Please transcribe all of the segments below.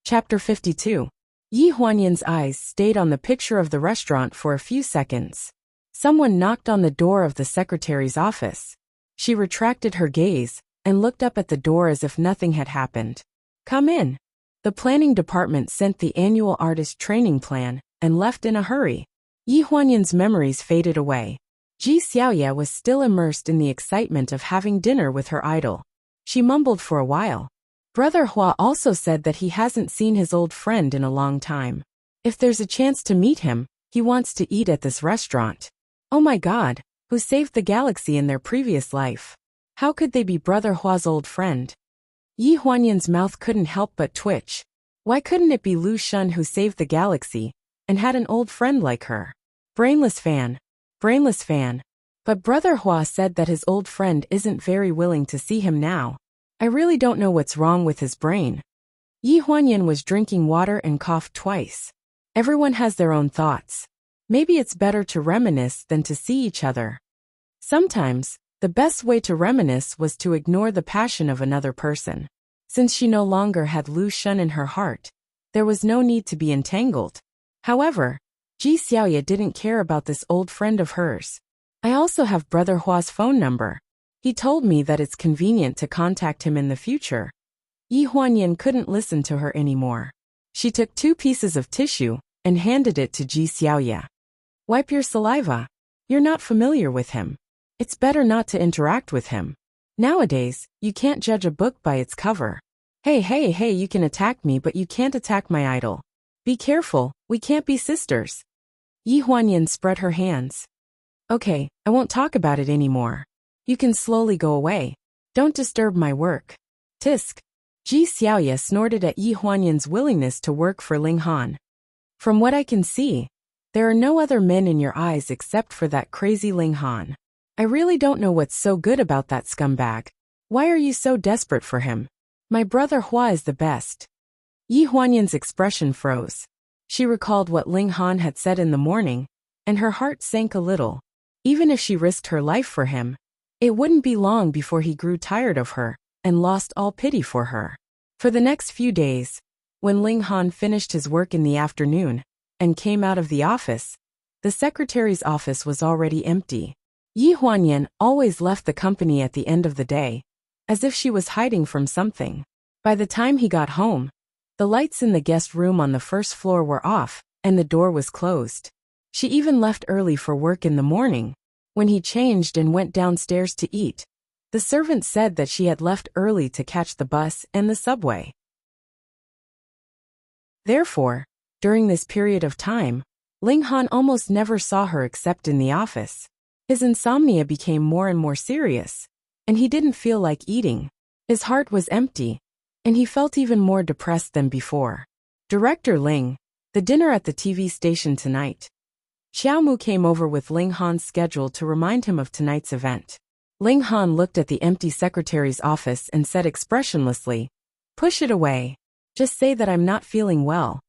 Chapter 52. Yi Huanyan's eyes stayed on the picture of the restaurant for a few seconds. Someone knocked on the door of the secretary's office. She retracted her gaze and looked up at the door as if nothing had happened. "Come in." The planning department sent the annual artist training plan and left in a hurry. Yi Huanyan's memories faded away. Ji Xiaoye was still immersed in the excitement of having dinner with her idol. She mumbled for a while. Brother Hua also said that he hasn't seen his old friend in a long time. If there's a chance to meet him, he wants to eat at this restaurant. Oh my God, who saved the galaxy in their previous life? How could they be Brother Hua's old friend? Yi Huanyan's mouth couldn't help but twitch. Why couldn't it be Lu Shun who saved the galaxy and had an old friend like her? Brainless fan. Brainless fan. But Brother Hua said that his old friend isn't very willing to see him now. I really don't know what's wrong with his brain. Yi Huanyan was drinking water and coughed twice. Everyone has their own thoughts. Maybe it's better to reminisce than to see each other. Sometimes, the best way to reminisce was to ignore the passion of another person. Since she no longer had Lu Shun in her heart, there was no need to be entangled. However, Ji Xiaoye didn't care about this old friend of hers. I also have Brother Hua's phone number. He told me that it's convenient to contact him in the future. Yi Huanyan couldn't listen to her anymore. She took 2 pieces of tissue and handed it to Ji Xiaoye. "Wipe your saliva. You're not familiar with him. It's better not to interact with him. Nowadays, you can't judge a book by its cover. Hey, you can attack me but you can't attack my idol. Be careful, we can't be sisters." Yi Huanyan spread her hands. "Okay, I won't talk about it anymore. You can slowly go away. Don't disturb my work." Tisk. Ji Xiaoye snorted at Yi Huanyan's willingness to work for Ling Han. "From what I can see, there are no other men in your eyes except for that crazy Ling Han. I really don't know what's so good about that scumbag. Why are you so desperate for him? My brother Hua is the best." Yi Huanyan's expression froze. She recalled what Ling Han had said in the morning, and her heart sank a little. Even if she risked her life for him, it wouldn't be long before he grew tired of her and lost all pity for her. For the next few days, when Ling Han finished his work in the afternoon and came out of the office, the secretary's office was already empty. Yi Huanyan always left the company at the end of the day, as if she was hiding from something. By the time he got home, the lights in the guest room on the first floor were off, and the door was closed. She even left early for work in the morning. When he changed and went downstairs to eat, the servant said that she had left early to catch the bus and the subway. Therefore, during this period of time, Ling Han almost never saw her except in the office. His insomnia became more and more serious, and he didn't feel like eating. His heart was empty, and he felt even more depressed than before. "Director Ling, the dinner at the TV station tonight." Xiaomu came over with Ling Han's schedule to remind him of tonight's event. Ling Han looked at the empty secretary's office and said expressionlessly, "Push it away. Just say that I'm not feeling well."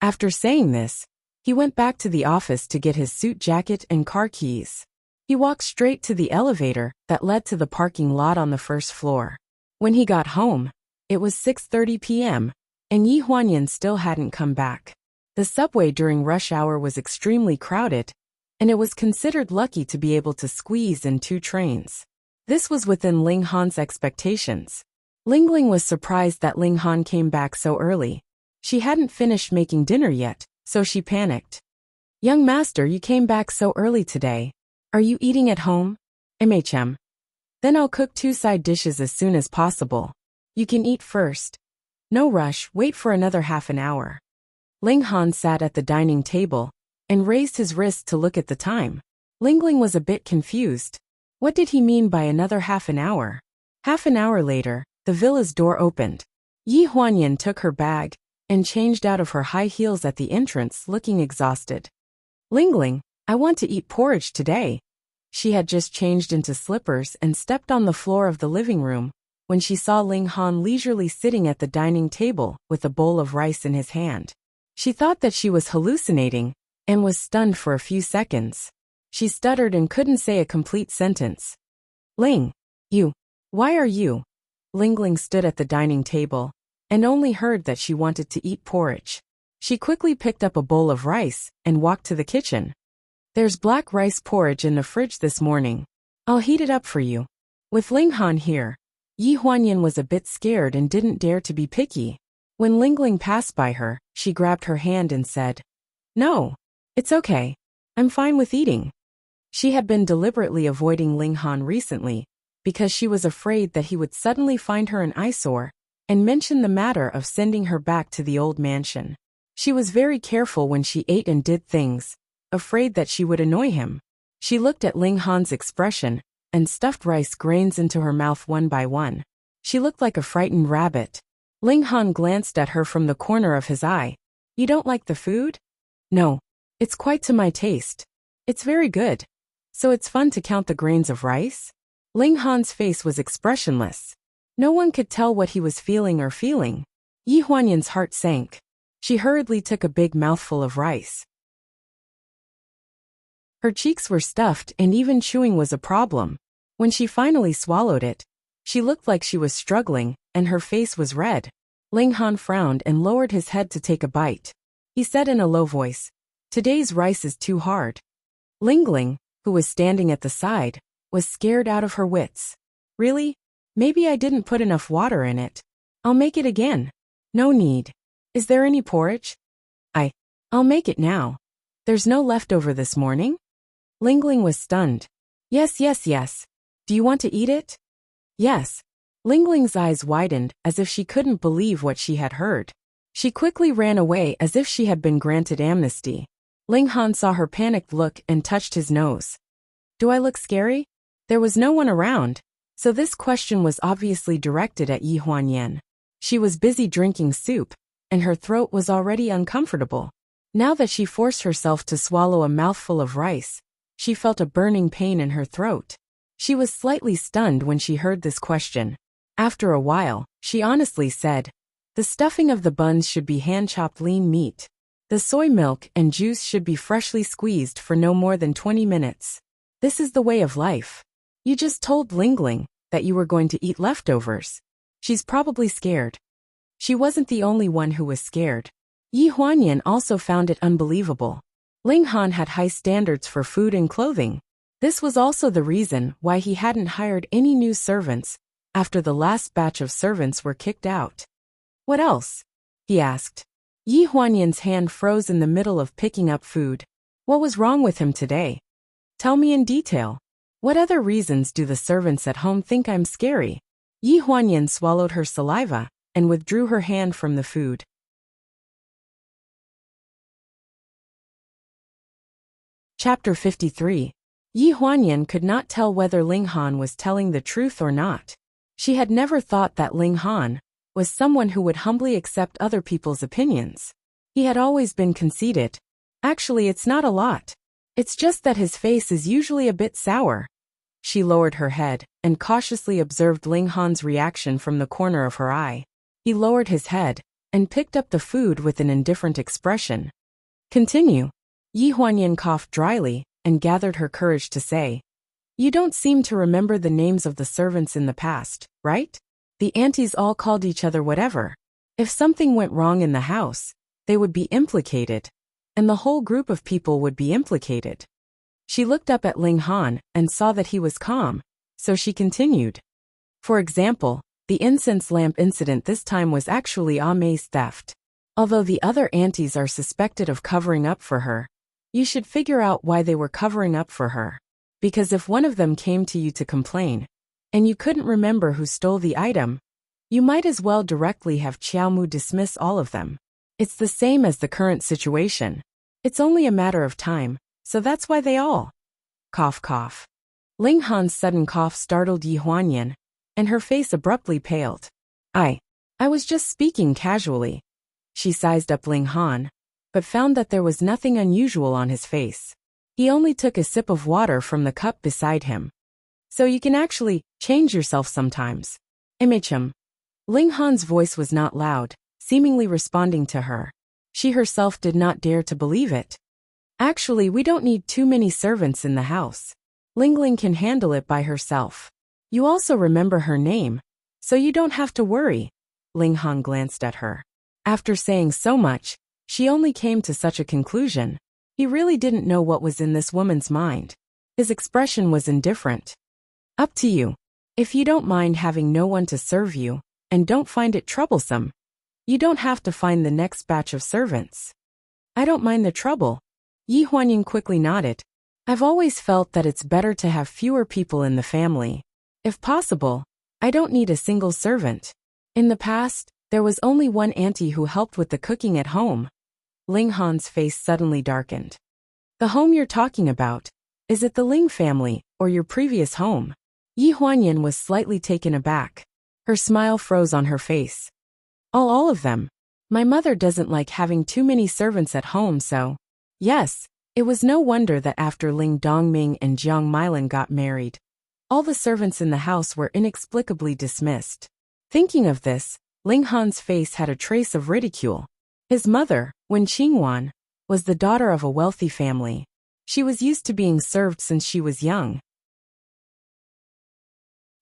After saying this, he went back to the office to get his suit jacket and car keys. He walked straight to the elevator that led to the parking lot on the first floor. When he got home, it was 6:30 p.m., and Yi Huanyan still hadn't come back. The subway during rush hour was extremely crowded, and it was considered lucky to be able to squeeze in 2 trains. This was within Ling Han's expectations. Ling was surprised that Ling Han came back so early. She hadn't finished making dinner yet, so she panicked. "Young master, you came back so early today. Are you eating at home?" "MHM. Then I'll cook 2 side dishes as soon as possible. You can eat first. No rush, wait for another half an hour." Ling Han sat at the dining table and raised his wrist to look at the time. Ling was a bit confused. What did he mean by another half an hour? Half an hour later, the villa's door opened. Yi Huanyan took her bag and changed out of her high heels at the entrance, looking exhausted. "Ling, I want to eat porridge today." She had just changed into slippers and stepped on the floor of the living room when she saw Ling Han leisurely sitting at the dining table with a bowl of rice in his hand. She thought that she was hallucinating and was stunned for a few seconds. She stuttered and couldn't say a complete sentence. "Ling, why are you?" Ling stood at the dining table and only heard that she wanted to eat porridge. She quickly picked up a bowl of rice and walked to the kitchen. There's black rice porridge in the fridge this morning. I'll heat it up for you. With Ling Han here, Yi Huanyan was a bit scared and didn't dare to be picky. When Ling Ling passed by her, she grabbed her hand and said, "No, it's okay. I'm fine with eating." She had been deliberately avoiding Ling Han recently because she was afraid that he would suddenly find her an eyesore and mention the matter of sending her back to the old mansion. She was very careful when she ate and did things, afraid that she would annoy him. She looked at Ling Han's expression and stuffed rice grains into her mouth one by one. She looked like a frightened rabbit. Ling Han glanced at her from the corner of his eye. "You don't like the food?" "No. It's quite to my taste. It's very good. So it's fun to count the grains of rice?" Ling Han's face was expressionless. No one could tell what he was feeling. Yi Huanyan's heart sank. She hurriedly took a big mouthful of rice. Her cheeks were stuffed and even chewing was a problem. When she finally swallowed it, she looked like she was struggling, and her face was red. Ling Han frowned and lowered his head to take a bite. He said in a low voice, "Today's rice is too hard." Ling Ling, who was standing at the side, was scared out of her wits. "Really? Maybe I didn't put enough water in it. I'll make it again." "No need. Is there any porridge?" I'll make it now. There's no leftover this morning?" Ling Ling was stunned. Yes. Do you want to eat it?" "Yes." Ling Ling's eyes widened as if she couldn't believe what she had heard. She quickly ran away as if she had been granted amnesty. Ling Han saw her panicked look and touched his nose. "Do I look scary?" There was no one around, so this question was obviously directed at Yi Huanyan. She was busy drinking soup, and her throat was already uncomfortable. Now that she forced herself to swallow a mouthful of rice, she felt a burning pain in her throat. She was slightly stunned when she heard this question. After a while, she honestly said, "The stuffing of the buns should be hand-chopped lean meat. The soy milk and juice should be freshly squeezed for no more than 20 minutes. This is the way of life." "You just told Ling Ling that you were going to eat leftovers. She's probably scared." She wasn't the only one who was scared. Yi Huanyan also found it unbelievable. Ling Han had high standards for food and clothing. This was also the reason why he hadn't hired any new servants after the last batch of servants were kicked out. "What else?" he asked. Yi Huanyan's hand froze in the middle of picking up food. What was wrong with him today? "Tell me in detail. What other reasons do the servants at home think I'm scary?" Yi Huanyan swallowed her saliva and withdrew her hand from the food. Chapter 53. Yi Huanyan could not tell whether Ling Han was telling the truth or not. She had never thought that Ling Han was someone who would humbly accept other people's opinions. He had always been conceited. Actually, it's not a lot. It's just that his face is usually a bit sour. She lowered her head and cautiously observed Ling Han's reaction from the corner of her eye. He lowered his head and picked up the food with an indifferent expression. "Continue." Yi Huanyan coughed dryly and gathered her courage to say, "You don't seem to remember the names of the servants in the past, right? The aunties all called each other whatever. If something went wrong in the house, they would be implicated, and the whole group of people would be implicated." She looked up at Ling Han and saw that he was calm, so she continued. "For example, the incense lamp incident this time was actually Amei's theft. Although the other aunties are suspected of covering up for her, you should figure out why they were covering up for her. Because if one of them came to you to complain, and you couldn't remember who stole the item, you might as well directly have Qiaomu dismiss all of them. It's the same as the current situation. It's only a matter of time, so that's why they all..." Cough cough. Ling Han's sudden cough startled Yi Huanyan, and her face abruptly paled. I was just speaking casually." She sized up Ling Han, but found that there was nothing unusual on his face. He only took a sip of water from the cup beside him. "So you can actually change yourself sometimes. MHM. Ling Han's voice was not loud, seemingly responding to her. She herself did not dare to believe it. "Actually, we don't need too many servants in the house. Ling Ling can handle it by herself. You also remember her name, so you don't have to worry." Ling Han glanced at her. After saying so much, she only came to such a conclusion. He really didn't know what was in this woman's mind. His expression was indifferent. Up to you. If you don't mind having no one to serve you, and don't find it troublesome, you don't have to find the next batch of servants. I don't mind the trouble. Yi Huanyin quickly nodded. I've always felt that it's better to have fewer people in the family. If possible, I don't need a single servant. In the past, there was only one auntie who helped with the cooking at home. Ling Han's face suddenly darkened. The home you're talking about, is it the Ling family, or your previous home? Yi Huanyin was slightly taken aback. Her smile froze on her face. All of them. My mother doesn't like having too many servants at home, so. Yes, it was no wonder that after Ling Dongming and Jiang Milan got married, all the servants in the house were inexplicably dismissed. Thinking of this, Ling Han's face had a trace of ridicule. His mother, Wen Qingwan, was the daughter of a wealthy family. She was used to being served since she was young.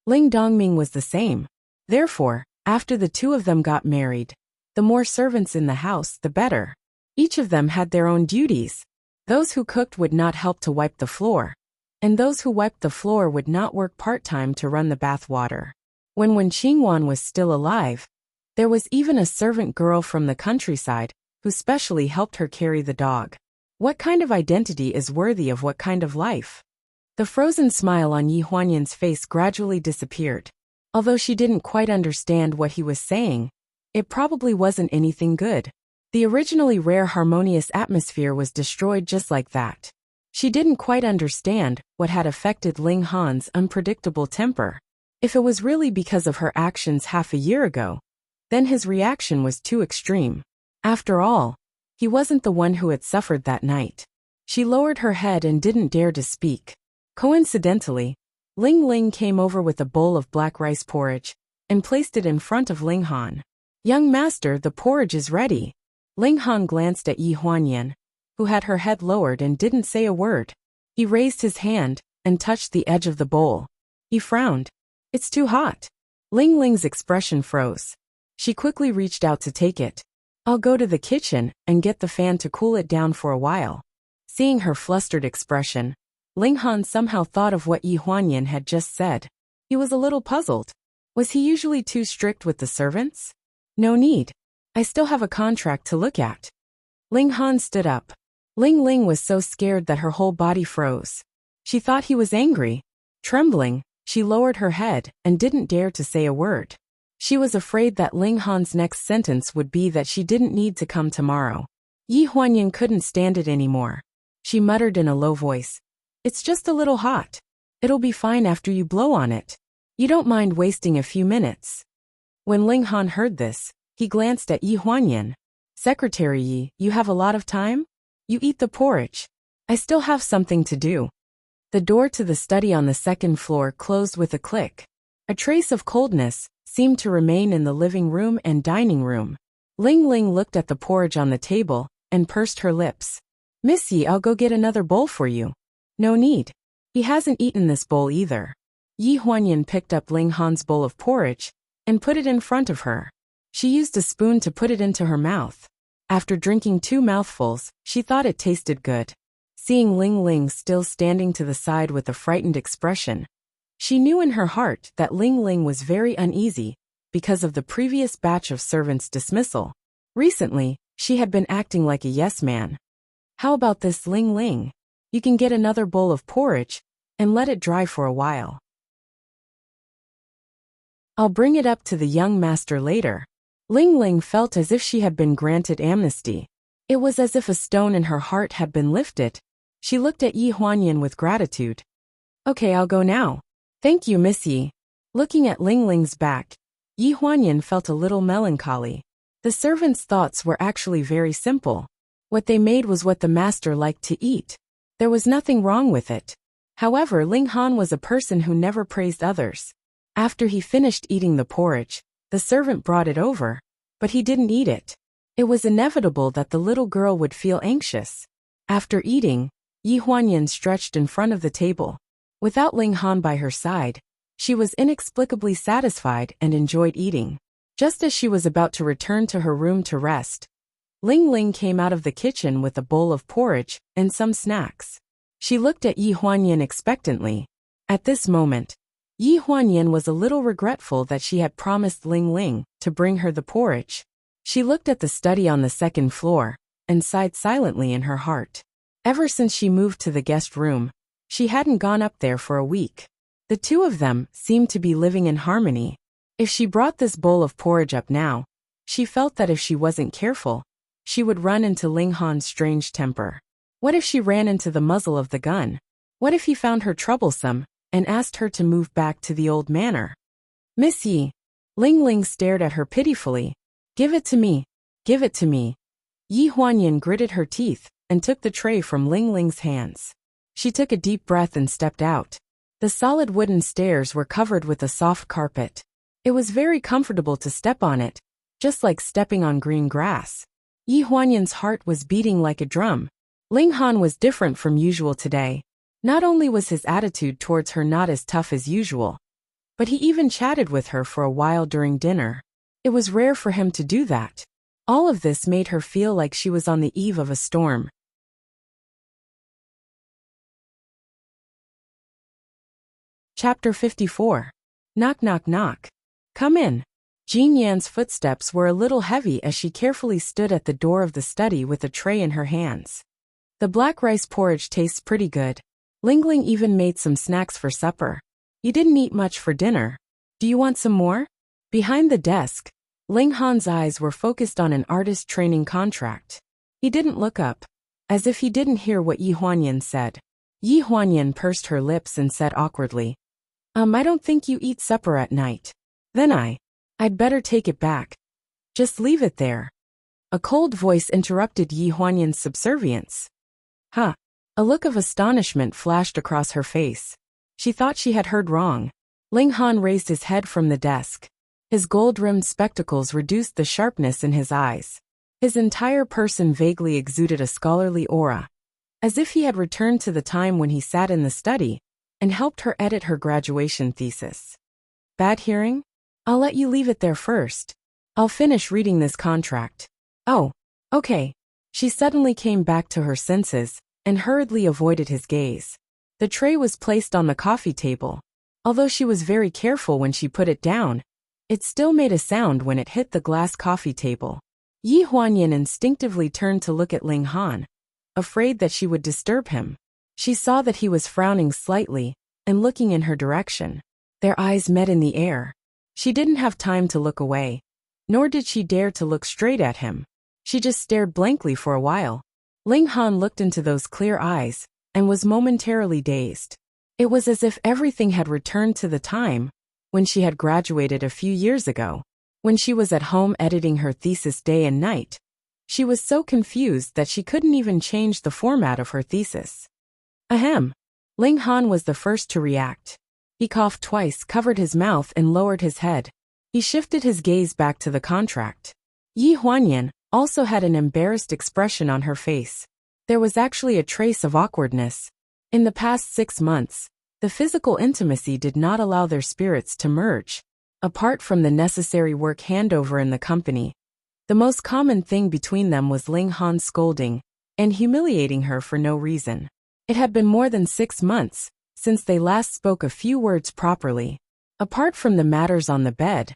Ling Dongming was the same. Therefore, after the two of them got married, the more servants in the house, the better. Each of them had their own duties. Those who cooked would not help to wipe the floor, and those who wiped the floor would not work part-time to run the bath water. When Wen Qingwan was still alive, there was even a servant girl from the countryside who specially helped her carry the dog. What kind of identity is worthy of what kind of life? The frozen smile on Yi Huanyin's face gradually disappeared. Although she didn't quite understand what he was saying, it probably wasn't anything good. The originally rare harmonious atmosphere was destroyed just like that. She didn't quite understand what had affected Ling Han's unpredictable temper. If it was really because of her actions half a year ago, then his reaction was too extreme. After all, he wasn't the one who had suffered that night. She lowered her head and didn't dare to speak. Coincidentally, Ling Ling came over with a bowl of black rice porridge and placed it in front of Ling Han. Young master, the porridge is ready. Ling Han glanced at Yi Huanyin, who had her head lowered and didn't say a word. He raised his hand and touched the edge of the bowl. He frowned. It's too hot. Ling Ling's expression froze. She quickly reached out to take it. I'll go to the kitchen and get the fan to cool it down for a while. Seeing her flustered expression, Ling Han somehow thought of what Yi Huanyin had just said. He was a little puzzled. Was he usually too strict with the servants? No need. I still have a contract to look at. Ling Han stood up. Ling Ling was so scared that her whole body froze. She thought he was angry. Trembling, she lowered her head and didn't dare to say a word. She was afraid that Ling Han's next sentence would be that she didn't need to come tomorrow. Yi Huanyin couldn't stand it anymore. She muttered in a low voice. It's just a little hot. It'll be fine after you blow on it. You don't mind wasting a few minutes. When Ling Han heard this, he glanced at Yi Huanyin. Secretary Yi, you have a lot of time? You eat the porridge. I still have something to do. The door to the study on the second floor closed with a click. A trace of coldness seemed to remain in the living room and dining room. Ling Ling looked at the porridge on the table and pursed her lips. Miss Yi, I'll go get another bowl for you. No need. He hasn't eaten this bowl either. Yi Huanyin picked up Ling Han's bowl of porridge and put it in front of her. She used a spoon to put it into her mouth. After drinking 2 mouthfuls, she thought it tasted good. Seeing Ling Ling still standing to the side with a frightened expression, she knew in her heart that Ling Ling was very uneasy because of the previous batch of servants' dismissal. Recently, she had been acting like a yes man. How about this, Ling Ling? You can get another bowl of porridge and let it dry for a while. I'll bring it up to the young master later. Ling Ling felt as if she had been granted amnesty. It was as if a stone in her heart had been lifted. She looked at Yi Huanyin with gratitude. Okay, I'll go now. Thank you, Miss Yi. Looking at Ling Ling's back, Yi Huanyin felt a little melancholy. The servants' thoughts were actually very simple. What they made was what the master liked to eat. There was nothing wrong with it. However, Ling Han was a person who never praised others. After he finished eating the porridge, the servant brought it over, but he didn't eat it. It was inevitable that the little girl would feel anxious. After eating, Yi Huanyin stretched in front of the table. Without Ling Han by her side, she was inexplicably satisfied and enjoyed eating. Just as she was about to return to her room to rest, Ling Ling came out of the kitchen with a bowl of porridge and some snacks. She looked at Yi Huanyan expectantly. At this moment, Yi Huanyan was a little regretful that she had promised Ling Ling to bring her the porridge. She looked at the study on the second floor and sighed silently in her heart. Ever since she moved to the guest room, she hadn't gone up there for a week. The two of them seemed to be living in harmony. If she brought this bowl of porridge up now, she felt that if she wasn't careful, she would run into Ling Han's strange temper. What if she ran into the muzzle of the gun? What if he found her troublesome and asked her to move back to the old manor? Miss Yi. Ling Ling stared at her pitifully. Give it to me. Give it to me. Yi Huanyan gritted her teeth and took the tray from Ling Ling's hands. She took a deep breath and stepped out. The solid wooden stairs were covered with a soft carpet. It was very comfortable to step on it, just like stepping on green grass. Yi Huanyan's heart was beating like a drum. Ling Han was different from usual today. Not only was his attitude towards her not as tough as usual, but he even chatted with her for a while during dinner. It was rare for him to do that. All of this made her feel like she was on the eve of a storm. Chapter 54. Knock knock knock. Come in. Jean Yan's footsteps were a little heavy as she carefully stood at the door of the study with a tray in her hands. The black rice porridge tastes pretty good. Ling Ling even made some snacks for supper. You didn't eat much for dinner. Do you want some more? Behind the desk, Ling Han's eyes were focused on an artist training contract. He didn't look up, as if he didn't hear what Yi Huanyan said. Yi Huanyan pursed her lips and said awkwardly, I don't think you eat supper at night. Then I'd better take it back. Just leave it there. A cold voice interrupted Yi Huanyan's subservience. Huh. A look of astonishment flashed across her face. She thought she had heard wrong. Ling Han raised his head from the desk. His gold-rimmed spectacles reduced the sharpness in his eyes. His entire person vaguely exuded a scholarly aura, as if he had returned to the time when he sat in the study and helped her edit her graduation thesis. Bad hearing? I'll let you leave it there first. I'll finish reading this contract. Oh, okay. She suddenly came back to her senses and hurriedly avoided his gaze. The tray was placed on the coffee table. Although she was very careful when she put it down, it still made a sound when it hit the glass coffee table. Yi Huanyan instinctively turned to look at Ling Han, afraid that she would disturb him. She saw that he was frowning slightly and looking in her direction. Their eyes met in the air. She didn't have time to look away, nor did she dare to look straight at him. She just stared blankly for a while. Ling Han looked into those clear eyes and was momentarily dazed. It was as if everything had returned to the time when she had graduated a few years ago. When she was at home editing her thesis day and night, she was so confused that she couldn't even change the format of her thesis. Ahem. Ling Han was the first to react. He coughed twice, covered his mouth, and lowered his head. He shifted his gaze back to the contract. Yi Huanyan also had an embarrassed expression on her face. There was actually a trace of awkwardness. In the past 6 months, the physical intimacy did not allow their spirits to merge. Apart from the necessary work handover in the company, the most common thing between them was Ling Han scolding and humiliating her for no reason. It had been more than 6 months since they last spoke a few words properly. Apart from the matters on the bed,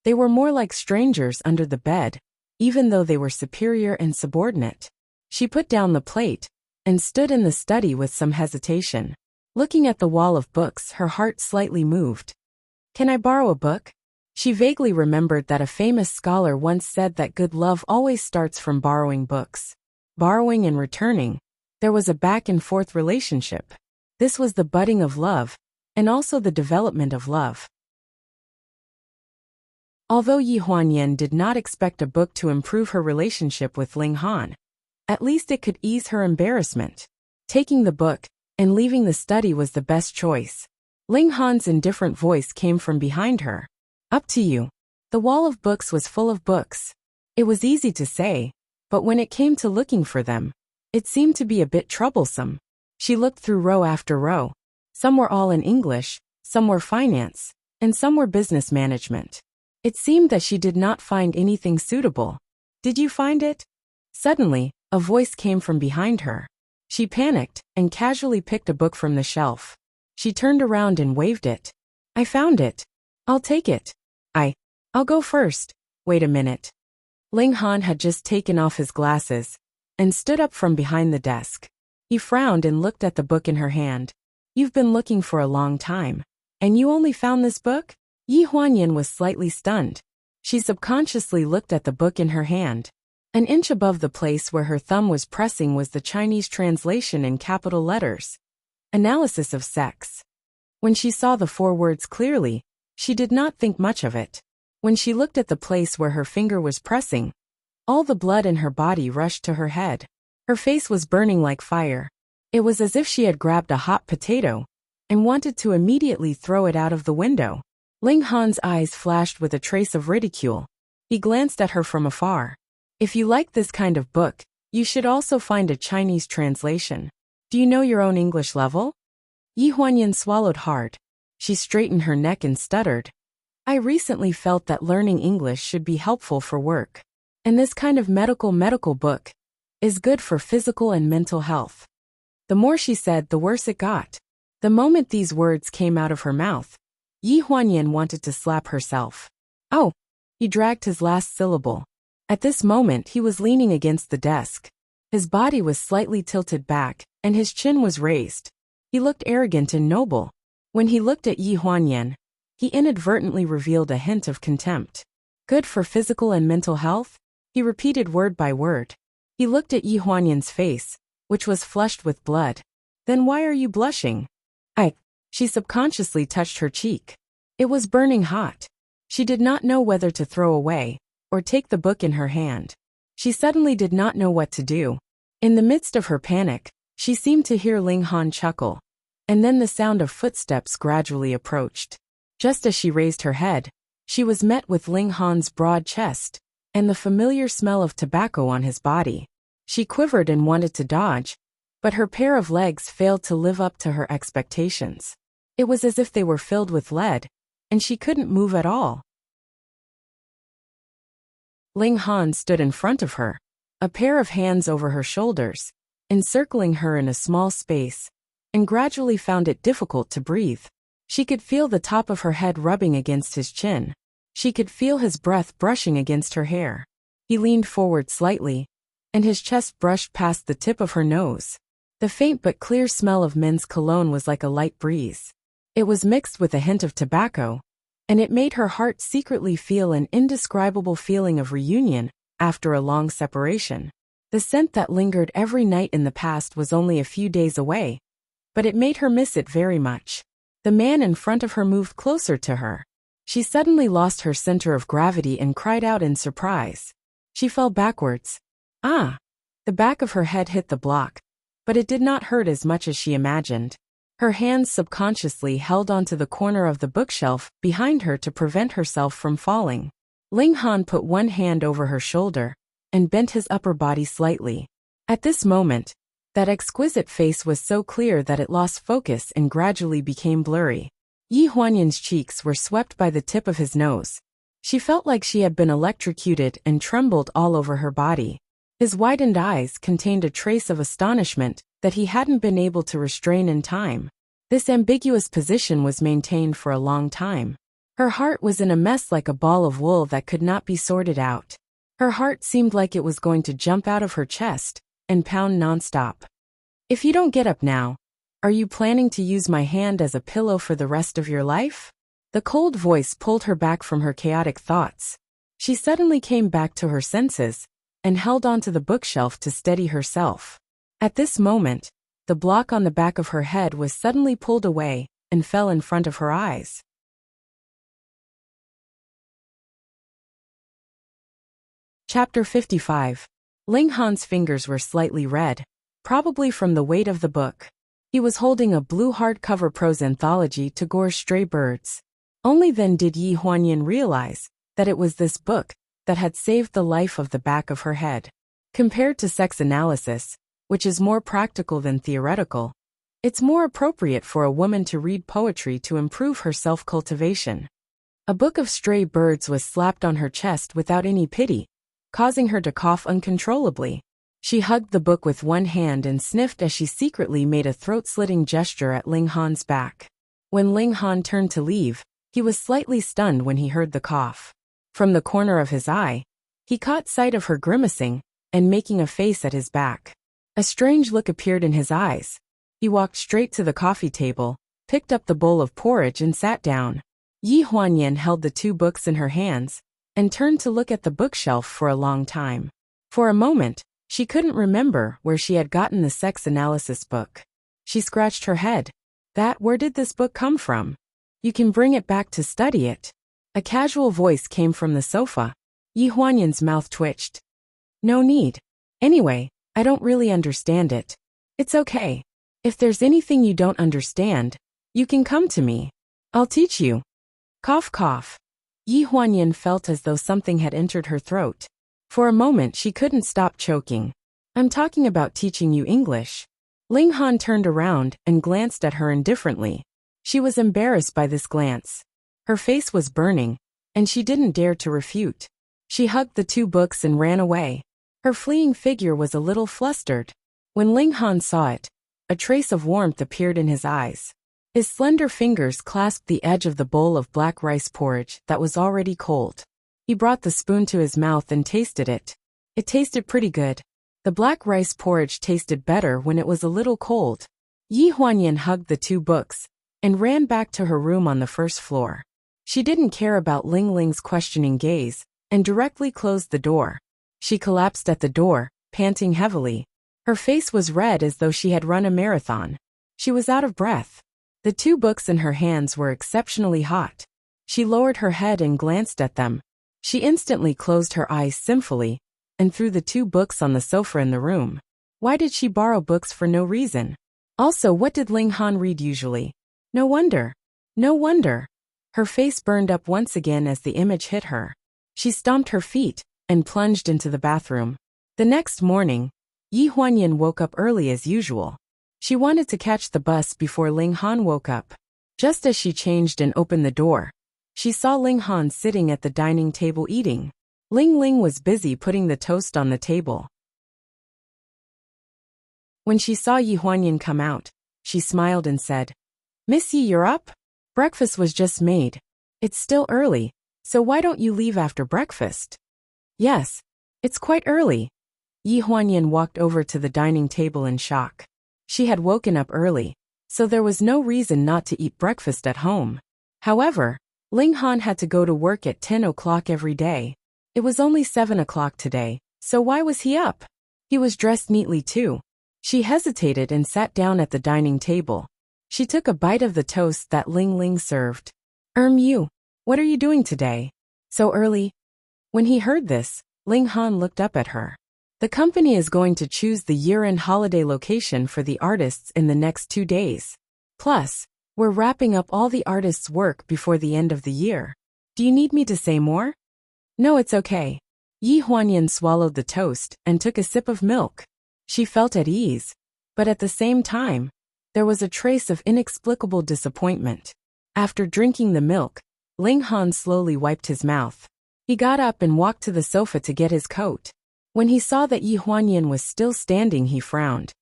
they were more like strangers under the bed, even though they were superior and subordinate. She put down the plate and stood in the study with some hesitation. Looking at the wall of books, her heart slightly moved. Can I borrow a book? She vaguely remembered that a famous scholar once said that good love always starts from borrowing books. Borrowing and returning. There was a back-and-forth relationship. This was the budding of love, and also the development of love. Although Yi Huanyan did not expect a book to improve her relationship with Ling Han, at least it could ease her embarrassment. Taking the book and leaving the study was the best choice. Ling Han's indifferent voice came from behind her. Up to you. The wall of books was full of books. It was easy to say, but when it came to looking for them, it seemed to be a bit troublesome. She looked through row after row. Some were all in English, some were finance, and some were business management. It seemed that she did not find anything suitable. Did you find it? Suddenly, a voice came from behind her. She panicked and casually picked a book from the shelf. She turned around and waved it. I found it. I'll take it. I'll go first. Wait a minute. Ling Han had just taken off his glasses and stood up from behind the desk. He frowned and looked at the book in her hand. You've been looking for a long time. And you only found this book? Yi Huanyan was slightly stunned. She subconsciously looked at the book in her hand. An inch above the place where her thumb was pressing was the Chinese translation in capital letters. Analysis of sex. When she saw the 4 words clearly, she did not think much of it. When she looked at the place where her finger was pressing, all the blood in her body rushed to her head. Her face was burning like fire. It was as if she had grabbed a hot potato and wanted to immediately throw it out of the window. Ling Han's eyes flashed with a trace of ridicule. He glanced at her from afar. If you like this kind of book, you should also find a Chinese translation. Do you know your own English level? Yi Huanyan swallowed hard. She straightened her neck and stuttered. I recently felt that learning English should be helpful for work. And this kind of medical book is good for physical and mental health. The more she said, the worse it got. The moment these words came out of her mouth, Yi Huanyan wanted to slap herself. Oh! He dragged his last syllable. At this moment he was leaning against the desk. His body was slightly tilted back, and his chin was raised. He looked arrogant and noble. When he looked at Yi Huanyan, he inadvertently revealed a hint of contempt. Good for physical and mental health? He repeated word by word. He looked at Yi Huanyan's face, which was flushed with blood. Then why are you blushing? She subconsciously touched her cheek. It was burning hot. She did not know whether to throw away or take the book in her hand. She suddenly did not know what to do. In the midst of her panic, she seemed to hear Ling Han chuckle. And then the sound of footsteps gradually approached. Just as she raised her head, she was met with Ling Han's broad chest and the familiar smell of tobacco on his body. She quivered and wanted to dodge, but her pair of legs failed to live up to her expectations. It was as if they were filled with lead, and she couldn't move at all. Ling Han stood in front of her, a pair of hands over her shoulders, encircling her in a small space, and gradually found it difficult to breathe. She could feel the top of her head rubbing against his chin. She could feel his breath brushing against her hair. He leaned forward slightly, and his chest brushed past the tip of her nose. The faint but clear smell of men's cologne was like a light breeze. It was mixed with a hint of tobacco, and it made her heart secretly feel an indescribable feeling of reunion after a long separation. The scent that lingered every night in the past was only a few days away, but it made her miss it very much. The man in front of her moved closer to her. She suddenly lost her center of gravity and cried out in surprise. She fell backwards. Ah! The back of her head hit the block, but it did not hurt as much as she imagined. Her hands subconsciously held onto the corner of the bookshelf behind her to prevent herself from falling. Ling Han put one hand over her shoulder and bent his upper body slightly. At this moment, that exquisite face was so clear that it lost focus and gradually became blurry. Yi Huanyan's cheeks were swept by the tip of his nose. She felt like she had been electrocuted and trembled all over her body. His widened eyes contained a trace of astonishment that he hadn't been able to restrain in time. This ambiguous position was maintained for a long time. Her heart was in a mess like a ball of wool that could not be sorted out. Her heart seemed like it was going to jump out of her chest and pound nonstop. If you don't get up now, are you planning to use my hand as a pillow for the rest of your life? The cold voice pulled her back from her chaotic thoughts. She suddenly came back to her senses and held onto the bookshelf to steady herself. At this moment, the block on the back of her head was suddenly pulled away and fell in front of her eyes. Chapter 55. Ling Han's fingers were slightly red, probably from the weight of the book. He was holding a blue hardcover prose anthology to gore stray birds. Only then did Yi Huanyan realize that it was this book that had saved the life of the back of her head. Compared to sex analysis, which is more practical than theoretical, it's more appropriate for a woman to read poetry to improve her self-cultivation. A book of stray birds was slapped on her chest without any pity, causing her to cough uncontrollably. She hugged the book with one hand and sniffed as she secretly made a throat-slitting gesture at Ling Han's back. When Ling Han turned to leave, he was slightly stunned when he heard the cough. From the corner of his eye, he caught sight of her grimacing and making a face at his back. A strange look appeared in his eyes. He walked straight to the coffee table, picked up the bowl of porridge and sat down. Yi Huanyan held the two books in her hands and turned to look at the bookshelf for a long time. For a moment, she couldn't remember where she had gotten the sex analysis book. She scratched her head. Where did this book come from? You can bring it back to study it. A casual voice came from the sofa. Yi Huanyan's mouth twitched. No need. Anyway, I don't really understand it. It's okay. If there's anything you don't understand, you can come to me. I'll teach you. Cough cough. Yi Huanyan felt as though something had entered her throat. For a moment she couldn't stop choking. I'm talking about teaching you English. Ling Han turned around and glanced at her indifferently. She was embarrassed by this glance. Her face was burning, and she didn't dare to refute. She hugged the two books and ran away. Her fleeing figure was a little flustered. When Ling Han saw it, a trace of warmth appeared in his eyes. His slender fingers clasped the edge of the bowl of black rice porridge that was already cold. He brought the spoon to his mouth and tasted it. It tasted pretty good. The black rice porridge tasted better when it was a little cold. Yi Huanyan hugged the two books and ran back to her room on the first floor. She didn't care about Ling Ling's questioning gaze and directly closed the door. She collapsed at the door, panting heavily. Her face was red as though she had run a marathon. She was out of breath. The two books in her hands were exceptionally hot. She lowered her head and glanced at them. She instantly closed her eyes sinfully and threw the two books on the sofa in the room. Why did she borrow books for no reason? Also, what did Ling Han read usually? No wonder. No wonder. Her face burned up once again as the image hit her. She stomped her feet and plunged into the bathroom. The next morning, Yi Huanyan woke up early as usual. She wanted to catch the bus before Ling Han woke up. Just as she changed and opened the door, she saw Ling Han sitting at the dining table eating. Ling Ling was busy putting the toast on the table. When she saw Yi Huanyan come out, she smiled and said, "Miss Yi, you're up? Breakfast was just made. It's still early, so why don't you leave after breakfast?" "Yes, it's quite early." Yi Huanyan walked over to the dining table in shock. She had woken up early, so there was no reason not to eat breakfast at home. However, Ling Han had to go to work at 10 o'clock every day. It was only 7 o'clock today, so why was he up? He was dressed neatly too. She hesitated and sat down at the dining table. She took a bite of the toast that Ling Ling served. You, what are you doing today? So early?" When he heard this, Ling Han looked up at her. "The company is going to choose the year-end holiday location for the artists in the next 2 days. Plus, we're wrapping up all the artists' work before the end of the year. Do you need me to say more?" "No, it's okay." Yi Huanyan swallowed the toast and took a sip of milk. She felt at ease, but at the same time, there was a trace of inexplicable disappointment. After drinking the milk, Ling Han slowly wiped his mouth. He got up and walked to the sofa to get his coat. When he saw that Yi Huanyan was still standing, he frowned.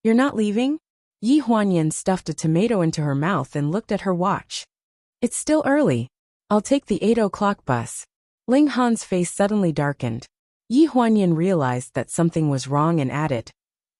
"You're not leaving?" Yi Huanyan stuffed a tomato into her mouth and looked at her watch. "It's still early. I'll take the 8 o'clock bus." Ling Han's face suddenly darkened. Yi Huanyan realized that something was wrong and added,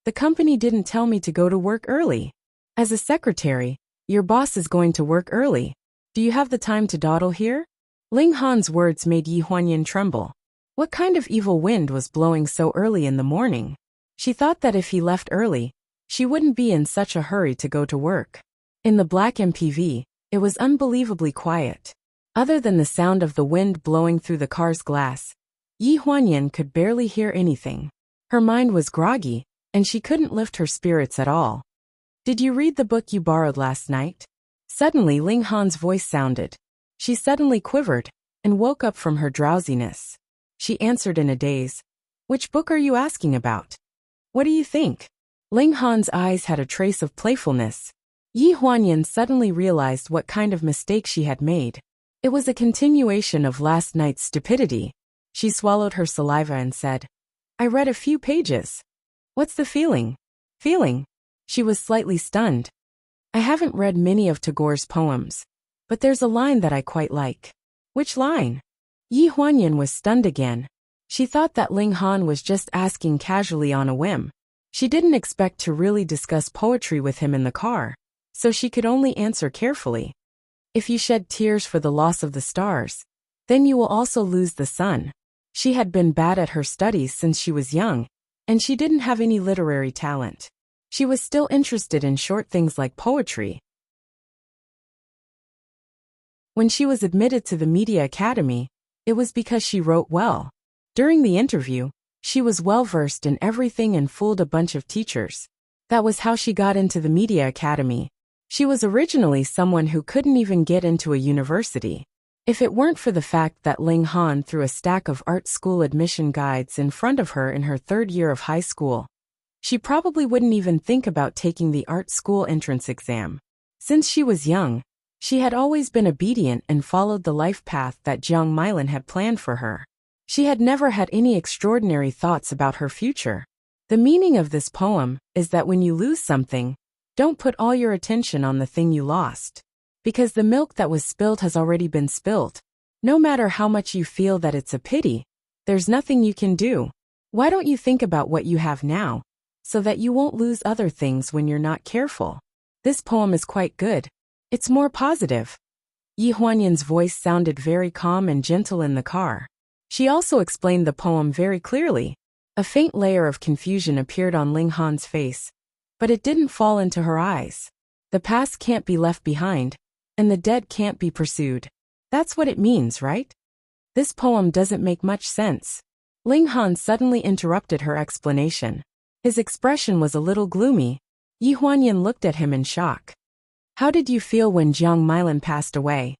"The company didn't tell me to go to work early. As a secretary, your boss is going to work early. Do you have the time to dawdle here?" Ling Han's words made Yi Huanyan tremble. What kind of evil wind was blowing so early in the morning? She thought that if he left early, she wouldn't be in such a hurry to go to work. In the black MPV, it was unbelievably quiet. Other than the sound of the wind blowing through the car's glass, Yi Huanyan could barely hear anything. Her mind was groggy, and she couldn't lift her spirits at all. "Did you read the book you borrowed last night?" Suddenly Ling Han's voice sounded. She suddenly quivered and woke up from her drowsiness. She answered in a daze, "Which book are you asking about? What do you think?" Ling Han's eyes had a trace of playfulness. Yi Huanyan suddenly realized what kind of mistake she had made. It was a continuation of last night's stupidity. She swallowed her saliva and said, I read a few pages. What's the feeling? Feeling? She was slightly stunned. I haven't read many of Tagore's poems, but there's a line that I quite like. Which line? Yi Huanyan was stunned again. She thought that Ling Han was just asking casually on a whim. She didn't expect to really discuss poetry with him in the car, so she could only answer carefully. If you shed tears for the loss of the stars, then you will also lose the sun. She had been bad at her studies since she was young, and she didn't have any literary talent. She was still interested in short things like poetry. When she was admitted to the Media Academy, it was because she wrote well. During the interview, she was well-versed in everything and fooled a bunch of teachers. That was how she got into the Media Academy. She was originally someone who couldn't even get into a university. If it weren't for the fact that Ling Han threw a stack of art school admission guides in front of her in her third year of high school, she probably wouldn't even think about taking the art school entrance exam. Since she was young, she had always been obedient and followed the life path that Jiang Milan had planned for her. She had never had any extraordinary thoughts about her future. The meaning of this poem is that when you lose something, don't put all your attention on the thing you lost. Because the milk that was spilled has already been spilled. No matter how much you feel that it's a pity, there's nothing you can do. Why don't you think about what you have now, so that you won't lose other things when you're not careful? This poem is quite good. It's more positive. Yi Huanyan's voice sounded very calm and gentle in the car. She also explained the poem very clearly. A faint layer of confusion appeared on Ling Han's face, but it didn't fall into her eyes. The past can't be left behind, and the dead can't be pursued. That's what it means, right? This poem doesn't make much sense. Ling Han suddenly interrupted her explanation. His expression was a little gloomy. Yi Huanyan looked at him in shock. How did you feel when Jiang Milan passed away?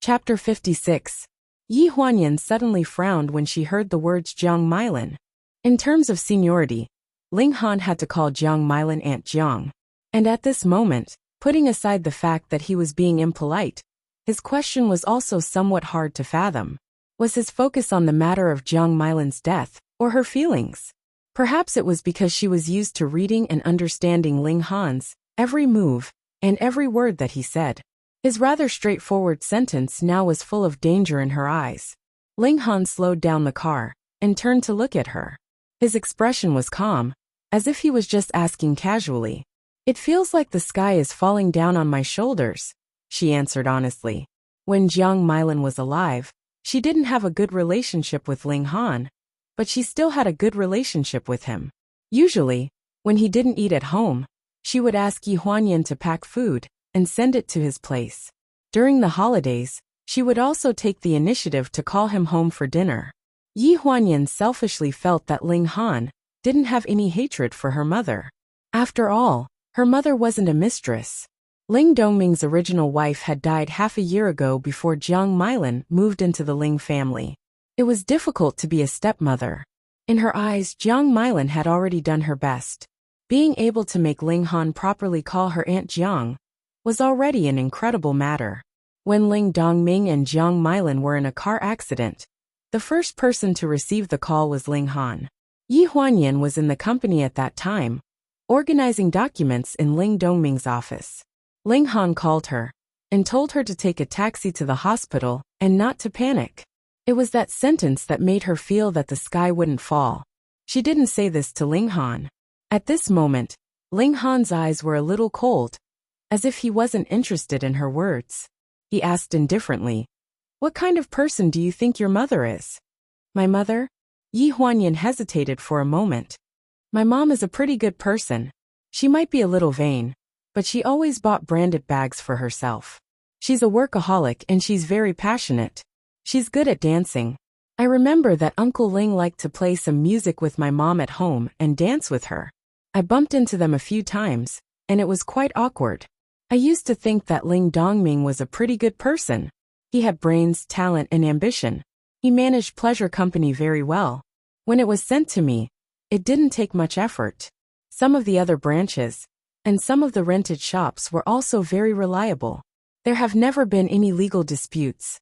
Chapter 56. Yi Huanyan suddenly frowned when she heard the words Jiang Milan. In terms of seniority, Ling Han had to call Jiang Milan Aunt Jiang. And at this moment, putting aside the fact that he was being impolite, his question was also somewhat hard to fathom. Was his focus on the matter of Jiang Milan's death, or her feelings? Perhaps it was because she was used to reading and understanding Ling Han's every move and every word that he said. His rather straightforward sentence now was full of danger in her eyes. Ling Han slowed down the car and turned to look at her. His expression was calm, as if he was just asking casually. It feels like the sky is falling down on my shoulders, she answered honestly. When Jiang Milan was alive, she didn't have a good relationship with Ling Han, but she still had a good relationship with him. Usually, when he didn't eat at home, she would ask Yi Huanyan to pack food and send it to his place. During the holidays, she would also take the initiative to call him home for dinner. Yi Huanyan selfishly felt that Ling Han didn't have any hatred for her mother. After all, her mother wasn't a mistress. Ling Dongming's original wife had died half a year ago before Jiang Milan moved into the Ling family. It was difficult to be a stepmother. In her eyes, Jiang Milan had already done her best. Being able to make Ling Han properly call her Aunt Jiang was already an incredible matter. When Ling Dongming and Jiang Milan were in a car accident, the first person to receive the call was Ling Han. Yi Huanyan was in the company at that time, organizing documents in Ling Dongming's office. Ling Han called her and told her to take a taxi to the hospital and not to panic. It was that sentence that made her feel that the sky wouldn't fall. She didn't say this to Ling Han. At this moment, Ling Han's eyes were a little cold, as if he wasn't interested in her words. He asked indifferently, "What kind of person do you think your mother is?" "My mother?" Yi Huanyan hesitated for a moment. "My mom is a pretty good person. She might be a little vain, but she always bought branded bags for herself. She's a workaholic and she's very passionate. She's good at dancing. I remember that Uncle Ling liked to play some music with my mom at home and dance with her. I bumped into them a few times, and it was quite awkward. I used to think that Ling Dongming was a pretty good person. He had brains, talent, and ambition. He managed pleasure company very well. When it was sent to me, it didn't take much effort. Some of the other branches, and some of the rented shops were also very reliable. There have never been any legal disputes.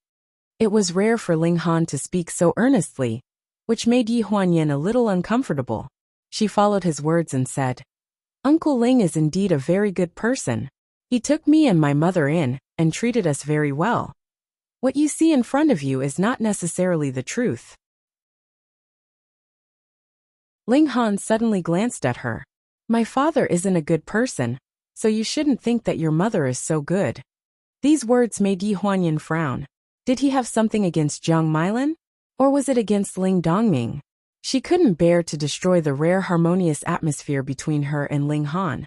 It was rare for Ling Han to speak so earnestly, which made Yi Huanyan a little uncomfortable. She followed his words and said, "Uncle Ling is indeed a very good person. He took me and my mother in and treated us very well. What you see in front of you is not necessarily the truth." Ling Han suddenly glanced at her. "My father isn't a good person, so you shouldn't think that your mother is so good." These words made Yi Huanyan frown. Did he have something against Jiang Meilan? Or was it against Ling Dongming? She couldn't bear to destroy the rare harmonious atmosphere between her and Ling Han.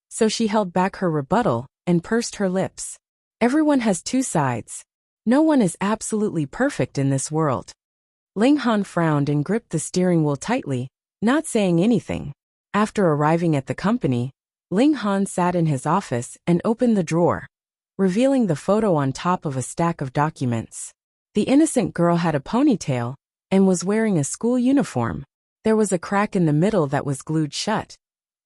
So she held back her rebuttal and pursed her lips. Everyone has two sides. No one is absolutely perfect in this world. Ling Han frowned and gripped the steering wheel tightly, not saying anything. After arriving at the company, Ling Han sat in his office and opened the drawer, revealing the photo on top of a stack of documents. The innocent girl had a ponytail and was wearing a school uniform. There was a crack in the middle that was glued shut,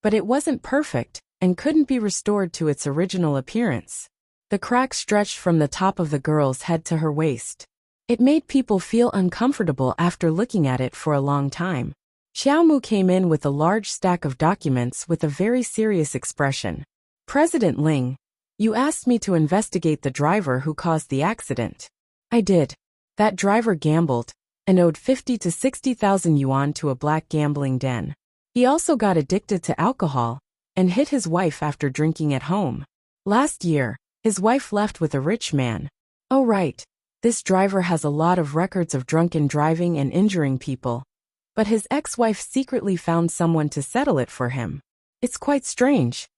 but it wasn't perfect and couldn't be restored to its original appearance. The crack stretched from the top of the girl's head to her waist. It made people feel uncomfortable after looking at it for a long time. Xiao Mu came in with a large stack of documents with a very serious expression. "President Ling, you asked me to investigate the driver who caused the accident. I did. That driver gambled and owed 50 to 60,000 yuan to a black gambling den. He also got addicted to alcohol and hit his wife after drinking at home. Last year, his wife left with a rich man. Oh right, this driver has a lot of records of drunken driving and injuring people. But his ex-wife secretly found someone to settle it for him. It's quite strange."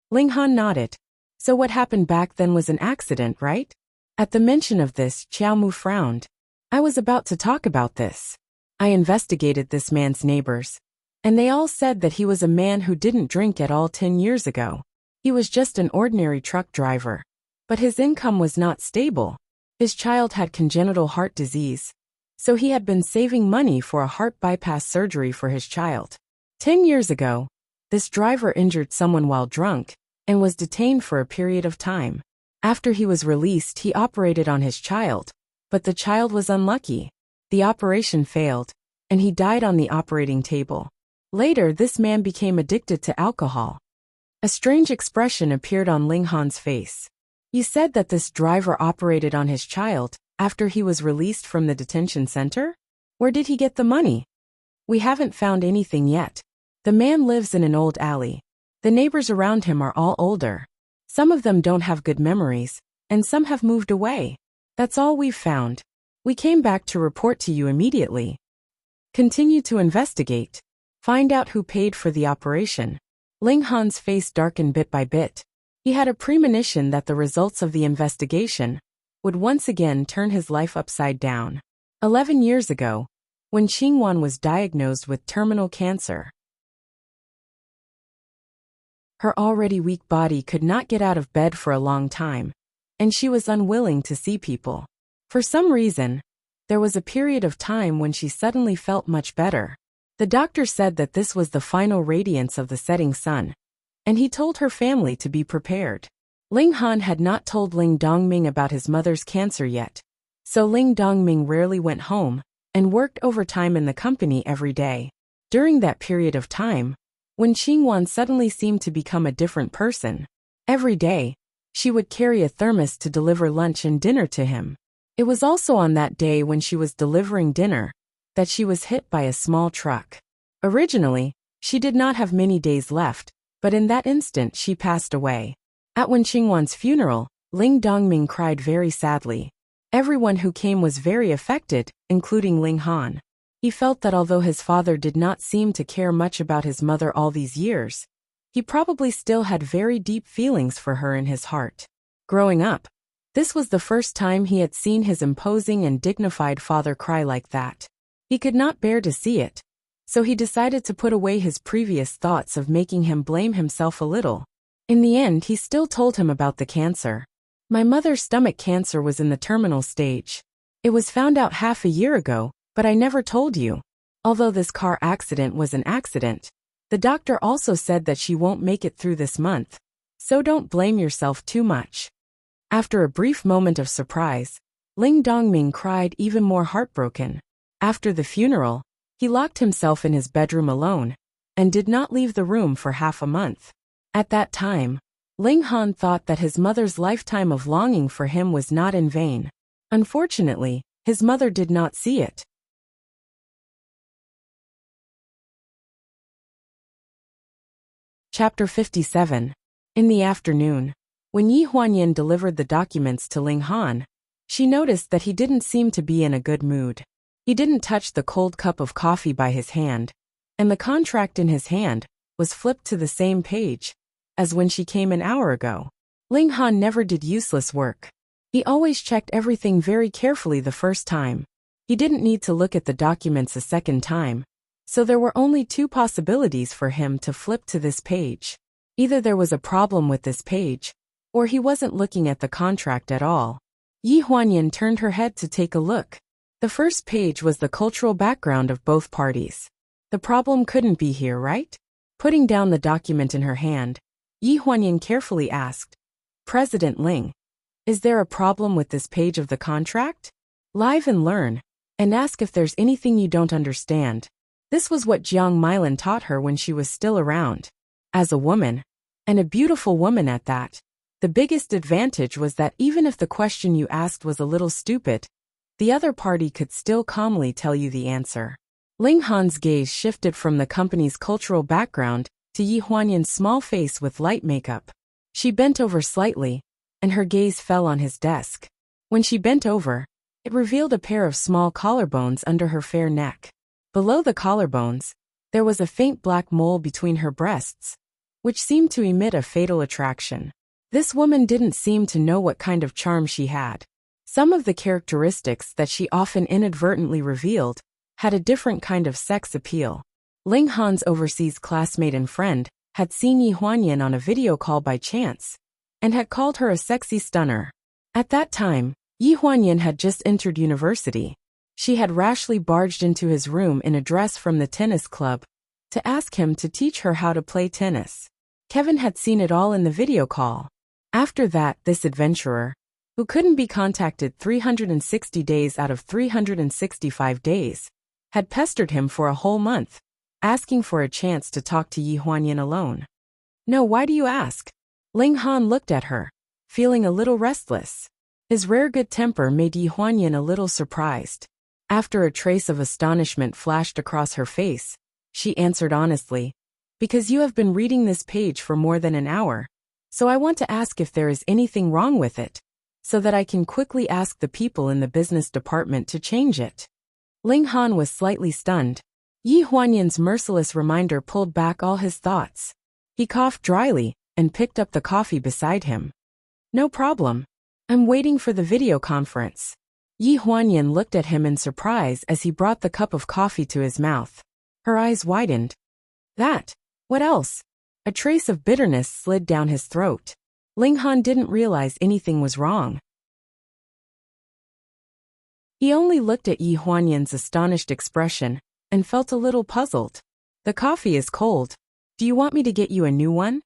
Ling Han nodded. "So what happened back then was an accident, right?" At the mention of this, Xiao Mu frowned. "I was about to talk about this. I investigated this man's neighbors, and they all said that he was a man who didn't drink at all 10 years ago. He was just an ordinary truck driver. But his income was not stable. His child had congenital heart disease, so he had been saving money for a heart bypass surgery for his child. 10 years ago, this driver injured someone while drunk and was detained for a period of time. After he was released, he operated on his child, but the child was unlucky. The operation failed, and he died on the operating table. Later, this man became addicted to alcohol." A strange expression appeared on Ling Han's face. "You said that this driver operated on his child after he was released from the detention center? Where did he get the money?" "We haven't found anything yet. The man lives in an old alley. The neighbors around him are all older. Some of them don't have good memories, and some have moved away. That's all we've found. We came back to report to you immediately. Continue to investigate. Find out who paid for the operation." Ling Han's face darkened bit by bit. He had a premonition that the results of the investigation would once again turn his life upside down. 11 years ago, when Qingwan was diagnosed with terminal cancer, her already weak body could not get out of bed for a long time, and she was unwilling to see people. For some reason, there was a period of time when she suddenly felt much better. The doctor said that this was the final radiance of the setting sun, and he told her family to be prepared. Ling Han had not told Ling Dongming about his mother's cancer yet, so Ling Dongming rarely went home and worked overtime in the company every day. During that period of time, when Qingwan suddenly seemed to become a different person, every day, she would carry a thermos to deliver lunch and dinner to him. It was also on that day when she was delivering dinner that she was hit by a small truck. Originally, she did not have many days left, but in that instant she passed away. At Wen Qingwan's funeral, Ling Dongming cried very sadly. Everyone who came was very affected, including Ling Han. He felt that although his father did not seem to care much about his mother all these years, he probably still had very deep feelings for her in his heart. Growing up, this was the first time he had seen his imposing and dignified father cry like that. He could not bear to see it, so he decided to put away his previous thoughts of making him blame himself a little. In the end, he still told him about the cancer. My mother's stomach cancer was in the terminal stage. It was found out half a year ago, but I never told you. Although this car accident was an accident, the doctor also said that she won't make it through this month, so don't blame yourself too much. After a brief moment of surprise, Ling Dongming cried even more heartbroken. After the funeral, he locked himself in his bedroom alone and did not leave the room for half a month. At that time, Ling Han thought that his mother's lifetime of longing for him was not in vain. Unfortunately, his mother did not see it. Chapter 57. In the afternoon, when Yi Huanyan delivered the documents to Ling Han, she noticed that he didn't seem to be in a good mood. He didn't touch the cold cup of coffee by his hand, and the contract in his hand was flipped to the same page as when she came an hour ago. Ling Han never did useless work. He always checked everything very carefully the first time. He didn't need to look at the documents a second time, so there were only two possibilities for him to flip to this page. Either there was a problem with this page, or he wasn't looking at the contract at all. Yi Huanyan turned her head to take a look. The first page was the cultural background of both parties. The problem couldn't be here, right? Putting down the document in her hand, Yi Huanyan carefully asked, "President Ling, is there a problem with this page of the contract? Live and learn, and ask if there's anything you don't understand." This was what Jiang Milan taught her when she was still around. As a woman, and a beautiful woman at that, the biggest advantage was that even if the question you asked was a little stupid, the other party could still calmly tell you the answer. Ling Han's gaze shifted from the company's cultural background to Yi Huanyan's small face with light makeup. She bent over slightly, and her gaze fell on his desk. When she bent over, it revealed a pair of small collarbones under her fair neck. Below the collarbones, there was a faint black mole between her breasts, which seemed to emit a fatal attraction. This woman didn't seem to know what kind of charm she had. Some of the characteristics that she often inadvertently revealed had a different kind of sex appeal. Ling Han's overseas classmate and friend had seen Yi Huanyan on a video call by chance and had called her a sexy stunner. At that time, Yi Huanyan had just entered university. She had rashly barged into his room in a dress from the tennis club to ask him to teach her how to play tennis. Kevin had seen it all in the video call. After that, this adventurer, who couldn't be contacted 360 days out of 365 days, had pestered him for a whole month, asking for a chance to talk to Yi Huanyan alone. "No, why do you ask?" Ling Han looked at her, feeling a little restless. His rare good temper made Yi Huanyan a little surprised. After a trace of astonishment flashed across her face, she answered honestly, "Because you have been reading this page for more than an hour, so I want to ask if there is anything wrong with it, so that I can quickly ask the people in the business department to change it." Ling Han was slightly stunned. Yi Huanyan's merciless reminder pulled back all his thoughts. He coughed dryly and picked up the coffee beside him. "No problem. I'm waiting for the video conference." Yi Huanyan looked at him in surprise as he brought the cup of coffee to his mouth. Her eyes widened. "That? What else?" A trace of bitterness slid down his throat. Ling Han didn't realize anything was wrong. He only looked at Yi Huanyan's astonished expression and felt a little puzzled. "The coffee is cold. Do you want me to get you a new one?"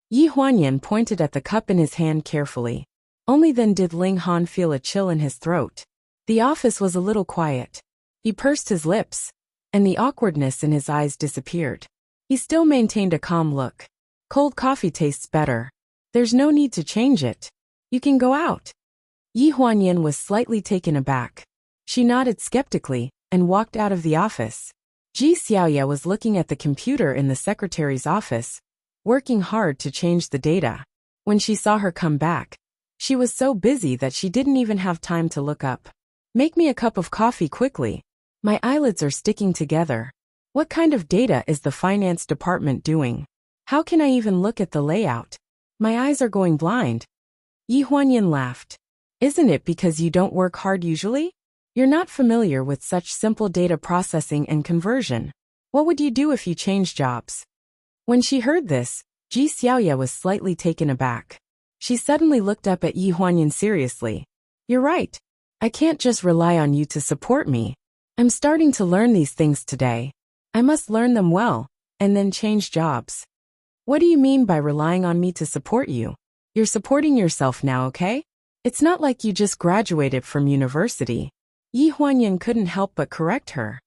Yi Huanyan pointed at the cup in his hand carefully. Only then did Ling Han feel a chill in his throat. The office was a little quiet. He pursed his lips, and the awkwardness in his eyes disappeared. He still maintained a calm look. "Cold coffee tastes better. There's no need to change it. You can go out." Yi Huanyan was slightly taken aback. She nodded skeptically and walked out of the office. Ji Xiaoya was looking at the computer in the secretary's office, working hard to change the data. When she saw her come back, she was so busy that she didn't even have time to look up. "Make me a cup of coffee quickly. My eyelids are sticking together. What kind of data is the finance department doing? How can I even look at the layout? My eyes are going blind." Yi Huanyan laughed. "Isn't it because you don't work hard usually? You're not familiar with such simple data processing and conversion. What would you do if you changed jobs?" When she heard this, Ji Xiaoya was slightly taken aback. She suddenly looked up at Yi Huanyan seriously. "You're right. I can't just rely on you to support me. I'm starting to learn these things today. I must learn them well, and then change jobs." What do you mean by relying on me to support you? You're supporting yourself now, okay? It's not like you just graduated from university. Yi Huanyan couldn't help but correct her.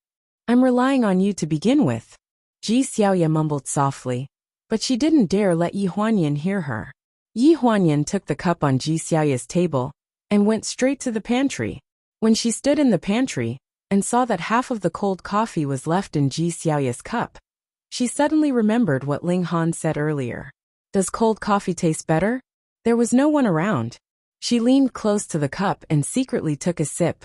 I'm relying on you to begin with. Ji Xiaoya mumbled softly, but she didn't dare let Yi Huanyan hear her. Yi Huanyan took the cup on Ji Xiaoya's table and went straight to the pantry. When she stood in the pantry and saw that half of the cold coffee was left in Ji Xiaoya's cup, she suddenly remembered what Ling Han said earlier. Does cold coffee taste better? There was no one around. She leaned close to the cup and secretly took a sip.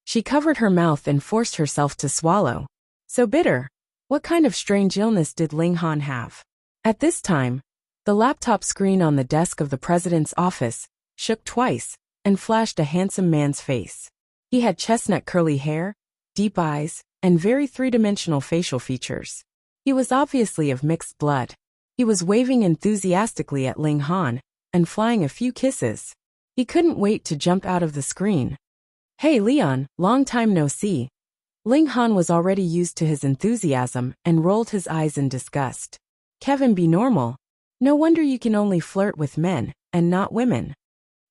She covered her mouth and forced herself to swallow. So bitter. What kind of strange illness did Ling Han have? At this time, the laptop screen on the desk of the president's office shook twice and flashed a handsome man's face. He had chestnut curly hair, deep eyes, and very three-dimensional facial features. He was obviously of mixed blood. He was waving enthusiastically at Ling Han and flying a few kisses. He couldn't wait to jump out of the screen. Hey Leon, long time no see. Ling Han was already used to his enthusiasm and rolled his eyes in disgust. Kevin, be normal. No wonder you can only flirt with men and not women.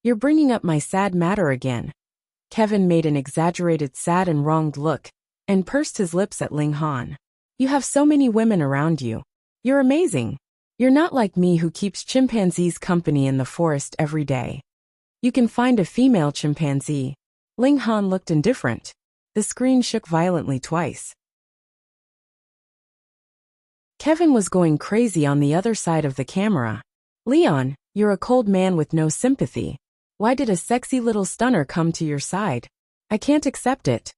You're bringing up my sad matter again. Kevin made an exaggerated sad and wronged look and pursed his lips at Ling Han. You have so many women around you. You're amazing. You're not like me who keeps chimpanzees company in the forest every day. You can find a female chimpanzee. Ling Han looked indifferent. The screen shook violently twice. Kevin was going crazy on the other side of the camera. Leon, you're a cold man with no sympathy. Why did a sexy little stunner come to your side? I can't accept it.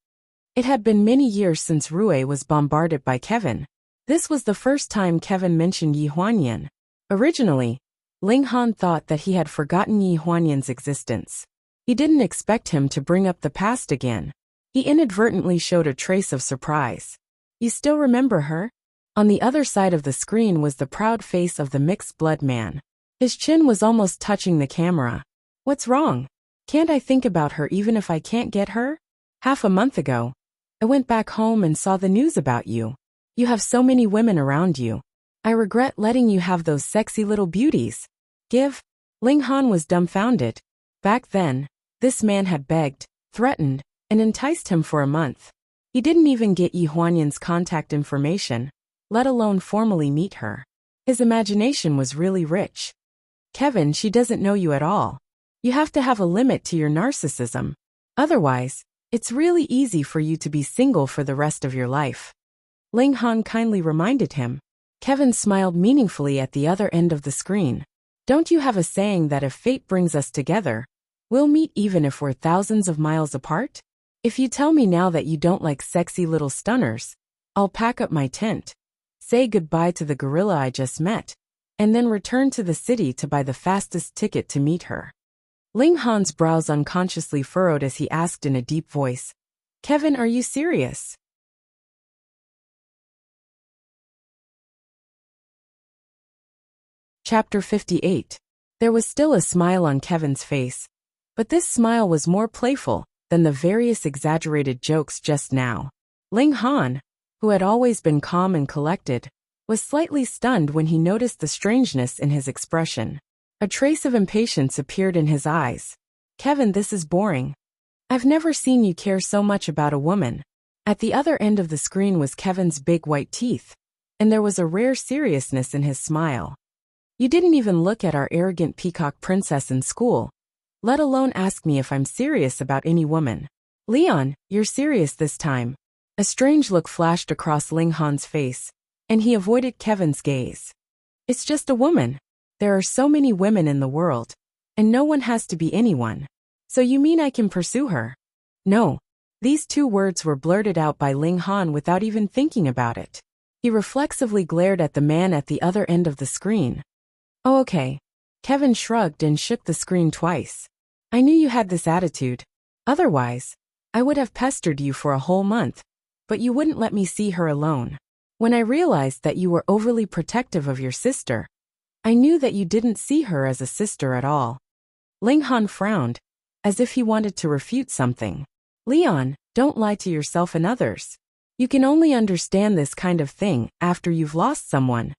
It had been many years since Rue was bombarded by Kevin. This was the first time Kevin mentioned Yi Huanyan. Originally, Ling Han thought that he had forgotten Yi Huanyan's existence. He didn't expect him to bring up the past again. He inadvertently showed a trace of surprise. You still remember her? On the other side of the screen was the proud face of the mixed-blood man. His chin was almost touching the camera. What's wrong? Can't I think about her even if I can't get her? Half a month ago, I went back home and saw the news about you. You have so many women around you. I regret letting you have those sexy little beauties. Give. Ling Han was dumbfounded. Back then, this man had begged, threatened, and enticed him for a month. He didn't even get Yi Huanyan's contact information, let alone formally meet her. His imagination was really rich. Kevin, she doesn't know you at all. You have to have a limit to your narcissism. Otherwise, it's really easy for you to be single for the rest of your life. Ling Han kindly reminded him. Kevin smiled meaningfully at the other end of the screen. Don't you have a saying that if fate brings us together, we'll meet even if we're thousands of miles apart? If you tell me now that you don't like sexy little stunners, I'll pack up my tent, say goodbye to the gorilla I just met, and then return to the city to buy the fastest ticket to meet her. Ling Han's brows unconsciously furrowed as he asked in a deep voice, Kevin, are you serious? Chapter 58. There was still a smile on Kevin's face, but this smile was more playful than the various exaggerated jokes just now. Ling Han, who had always been calm and collected, was slightly stunned when he noticed the strangeness in his expression. A trace of impatience appeared in his eyes. Kevin, this is boring. I've never seen you care so much about a woman. At the other end of the screen was Kevin's big white teeth, and there was a rare seriousness in his smile. You didn't even look at our arrogant peacock princess in school, let alone ask me if I'm serious about any woman. Leon, you're serious this time. A strange look flashed across Ling Han's face, and he avoided Kevin's gaze. It's just a woman. There are so many women in the world, and no one has to be anyone. So you mean I can pursue her? No. These two words were blurted out by Ling Han without even thinking about it. He reflexively glared at the man at the other end of the screen. Oh, okay. Kevin shrugged and shook the screen twice. I knew you had this attitude. Otherwise, I would have pestered you for a whole month, but you wouldn't let me see her alone. When I realized that you were overly protective of your sister, I knew that you didn't see her as a sister at all. Ling Han frowned, as if he wanted to refute something. Leon, don't lie to yourself and others. You can only understand this kind of thing after you've lost someone.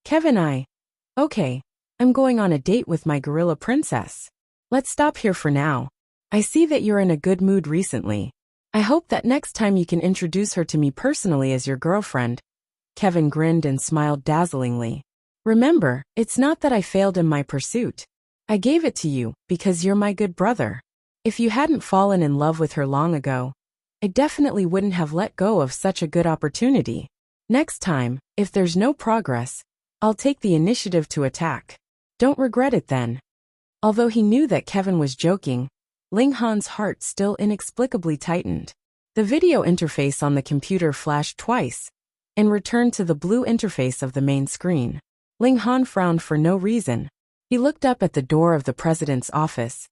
Kevin. Okay. I'm going on a date with my gorilla princess. Let's stop here for now. I see that you're in a good mood recently. I hope that next time you can introduce her to me personally as your girlfriend. Kevin grinned and smiled dazzlingly. Remember, it's not that I failed in my pursuit. I gave it to you because you're my good brother. If you hadn't fallen in love with her long ago, I definitely wouldn't have let go of such a good opportunity. Next time, if there's no progress, I'll take the initiative to attack. Don't regret it then. Although he knew that Kevin was joking, Ling Han's heart still inexplicably tightened. The video interface on the computer flashed twice and returned to the blue interface of the main screen. Ling Han frowned for no reason. He looked up at the door of the president's office,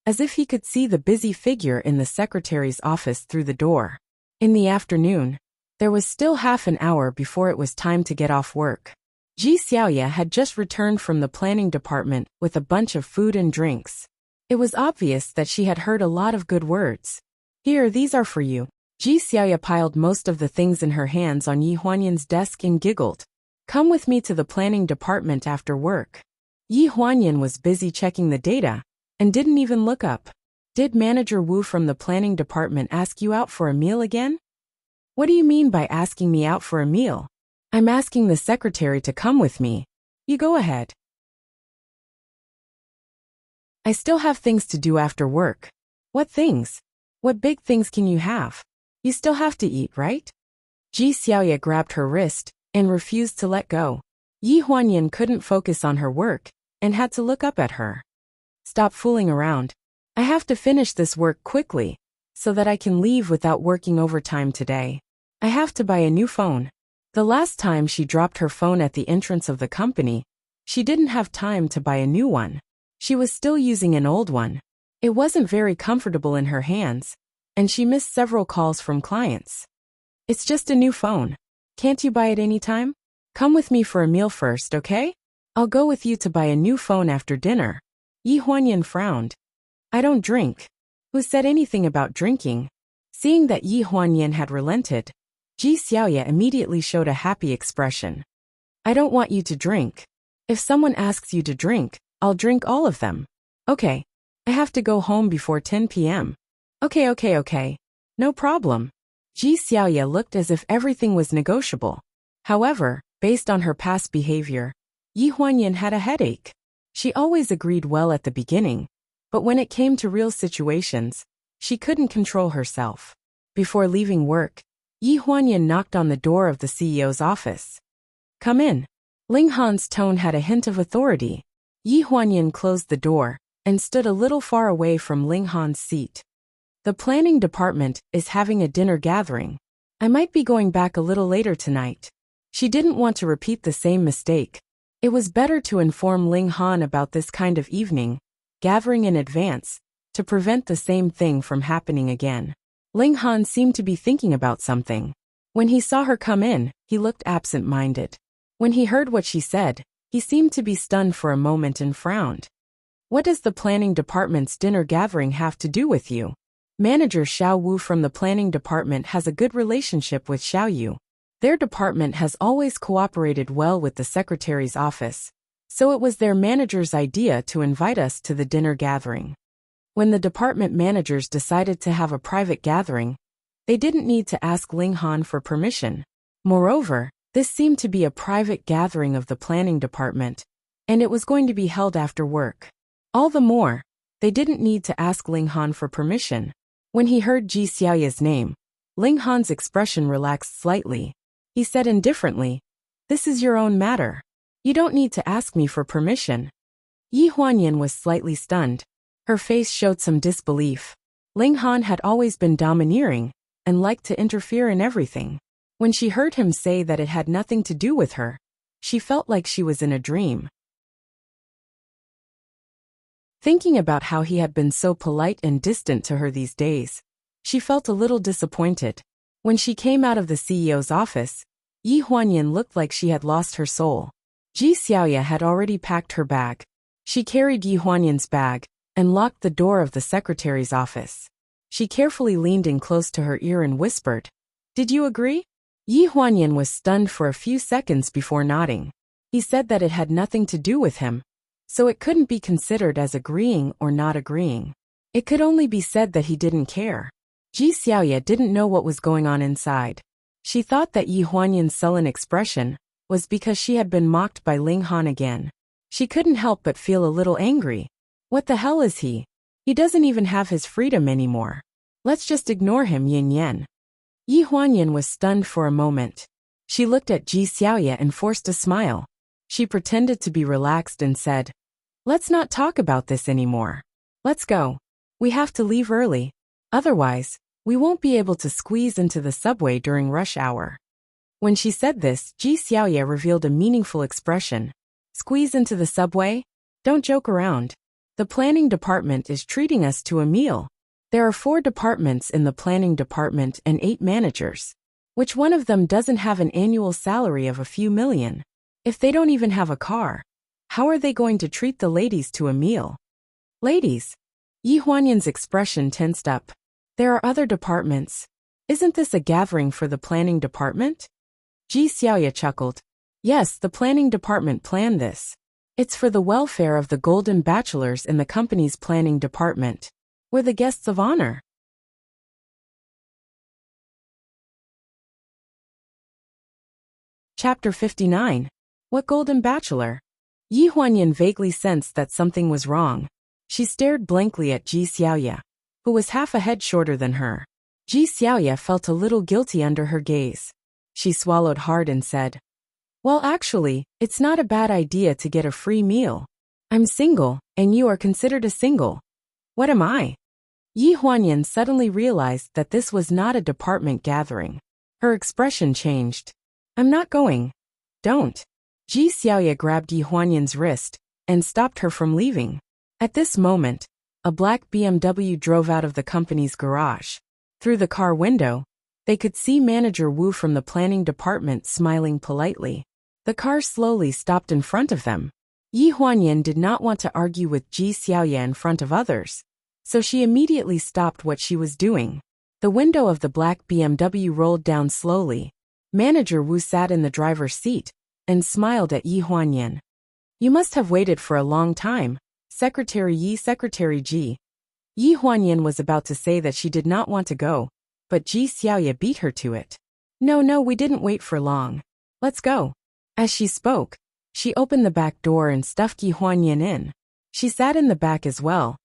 as if he could see the busy figure in the secretary's office through the door. In the afternoon, there was still half an hour before it was time to get off work. Ji Xiaoya had just returned from the planning department with a bunch of food and drinks. It was obvious that she had heard a lot of good words. Here, these are for you. Ji Xiaoya piled most of the things in her hands on Yi Huanyan's desk and giggled. Come with me to the planning department after work. Yi Huanyan was busy checking the data and didn't even look up. Did Manager Wu from the planning department ask you out for a meal again? What do you mean by asking me out for a meal? I'm asking the secretary to come with me. You go ahead. I still have things to do after work. What things? What big things can you have? You still have to eat, right? Ji Xiaoya grabbed her wrist and refused to let go. Yi Huanyan couldn't focus on her work and had to look up at her. Stop fooling around. I have to finish this work quickly so that I can leave without working overtime today. I have to buy a new phone. The last time she dropped her phone at the entrance of the company, she didn't have time to buy a new one. She was still using an old one. It wasn't very comfortable in her hands, and she missed several calls from clients. It's just a new phone. Can't you buy it anytime? Come with me for a meal first, okay? I'll go with you to buy a new phone after dinner. Yi Huanyan frowned. I don't drink. Who said anything about drinking? Seeing that Yi Huanyan had relented, Ji Xiaoya immediately showed a happy expression. I don't want you to drink. If someone asks you to drink, I'll drink all of them. Okay. I have to go home before 10 p.m. Okay. No problem. Ji Xiaoya looked as if everything was negotiable. However, based on her past behavior, Yi Huanyan had a headache. She always agreed well at the beginning, but when it came to real situations, she couldn't control herself. Before leaving work, Yi Huanyan knocked on the door of the CEO's office. Come in. Ling Han's tone had a hint of authority. Yi Huanyan closed the door and stood a little far away from Ling Han's seat. The planning department is having a dinner gathering. I might be going back a little later tonight. She didn't want to repeat the same mistake. It was better to inform Ling Han about this kind of evening gathering in advance to prevent the same thing from happening again. Ling Han seemed to be thinking about something. When he saw her come in, he looked absent-minded. When he heard what she said, he seemed to be stunned for a moment and frowned. What does the planning department's dinner gathering have to do with you? Manager Xiao Wu from the planning department has a good relationship with Xiao Yu. Their department has always cooperated well with the secretary's office, so it was their manager's idea to invite us to the dinner gathering. When the department managers decided to have a private gathering, they didn't need to ask Ling Han for permission. Moreover, this seemed to be a private gathering of the planning department, and it was going to be held after work. All the more, they didn't need to ask Ling Han for permission. When he heard Ji Xiaoya's name, Ling Han's expression relaxed slightly. He said indifferently, "This is your own matter. You don't need to ask me for permission." Yi Huanyan was slightly stunned. Her face showed some disbelief. Ling Han had always been domineering and liked to interfere in everything. When she heard him say that it had nothing to do with her, she felt like she was in a dream. Thinking about how he had been so polite and distant to her these days, she felt a little disappointed. When she came out of the CEO's office, Yi Huanyan looked like she had lost her soul. Ji Xiaoya had already packed her bag. She carried Yi Huanyan's bag and locked the door of the secretary's office. She carefully leaned in close to her ear and whispered, "Did you agree?" Yi Huanyan was stunned for a few seconds before nodding. He said that it had nothing to do with him, so it couldn't be considered as agreeing or not agreeing. It could only be said that he didn't care. Ji Xiaoye didn't know what was going on inside. She thought that Yi Huanyan's sullen expression was because she had been mocked by Ling Han again. She couldn't help but feel a little angry. What the hell is he? He doesn't even have his freedom anymore. Let's just ignore him, Yin Yan. Yi Huanyan was stunned for a moment. She looked at Ji Xiaoye and forced a smile. She pretended to be relaxed and said, "Let's not talk about this anymore. Let's go. We have to leave early. Otherwise, we won't be able to squeeze into the subway during rush hour." When she said this, Ji Xiaoye revealed a meaningful expression. Squeeze into the subway? Don't joke around. The planning department is treating us to a meal. There are 4 departments in the planning department and 8 managers. Which one of them doesn't have an annual salary of a few million? If they don't even have a car, how are they going to treat the ladies to a meal? Ladies? Yi Huanyan's expression tensed up. There are other departments. Isn't this a gathering for the planning department? Ji Xiaoye chuckled. Yes, the planning department planned this. It's for the welfare of the golden bachelors in the company's planning department. We're the guests of honor. Chapter 59. What golden bachelor? Yi Huanyan vaguely sensed that something was wrong. She stared blankly at Ji Xiaoye, who was half a head shorter than her. Ji Xiaoye felt a little guilty under her gaze. She swallowed hard and said, "Well, actually, it's not a bad idea to get a free meal. I'm single, and you are considered a single. What am I?" Yi Huanyan suddenly realized that this was not a department gathering. Her expression changed. "I'm not going." "Don't." Ji Xiaoye grabbed Yi Huanyan's wrist and stopped her from leaving. At this moment, a black BMW drove out of the company's garage. Through the car window, they could see Manager Wu from the planning department smiling politely. The car slowly stopped in front of them. Yi Huanyan did not want to argue with Ji Xiaoye in front of others, so she immediately stopped what she was doing. The window of the black BMW rolled down slowly. Manager Wu sat in the driver's seat and smiled at Yi Huanyan. "You must have waited for a long time, Secretary Yi, Secretary Ji." Yi Huanyan was about to say that she did not want to go, but Ji Xiaoye beat her to it. No, we didn't wait for long. Let's go." As she spoke, she opened the back door and stuffed Yi Huanyan in. She sat in the back as well,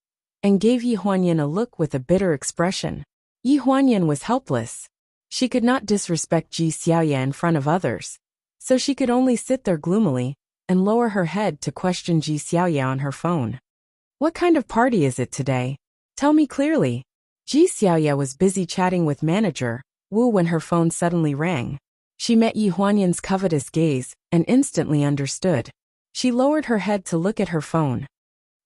and gave Yi Huanyan a look with a bitter expression. Yi Huanyan was helpless. She could not disrespect Ji Xiaoye in front of others, so she could only sit there gloomily and lower her head to question Ji Xiaoye on her phone. "What kind of party is it today? Tell me clearly." Ji Xiaoye was busy chatting with Manager Wu when her phone suddenly rang. She met Yi Huanyan's covetous gaze and instantly understood. She lowered her head to look at her phone.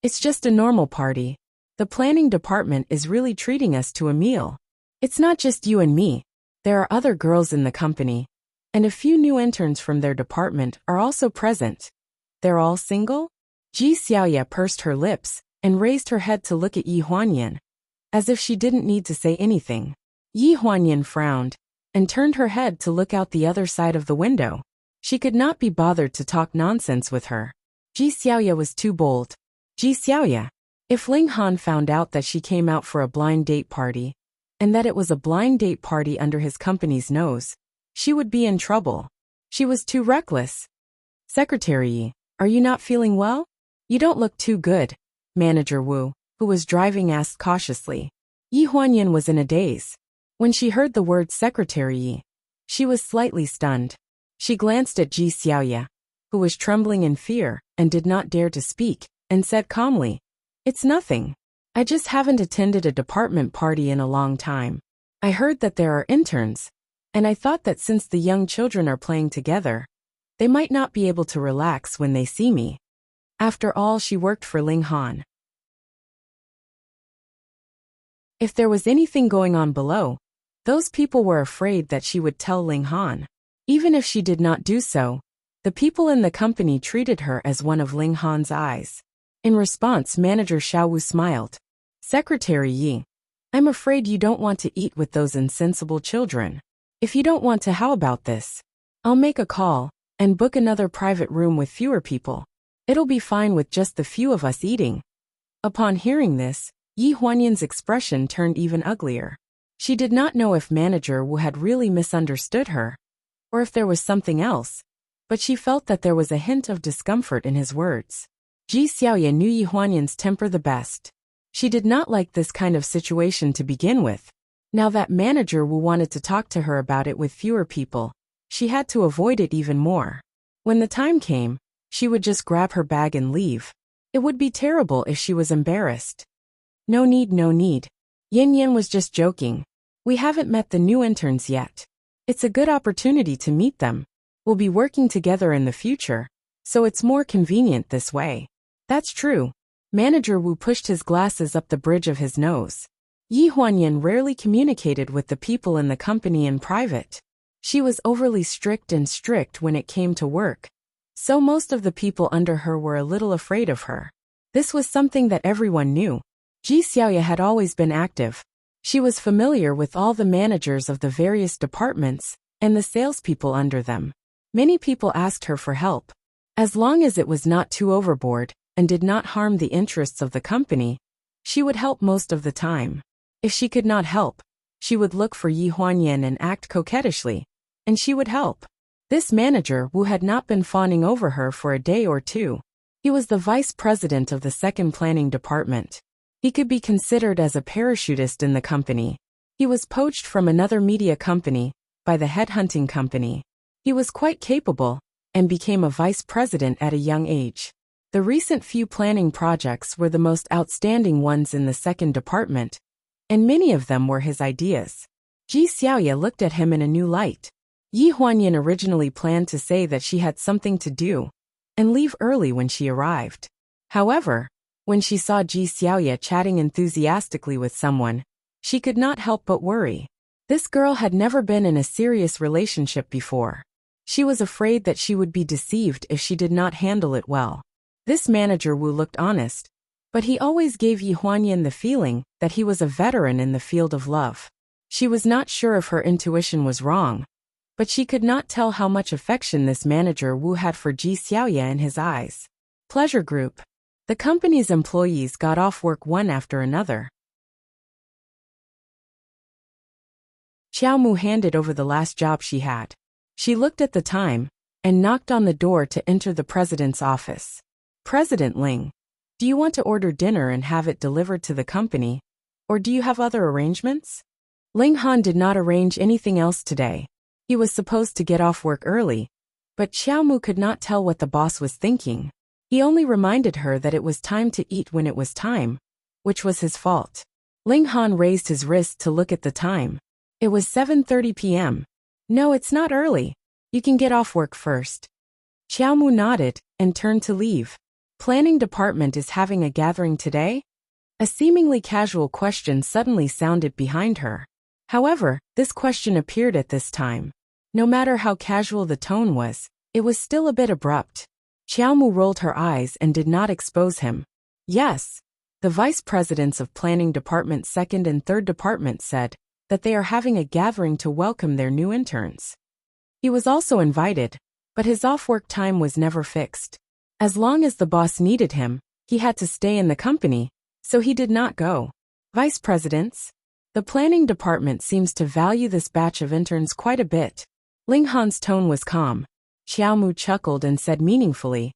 "It's just a normal party. The planning department is really treating us to a meal. It's not just you and me. There are other girls in the company, and a few new interns from their department are also present. They're all single?" Ji Xiaoye pursed her lips and raised her head to look at Yi Huanyan, as if she didn't need to say anything. Yi Huanyan frowned and turned her head to look out the other side of the window. She could not be bothered to talk nonsense with her. Ji Xiaoye was too bold. Ji Xiaoye. If Ling Han found out that she came out for a blind date party, and that it was a blind date party under his company's nose, she would be in trouble. She was too reckless. "Secretary Yi, are you not feeling well? You don't look too good," Manager Wu, who was driving, asked cautiously. Yi Huanyan was in a daze. When she heard the word Secretary Yi, she was slightly stunned. She glanced at Ji Xiaoye, who was trembling in fear and did not dare to speak, and said calmly, "It's nothing. I just haven't attended a department party in a long time. I heard that there are interns, and I thought that since the young children are playing together, they might not be able to relax when they see me. After all, she worked for Ling Han. If there was anything going on below, those people were afraid that she would tell Ling Han. Even if she did not do so, the people in the company treated her as one of Ling Han's eyes." In response, Manager Xiao Wu smiled. "Secretary Yi, I'm afraid you don't want to eat with those insensible children. If you don't want to, how about this? I'll make a call, and book another private room with fewer people. It'll be fine with just the few of us eating." Upon hearing this, Yi Huanyan's expression turned even uglier. She did not know if Manager Wu had really misunderstood her, or if there was something else, but she felt that there was a hint of discomfort in his words. Ji Xiaoye knew Yi Huanyan's temper the best. She did not like this kind of situation to begin with. Now that Manager Wu wanted to talk to her about it with fewer people, she had to avoid it even more. When the time came, she would just grab her bag and leave. It would be terrible if she was embarrassed. No need, no need. Yin Yin was just joking. We haven't met the new interns yet. It's a good opportunity to meet them. We'll be working together in the future, so it's more convenient this way. That's true. Manager Wu pushed his glasses up the bridge of his nose. Yi Huanyan rarely communicated with the people in the company in private. She was overly strict when it came to work, so most of the people under her were a little afraid of her. This was something that everyone knew. Ji Xiaoye had always been active. She was familiar with all the managers of the various departments and the salespeople under them. Many people asked her for help. As long as it was not too overboard and did not harm the interests of the company, she would help most of the time. If she could not help, she would look for Yi Huanyan and act coquettishly, and she would help. This manager Wu had not been fawning over her for a day or two. He was the vice president of the second planning department. He could be considered as a parachutist in the company. He was poached from another media company by the headhunting company. He was quite capable and became a vice president at a young age. The recent few planning projects were the most outstanding ones in the second department, and many of them were his ideas. Ji Xiaoye looked at him in a new light. Yi Huanyan originally planned to say that she had something to do and leave early when she arrived. However, when she saw Ji Xiaoye chatting enthusiastically with someone, she could not help but worry. This girl had never been in a serious relationship before. She was afraid that she would be deceived if she did not handle it well. This manager Wu looked honest, but he always gave Yi Huanyan the feeling that he was a veteran in the field of love. She was not sure if her intuition was wrong, but she could not tell how much affection this manager Wu had for Ji Xiaoye in his eyes. Pleasure Group. The company's employees got off work one after another. Xiao Mu handed over the last job she had. She looked at the time and knocked on the door to enter the president's office. "President Ling, do you want to order dinner and have it delivered to the company, or do you have other arrangements?" Ling Han did not arrange anything else today. He was supposed to get off work early, but Xiao Mu could not tell what the boss was thinking. He only reminded her that it was time to eat when it was time, which was his fault. Ling Han raised his wrist to look at the time. It was 7:30 p.m. "No, it's not early. You can get off work first." Xiao Mu nodded and turned to leave. "Planning department is having a gathering today?" A seemingly casual question suddenly sounded behind her. However, this question appeared at this time. No matter how casual the tone was, it was still a bit abrupt. Xiao Mu rolled her eyes and did not expose him. "Yes." The vice presidents of planning department second and third department said that they are having a gathering to welcome their new interns. He was also invited, but his off-work time was never fixed. As long as the boss needed him, he had to stay in the company, so he did not go. "Vice presidents? The planning department seems to value this batch of interns quite a bit." Ling Han's tone was calm. Xiao Mu chuckled and said meaningfully,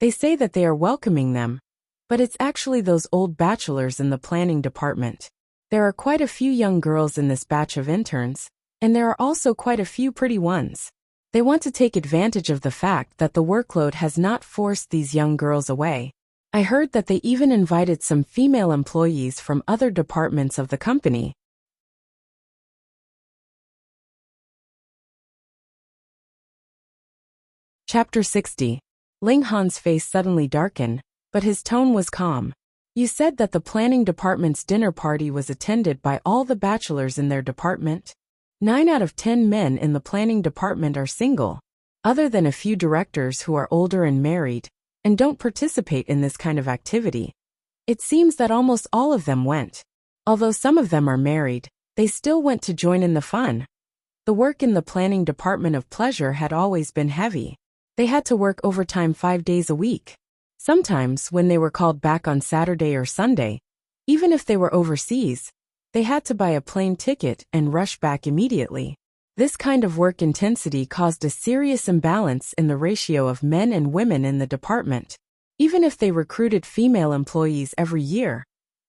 "They say that they are welcoming them, but it's actually those old bachelors in the planning department. There are quite a few young girls in this batch of interns, and there are also quite a few pretty ones. They want to take advantage of the fact that the workload has not forced these young girls away. I heard that they even invited some female employees from other departments of the company." Chapter 60. Ling Han's face suddenly darkened, but his tone was calm. "You said that the planning department's dinner party was attended by all the bachelors in their department? 9 out of 10 men in the planning department are single, other than a few directors who are older and married, and don't participate in this kind of activity. It seems that almost all of them went. Although some of them are married, they still went to join in the fun. The work in the planning department of pleasure had always been heavy. They had to work overtime 5 days a week. Sometimes, when they were called back on Saturday or Sunday, even if they were overseas, they had to buy a plane ticket and rush back immediately. This kind of work intensity caused a serious imbalance in the ratio of men and women in the department. Even if they recruited female employees every year,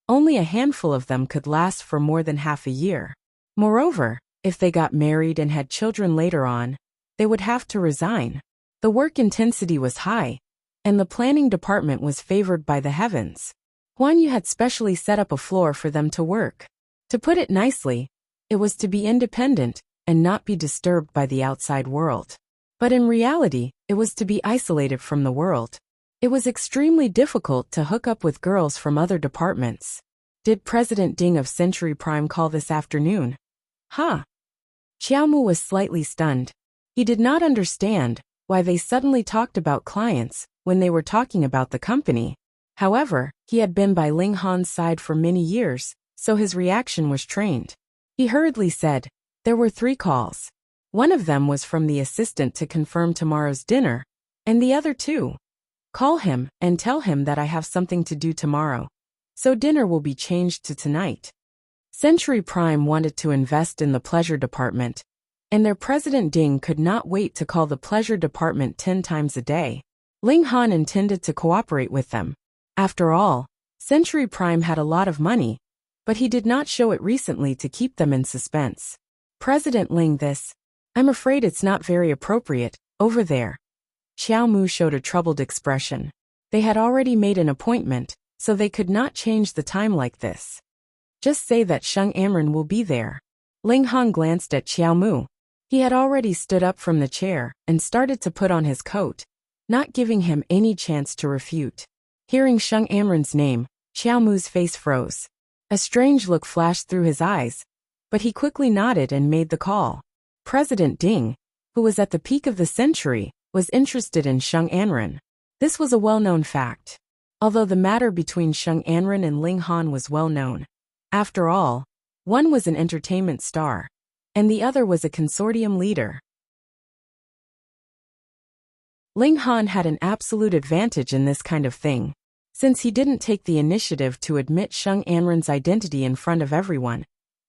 only a handful of them could last for more than half a year. Moreover, if they got married and had children later on, they would have to resign. The work intensity was high, and the planning department was favored by the heavens. Huan Yu had specially set up a floor for them to work. To put it nicely, it was to be independent and not be disturbed by the outside world. But in reality, it was to be isolated from the world. It was extremely difficult to hook up with girls from other departments. Did President Ding of Century Prime call this afternoon? Huh? Xiaomu was slightly stunned. He did not understand why they suddenly talked about clients when they were talking about the company. However, he had been by Ling Han's side for many years, so his reaction was trained. He hurriedly said, "There were 3 calls. One of them was from the assistant to confirm tomorrow's dinner, and the other 2. Call him and tell him that I have something to do tomorrow. So dinner will be changed to tonight." Century Prime wanted to invest in the pleasure department, and their president Ding could not wait to call the pleasure department 10 times a day. Ling Han intended to cooperate with them. After all, Century Prime had a lot of money, but he did not show it recently to keep them in suspense. "President Ling, I'm afraid it's not very appropriate, over there." Xiaomu showed a troubled expression. They had already made an appointment, so they could not change the time like this. "Just say that Sheng Amren will be there." Ling Han glanced at Xiaomu. He had already stood up from the chair and started to put on his coat, not giving him any chance to refute. Hearing Sheng Amren's name, Xiaomu's face froze. A strange look flashed through his eyes, but he quickly nodded and made the call. President Ding, who was at the peak of the century, was interested in Sheng Amren. This was a well-known fact. Although the matter between Sheng Amren and Ling Han was well known. After all, one was an entertainment star, and the other was a consortium leader. Ling Han had an absolute advantage in this kind of thing. Since he didn't take the initiative to admit Sheng Amren's identity in front of everyone,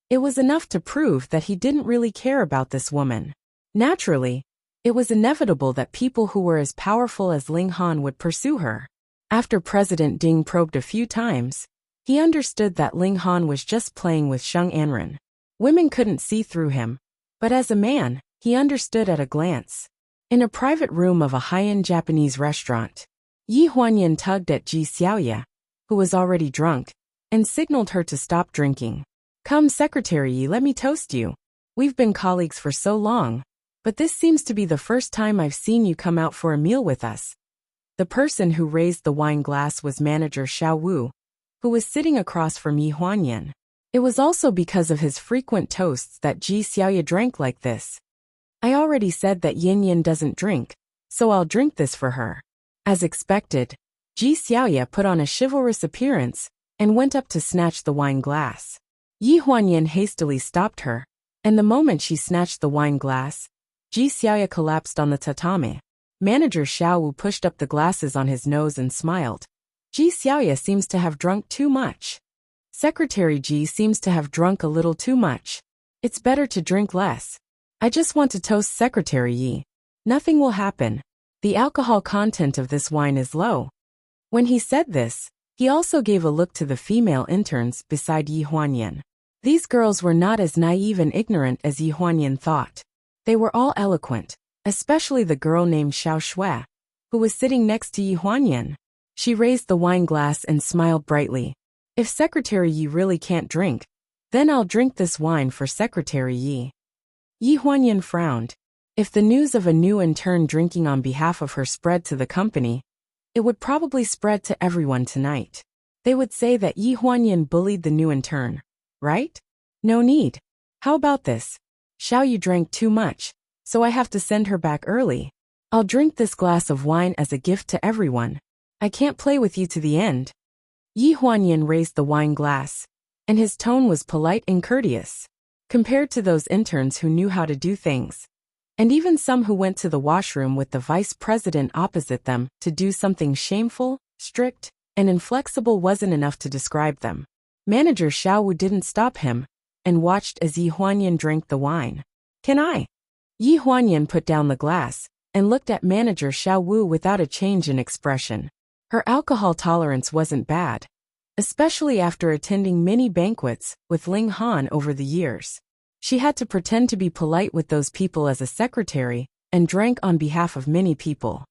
it was enough to prove that he didn't really care about this woman. Naturally, it was inevitable that people who were as powerful as Ling Han would pursue her. After President Ding probed a few times, he understood that Ling Han was just playing with Sheng Amren. Women couldn't see through him, but as a man, he understood at a glance. In a private room of a high-end Japanese restaurant, Yi Huanyan tugged at Ji Xiaoya, who was already drunk, and signaled her to stop drinking. "Come, Secretary Yi, let me toast you. We've been colleagues for so long, but this seems to be the first time I've seen you come out for a meal with us." The person who raised the wine glass was manager Xiao Wu, who was sitting across from Yi Huanyan. It was also because of his frequent toasts that Ji Xiaoya drank like this. "I already said that Yin Yin doesn't drink, so I'll drink this for her." As expected, Ji Xiaoya put on a chivalrous appearance and went up to snatch the wine glass. Yi Huanyan hastily stopped her, and the moment she snatched the wine glass, Ji Xiaoya collapsed on the tatami. Manager Xiao Wu pushed up the glasses on his nose and smiled. "Ji Xiaoya seems to have drunk too much." "Secretary Ji seems to have drunk a little too much. It's better to drink less. I just want to toast Secretary Yi. Nothing will happen. The alcohol content of this wine is low." When he said this, he also gave a look to the female interns beside Yi Huanyan. These girls were not as naive and ignorant as Yi Huanyan thought. They were all eloquent, especially the girl named Xiao Shui, who was sitting next to Yi Huanyan. She raised the wine glass and smiled brightly. "If Secretary Yi really can't drink, then I'll drink this wine for Secretary Yi." Yi Huanyan frowned. If the news of a new intern drinking on behalf of her spread to the company, it would probably spread to everyone tonight. They would say that Yi Huanyan bullied the new intern, right? No need. How about this? Xiao Yu drank too much, so I have to send her back early. I'll drink this glass of wine as a gift to everyone. I can't play with you to the end. Yi Huanyan raised the wine glass, and his tone was polite and courteous. Compared to those interns who knew how to do things, and even some who went to the washroom with the vice president opposite them to do something shameful, strict, and inflexible wasn't enough to describe them. Manager Xiao Wu didn't stop him and watched as Yi Huanyan drank the wine. Can I? Yi Huanyan put down the glass and looked at Manager Xiao Wu without a change in expression. Her alcohol tolerance wasn't bad, especially after attending many banquets with Ling Han over the years. She had to pretend to be polite with those people as a secretary and drank on behalf of many people.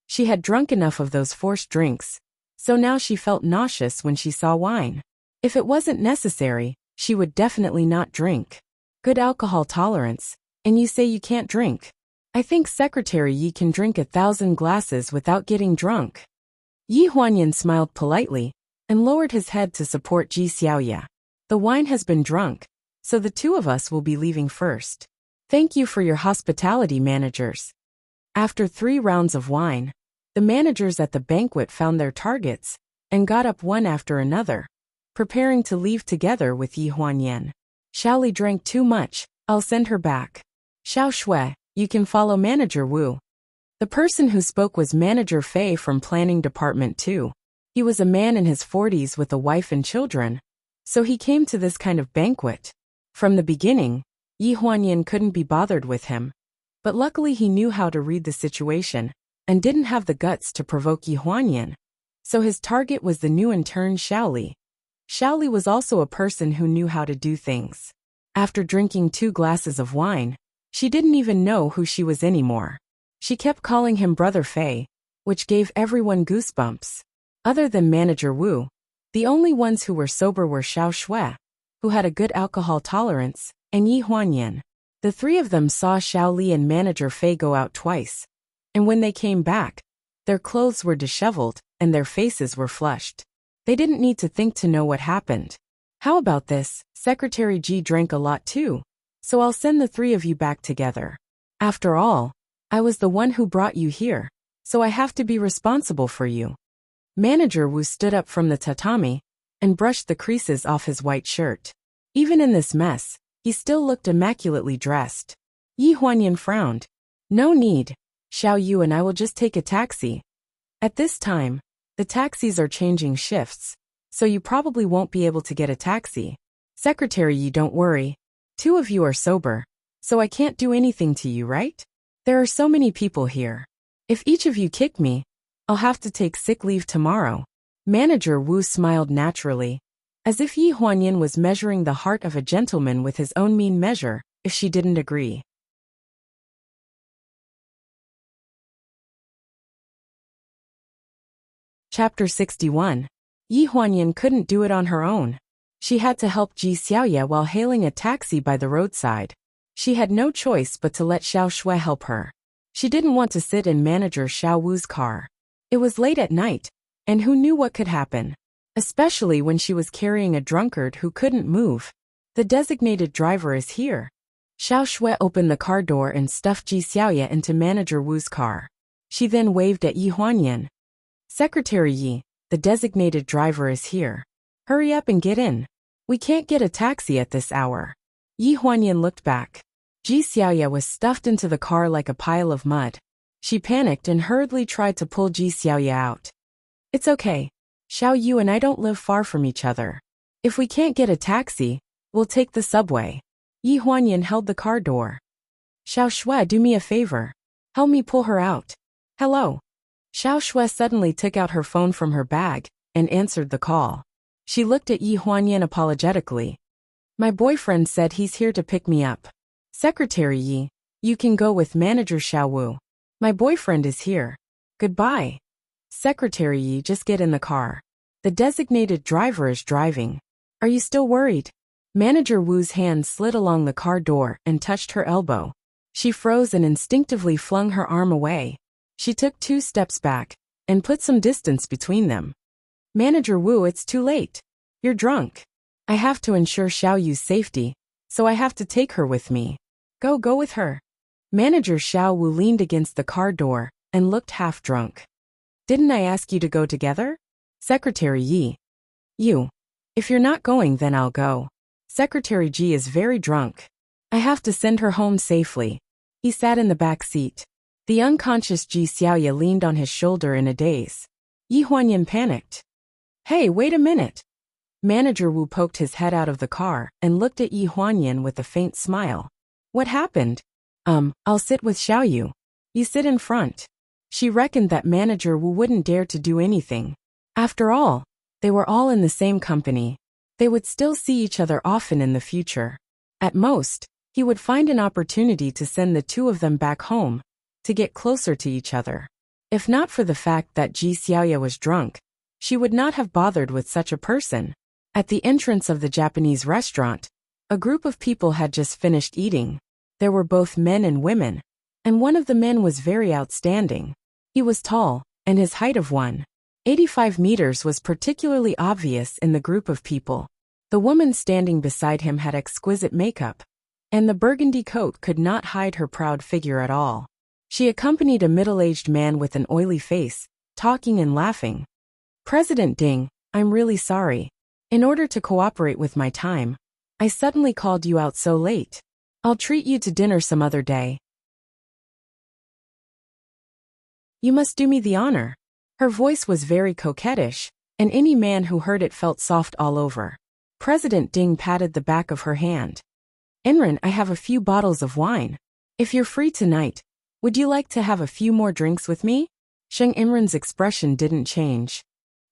She had drunk enough of those forced drinks, so now she felt nauseous when she saw wine. If it wasn't necessary, she would definitely not drink. Good alcohol tolerance, and you say you can't drink. I think Secretary Yi can drink 1,000 glasses without getting drunk. Yi Huanyan smiled politely and lowered his head to support Ji Xiaoya. The wine has been drunk, so the two of us will be leaving first. Thank you for your hospitality, managers. After 3 rounds of wine, the managers at the banquet found their targets and got up one after another, preparing to leave together with Yi Huanyan. Xiaoli drank too much, I'll send her back. Xiao Shui, you can follow Manager Wu. The person who spoke was Manager Fei from Planning Department 2. He was a man in his 40s with a wife and children, so he came to this kind of banquet. From the beginning, Yi Huanyan couldn't be bothered with him, but luckily he knew how to read the situation and didn't have the guts to provoke Yi Huanyan, so his target was the new intern Xiaoli. Xiaoli was also a person who knew how to do things. After drinking 2 glasses of wine, she didn't even know who she was anymore. She kept calling him Brother Fei, which gave everyone goosebumps. Other than Manager Wu, the only ones who were sober were Xiao Shui, who had a good alcohol tolerance, and Yi Huanyan. The 3 of them saw Xiao Li and Manager Fei go out twice, and when they came back, their clothes were disheveled and their faces were flushed. They didn't need to think to know what happened. How about this? Secretary Ji drank a lot too, so I'll send the 3 of you back together. After all, I was the one who brought you here, so I have to be responsible for you. Manager Wu stood up from the tatami and brushed the creases off his white shirt. Even in this mess, he still looked immaculately dressed. Yi Huanyan frowned. No need. Xiao Yu and I will just take a taxi. At this time, the taxis are changing shifts, so you probably won't be able to get a taxi. Secretary Yi, don't worry. 2 of you are sober, so I can't do anything to you, right? There are so many people here. If each of you kick me, I'll have to take sick leave tomorrow. Manager Wu smiled naturally, as if Yi Huanyan was measuring the heart of a gentleman with his own mean measure, if she didn't agree. Chapter 61. Yi Huanyan couldn't do it on her own. She had to help Ji Xiaoya while hailing a taxi by the roadside. She had no choice but to let Xiao Shui help her. She didn't want to sit in Manager Xiao Wu's car. It was late at night, and who knew what could happen, especially when she was carrying a drunkard who couldn't move. The designated driver is here. Xiao Shui opened the car door and stuffed Ji Xiaoya into Manager Wu's car. She then waved at Yi Huanyan. Secretary Yi, the designated driver is here. Hurry up and get in. We can't get a taxi at this hour. Yi Huanyan looked back. Ji Xiaoya was stuffed into the car like a pile of mud. She panicked and hurriedly tried to pull Ji Xiaoya out. It's okay. Xiao Yu and I don't live far from each other. If we can't get a taxi, we'll take the subway. Yi Huanyan held the car door. Xiao Shui, do me a favor. Help me pull her out. Hello. Xiao Shui suddenly took out her phone from her bag and answered the call. She looked at Yi Huanyan apologetically. My boyfriend said he's here to pick me up. Secretary Yi, you can go with Manager Xiao Wu. My boyfriend is here. Goodbye. Secretary Yi, just get in the car. The designated driver is driving. Are you still worried? Manager Wu's hand slid along the car door and touched her elbow. She froze and instinctively flung her arm away. She took 2 steps back and put some distance between them. Manager Wu, it's too late. You're drunk. I have to ensure Xiao Yu's safety, so I have to take her with me. Go with her. Manager Xiao Wu leaned against the car door and looked half drunk. Didn't I ask you to go together? Secretary Yi. You. If you're not going, then I'll go. Secretary Ji is very drunk. I have to send her home safely. He sat in the back seat. The unconscious Ji Xiaoya leaned on his shoulder in a daze. Yi Huanyan panicked. Hey, wait a minute. Manager Wu poked his head out of the car and looked at Yi Huanyan with a faint smile. What happened? I'll sit with Xiaoyu. You sit in front. She reckoned that Manager Wu wouldn't dare to do anything. After all, they were all in the same company. They would still see each other often in the future. At most, he would find an opportunity to send the two of them back home, to get closer to each other. If not for the fact that Ji Xiaoya was drunk, she would not have bothered with such a person. At the entrance of the Japanese restaurant, a group of people had just finished eating. There were both men and women, and one of the men was very outstanding. He was tall, and his height of 1.85 meters was particularly obvious in the group of people. The woman standing beside him had exquisite makeup, and the burgundy coat could not hide her proud figure at all. She accompanied a middle-aged man with an oily face, talking and laughing. President Ding, I'm really sorry. In order to cooperate with my time, I suddenly called you out so late. I'll treat you to dinner some other day. You must do me the honor. Her voice was very coquettish, and any man who heard it felt soft all over. President Ding patted the back of her hand. Enren, I have a few bottles of wine. If you're free tonight, would you like to have a few more drinks with me? Sheng Imran's expression didn't change.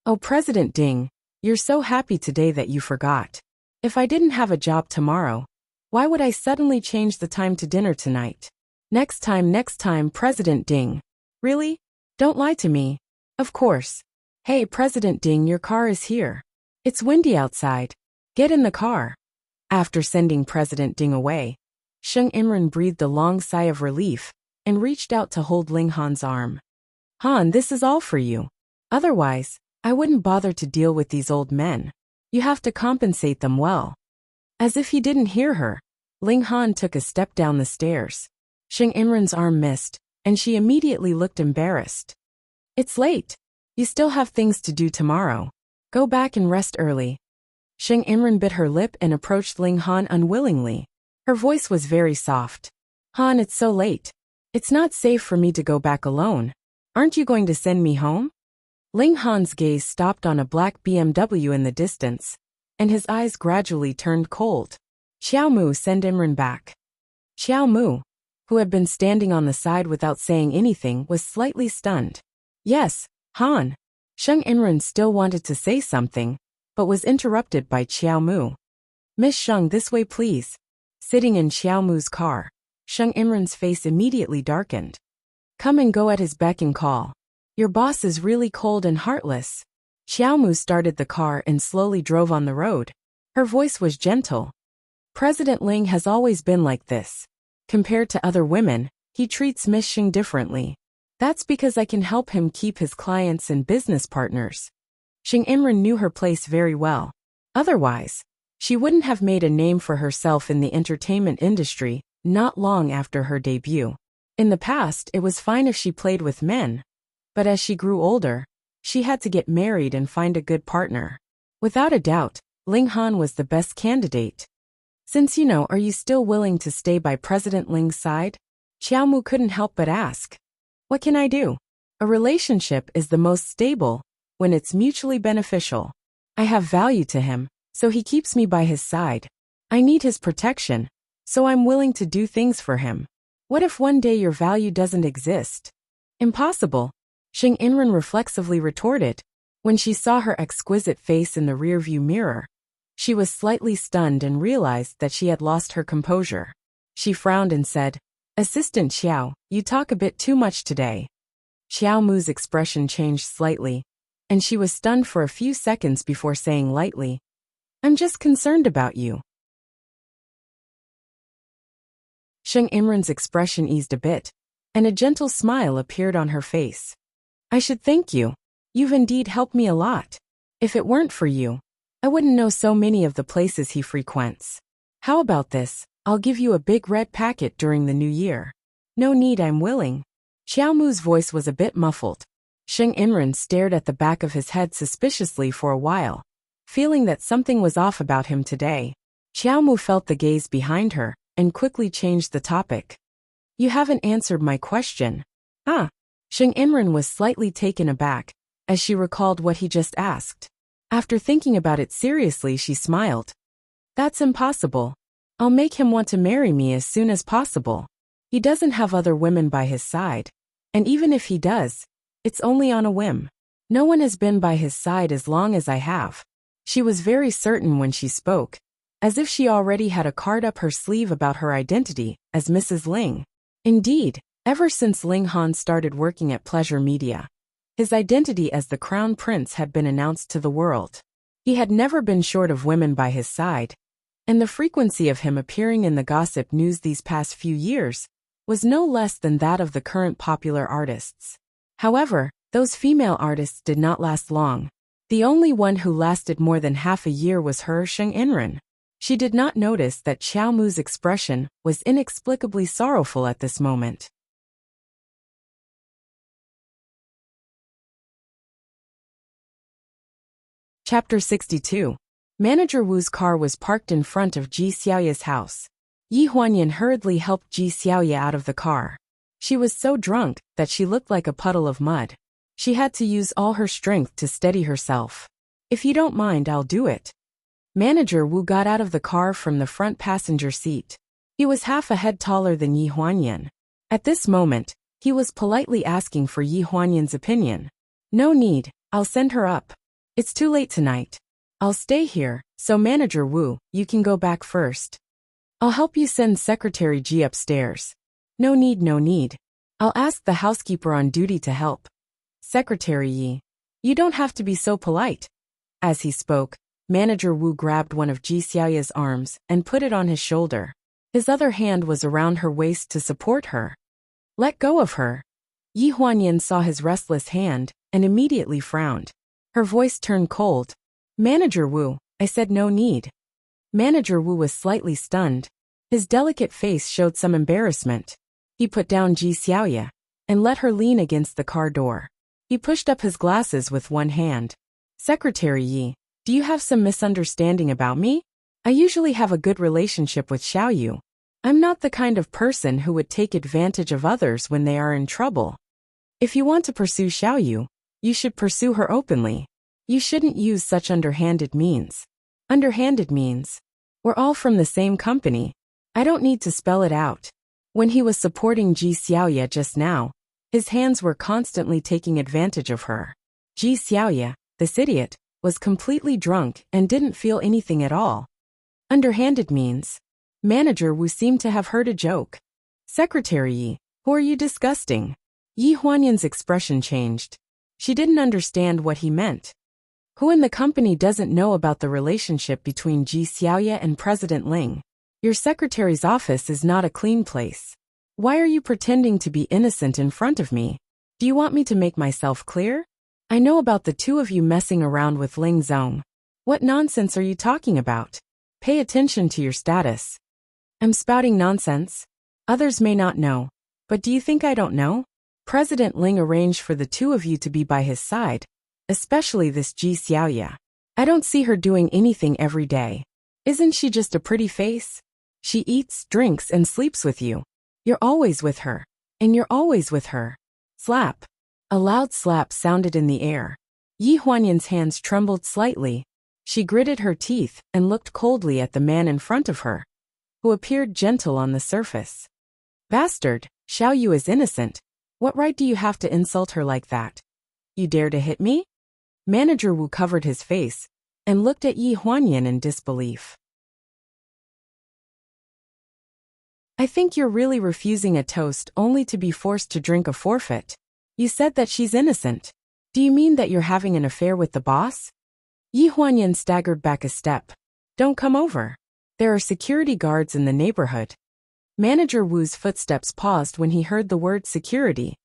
Oh, President Ding, you're so happy today that you forgot. If I didn't have a job tomorrow, why would I suddenly change the time to dinner tonight? Next time, President Ding. Really? Don't lie to me. Of course. Hey, President Ding, your car is here. It's windy outside. Get in the car. After sending President Ding away, Sheng Imran breathed a long sigh of relief and reached out to hold Ling Han's arm. Han, this is all for you. Otherwise, I wouldn't bother to deal with these old men. You have to compensate them well. As if he didn't hear her, Ling Han took a step down the stairs. Sheng Imran's arm missed, and she immediately looked embarrassed. It's late. You still have things to do tomorrow. Go back and rest early. Sheng Imran bit her lip and approached Ling Han unwillingly. Her voice was very soft. Han, it's so late. It's not safe for me to go back alone. Aren't you going to send me home? Ling Han's gaze stopped on a black BMW in the distance, and his eyes gradually turned cold. Xiao Mu, send Imran back. Xiao Mu, who had been standing on the side without saying anything, was slightly stunned. Yes, Han. Sheng Imran still wanted to say something, but was interrupted by Xiao Mu. Miss Sheng, this way please. Sitting in Xiao Mu's car, Sheng Imran's face immediately darkened. Come and go at his beck and call. Your boss is really cold and heartless. Xiao Mu started the car and slowly drove on the road. Her voice was gentle. President Ling has always been like this. Compared to other women, he treats Miss Sheng differently. That's because I can help him keep his clients and business partners. Sheng Imran knew her place very well. Otherwise, she wouldn't have made a name for herself in the entertainment industry not long after her debut. In the past, it was fine if she played with men. But as she grew older, she had to get married and find a good partner. Without a doubt, Ling Han was the best candidate. Since are you still willing to stay by President Ling's side? Xiao Mu couldn't help but ask. What can I do? A relationship is the most stable when it's mutually beneficial. I have value to him, so he keeps me by his side. I need his protection, so I'm willing to do things for him. What if one day your value doesn't exist? Impossible. Sheng Imran reflexively retorted. When she saw her exquisite face in the rearview mirror, she was slightly stunned and realized that she had lost her composure. She frowned and said, Assistant Xiao, you talk a bit too much today. Xiao Mu's expression changed slightly, and she was stunned for a few seconds before saying lightly, I'm just concerned about you. Sheng Imran's expression eased a bit, and a gentle smile appeared on her face. I should thank you. You've indeed helped me a lot. If it weren't for you, I wouldn't know so many of the places he frequents. How about this? I'll give you a big red packet during the new year. No need, I'm willing. Xiao Mu's voice was a bit muffled. Sheng Imran stared at the back of his head suspiciously for a while, feeling that something was off about him today. Xiao Mu felt the gaze behind her and quickly changed the topic. You haven't answered my question. Ah. Sheng Inran was slightly taken aback as she recalled what he just asked. After thinking about it seriously, she smiled. That's impossible. I'll make him want to marry me as soon as possible. He doesn't have other women by his side. And even if he does, it's only on a whim. No one has been by his side as long as I have. She was very certain when she spoke, as if she already had a card up her sleeve about her identity as Mrs. Ling. Indeed, ever since Ling Han started working at Pleasure Media, his identity as the Crown Prince had been announced to the world. He had never been short of women by his side, and the frequency of him appearing in the gossip news these past few years was no less than that of the current popular artists. However, those female artists did not last long. The only one who lasted more than half a year was her, Sheng Inran. She did not notice that Xiao Mu's expression was inexplicably sorrowful at this moment. Chapter 62. Manager Wu's car was parked in front of Ji Xiaoya's house. Yi Huanyan hurriedly helped Ji Xiaoya out of the car. She was so drunk that she looked like a puddle of mud. She had to use all her strength to steady herself. If you don't mind, I'll do it. Manager Wu got out of the car from the front passenger seat. He was half a head taller than Yi Huanyan. At this moment, he was politely asking for Yi Huanyan's opinion. No need, I'll send her up. It's too late tonight. I'll stay here, so Manager Wu, you can go back first. I'll help you send Secretary Ji upstairs. No need, no need. I'll ask the housekeeper on duty to help. Secretary Yi, you don't have to be so polite. As he spoke, Manager Wu grabbed one of Ji Xiaoya's arms and put it on his shoulder. His other hand was around her waist to support her. Let go of her. Yi Huanyan saw his restless hand and immediately frowned. Her voice turned cold. Manager Wu, I said no need. Manager Wu was slightly stunned. His delicate face showed some embarrassment. He put down Ji Xiaoya and let her lean against the car door. He pushed up his glasses with one hand. Secretary Yi, do you have some misunderstanding about me? I usually have a good relationship with Xiao Yu. I'm not the kind of person who would take advantage of others when they are in trouble. If you want to pursue Xiao Yu, you should pursue her openly. You shouldn't use such underhanded means. Underhanded means? We're all from the same company. I don't need to spell it out. When he was supporting Ji Xiaoya just now, his hands were constantly taking advantage of her. Ji Xiaoya, this idiot, was completely drunk and didn't feel anything at all. Underhanded means? Manager Wu seemed to have heard a joke. Secretary Yi, who are you disgusting? Yi Huanyan's expression changed. She didn't understand what he meant. Who in the company doesn't know about the relationship between Ji Xiaoya and President Ling? Your secretary's office is not a clean place. Why are you pretending to be innocent in front of me? Do you want me to make myself clear? I know about the two of you messing around with Ling Zong. What nonsense are you talking about? Pay attention to your status. I'm spouting nonsense. Others may not know, but do you think I don't know? President Ling arranged for the two of you to be by his side, especially this Ji Xiaoya. I don't see her doing anything every day. Isn't she just a pretty face? She eats, drinks, and sleeps with you. You're always with her. And you're always with her. Slap. A loud slap sounded in the air. Yi Huanyan's hands trembled slightly. She gritted her teeth and looked coldly at the man in front of her, who appeared gentle on the surface. Bastard, Xiao Yu is innocent. What right do you have to insult her like that? You dare to hit me? Manager Wu covered his face and looked at Yi Huanyan in disbelief. I think you're really refusing a toast only to be forced to drink a forfeit. You said that she's innocent. Do you mean that you're having an affair with the boss? Yi Huanyan staggered back a step. Don't come over. There are security guards in the neighborhood. Manager Wu's footsteps paused when he heard the word security.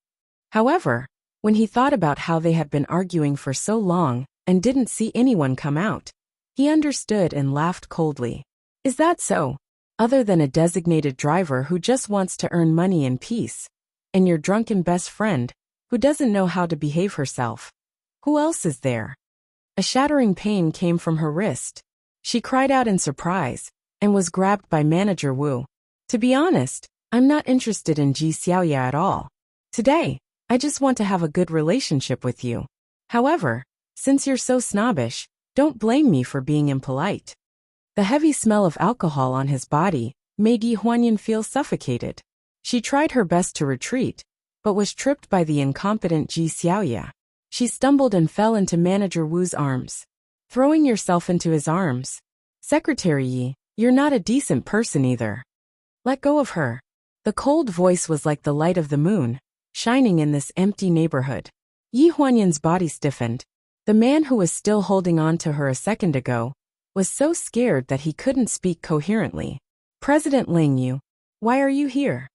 However, when he thought about how they had been arguing for so long and didn't see anyone come out, he understood and laughed coldly. Is that so? Other than a designated driver who just wants to earn money in peace, and your drunken best friend, who doesn't know how to behave herself. Who else is there? A shattering pain came from her wrist. She cried out in surprise, and was grabbed by Manager Wu. To be honest, I'm not interested in Ji Xiaoya at all. Today, I just want to have a good relationship with you. However, since you're so snobbish, don't blame me for being impolite. The heavy smell of alcohol on his body made Yi Huanyan feel suffocated. She tried her best to retreat, but was tripped by the incompetent Ji Xiaoya. She stumbled and fell into Manager Wu's arms. Throwing yourself into his arms. Secretary Yi, you're not a decent person either. Let go of her. The cold voice was like the light of the moon, shining in this empty neighborhood. Yi Huanyan's body stiffened. The man who was still holding on to her a second ago was so scared that he couldn't speak coherently. President Ling Yu, why are you here?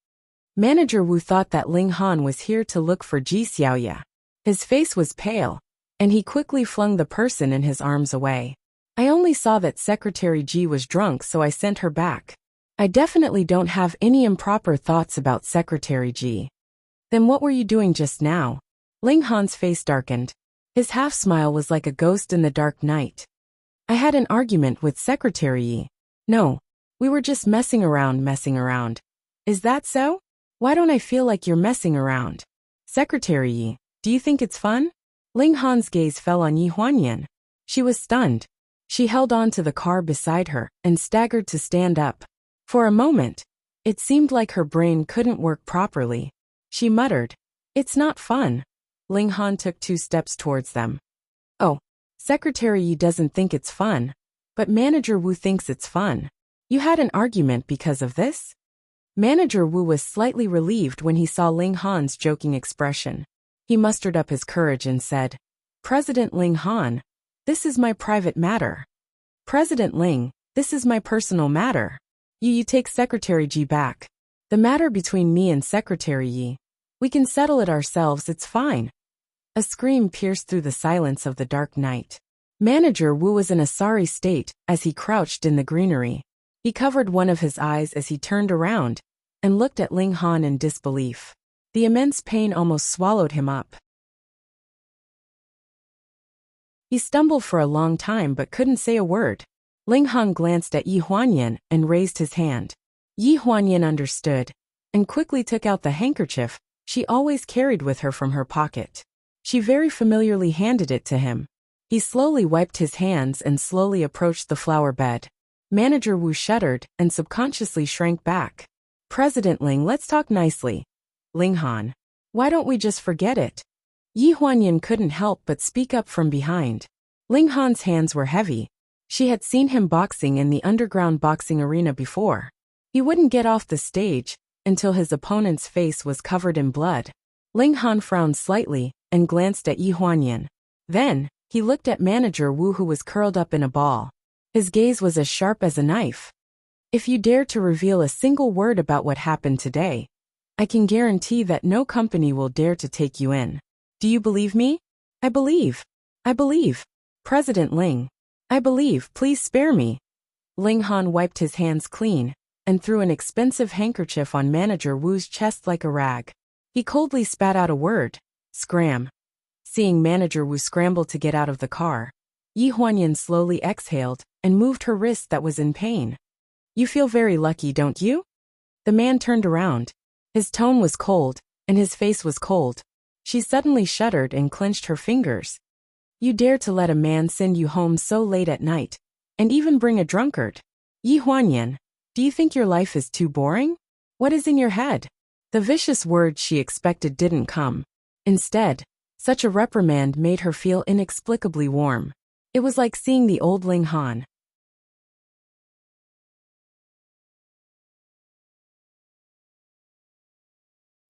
Manager Wu thought that Ling Han was here to look for Ji Xiaoya. His face was pale, and he quickly flung the person in his arms away. I only saw that Secretary Ji was drunk, so I sent her back. I definitely don't have any improper thoughts about Secretary Ji. Then what were you doing just now? Ling Han's face darkened. His half-smile was like a ghost in the dark night. I had an argument with Secretary Yi. No, we were just messing around. Is that so? Why don't I feel like you're messing around? Secretary Yi, do you think it's fun? Ling Han's gaze fell on Yi Huanyan. She was stunned. She held on to the car beside her and staggered to stand up. For a moment, it seemed like her brain couldn't work properly. She muttered, "It's not fun." Ling Han took 2 steps towards them. Oh, Secretary Yi doesn't think it's fun, but Manager Wu thinks it's fun. You had an argument because of this? Manager Wu was slightly relieved when he saw Ling Han's joking expression. He mustered up his courage and said, President Ling Han, this is my private matter. President Ling, this is my personal matter. You take Secretary Ji back. The matter between me and Secretary Yi. We can settle it ourselves, it's fine. A scream pierced through the silence of the dark night. Manager Wu was in a sorry state as he crouched in the greenery. He covered one of his eyes as he turned around and looked at Ling Han in disbelief. The immense pain almost swallowed him up. He stumbled for a long time but couldn't say a word. Ling Han glanced at Yi Huanyan and raised his hand. Yi Huanyan understood and quickly took out the handkerchief she always carried with her from her pocket. She very familiarly handed it to him. He slowly wiped his hands and slowly approached the flower bed. Manager Wu shuddered and subconsciously shrank back. President Ling, let's talk nicely. Ling Han, why don't we just forget it? Yi Huanyan couldn't help but speak up from behind. Ling Han's hands were heavy. She had seen him boxing in the underground boxing arena before. He wouldn't get off the stage until his opponent's face was covered in blood. Ling Han frowned slightly and glanced at Yi Huanyan. Then, he looked at Manager Wu, who was curled up in a ball. His gaze was as sharp as a knife. If you dare to reveal a single word about what happened today, I can guarantee that no company will dare to take you in. Do you believe me? I believe. I believe. President Ling. I believe, please spare me. Ling Han wiped his hands clean and threw an expensive handkerchief on Manager Wu's chest like a rag. He coldly spat out a word. Scram. Seeing Manager Wu scramble to get out of the car, Yi Huanyan slowly exhaled and moved her wrist that was in pain. You feel very lucky, don't you? The man turned around. His tone was cold, and his face was cold. She suddenly shuddered and clenched her fingers. You dare to let a man send you home so late at night, and even bring a drunkard? Yi Huanyan, do you think your life is too boring? What is in your head? The vicious words she expected didn't come. Instead, such a reprimand made her feel inexplicably warm. It was like seeing the old Ling Han.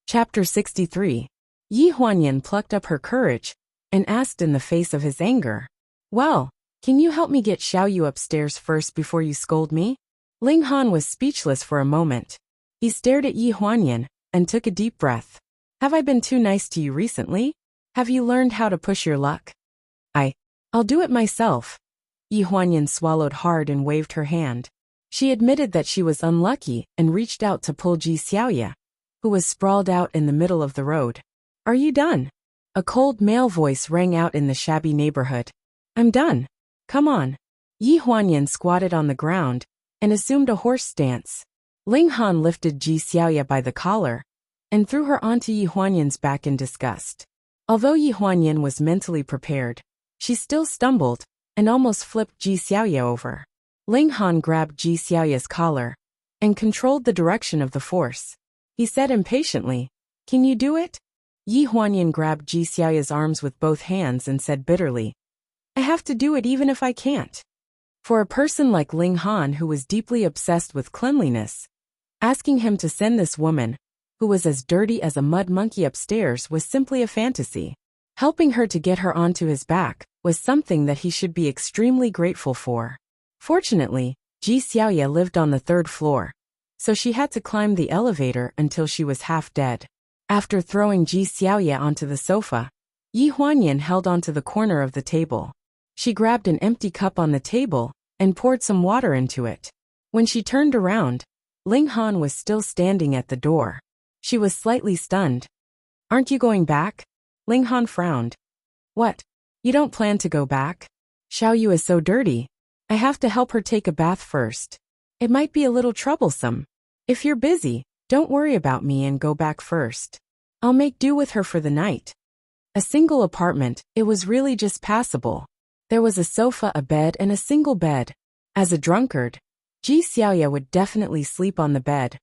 Chapter 63. Yi Huanyan plucked up her courage and asked in the face of his anger. Well, can you help me get Xiaoyu upstairs first before you scold me? Ling Han was speechless for a moment. He stared at Yi Huanyan and took a deep breath. Have I been too nice to you recently? Have you learned how to push your luck? I'll do it myself. Yi Huanyan swallowed hard and waved her hand. She admitted that she was unlucky and reached out to pull Ji Xiaoya, who was sprawled out in the middle of the road. Are you done? A cold male voice rang out in the shabby neighborhood. I'm done. Come on. Yi Huanyan squatted on the ground and assumed a horse stance. Ling Han lifted Ji Xiaoya by the collar and threw her onto Yi Huanyan's back in disgust. Although Yi Huanyan was mentally prepared, she still stumbled and almost flipped Ji Xiaoya over. Ling Han grabbed Ji Xiaoya's collar and controlled the direction of the force. He said impatiently, "Can you do it?" Yi Huanyan grabbed Ji Xiaoya's arms with both hands and said bitterly, "I have to do it even if I can't." For a person like Ling Han, who was deeply obsessed with cleanliness, asking him to send this woman, who was as dirty as a mud monkey upstairs, was simply a fantasy. Helping her to get her onto his back was something that he should be extremely grateful for. Fortunately, Ji Xiaoya lived on the 3rd floor, so she had to climb the elevator until she was half dead. After throwing Ji Xiaoya onto the sofa, Yi Huanyan held onto the corner of the table. She grabbed an empty cup on the table and poured some water into it. When she turned around, Ling Han was still standing at the door. She was slightly stunned. "Aren't you going back?" Ling Han frowned. "What? You don't plan to go back? Xiao Yu is so dirty. I have to help her take a bath first. It might be a little troublesome. If you're busy, don't worry about me and go back first. I'll make do with her for the night." A single apartment, it was really just passable. There was a sofa, a bed, and a single bed. As a drunkard, Ji Xiaoya would definitely sleep on the bed,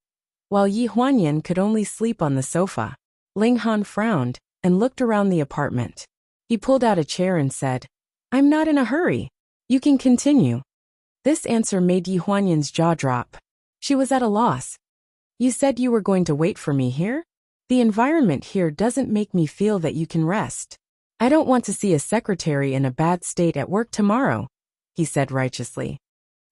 while Yi Huanyan could only sleep on the sofa. Ling Han frowned and looked around the apartment. He pulled out a chair and said, "I'm not in a hurry. You can continue." This answer made Yi Huanyan's jaw drop. She was at a loss. "You said you were going to wait for me here? The environment here doesn't make me feel that you can rest. I don't want to see a secretary in a bad state at work tomorrow," he said righteously.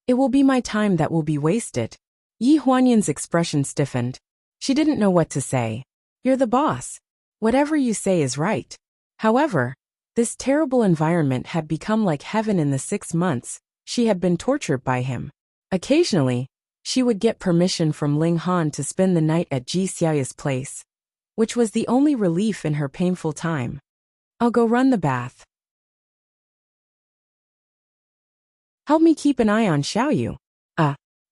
"It will be my time that will be wasted." Yi Huanyan's expression stiffened. She didn't know what to say. "You're the boss. Whatever you say is right." However, this terrible environment had become like heaven in the 6 months she had been tortured by him. Occasionally, she would get permission from Ling Han to spend the night at Ji Xiaoya's place, which was the only relief in her painful time. "I'll go run the bath. Help me keep an eye on Xiao Yu."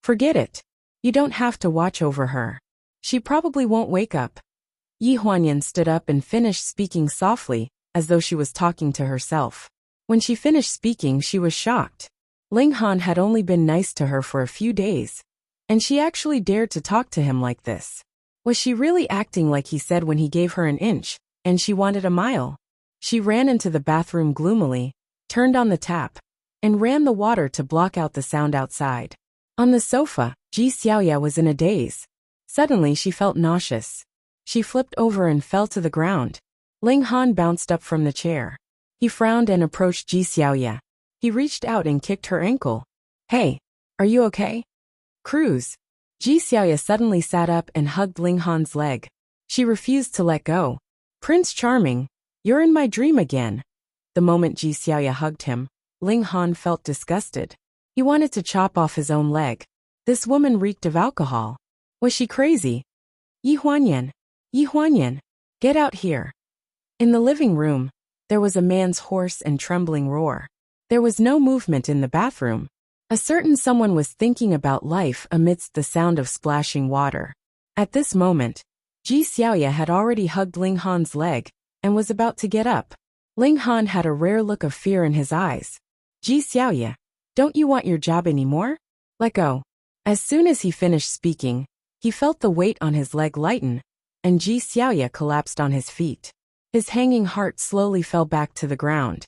Forget it. You don't have to watch over her. She probably won't wake up." Yi Huanyan stood up and finished speaking softly, as though she was talking to herself. When she finished speaking, she was shocked. Ling Han had only been nice to her for a few days, and she actually dared to talk to him like this. Was she really acting like he said when he gave her an inch, and she wanted a mile? She ran into the bathroom gloomily, turned on the tap, and ran the water to block out the sound outside. On the sofa, Ji Xiaoya was in a daze. Suddenly she felt nauseous. She flipped over and fell to the ground. Ling Han bounced up from the chair. He frowned and approached Ji Xiaoya. He reached out and kicked her ankle. "Hey, are you okay?" "Cruz." Ji Xiaoya suddenly sat up and hugged Ling Han's leg. She refused to let go. "Prince Charming, you're in my dream again." The moment Ji Xiaoya hugged him, Ling Han felt disgusted. He wanted to chop off his own leg. This woman reeked of alcohol. Was she crazy? Yi Huanyan, get out here." In the living room, there was a man's hoarse and trembling roar. There was no movement in the bathroom. A certain someone was thinking about life amidst the sound of splashing water. At this moment, Ji Xiaoya had already hugged Ling Han's leg and was about to get up. Ling Han had a rare look of fear in his eyes. "Ji Xiaoya, don't you want your job anymore? Let go." As soon as he finished speaking, he felt the weight on his leg lighten, and Ji Xiaoya collapsed on his feet. His hanging heart slowly fell back to the ground.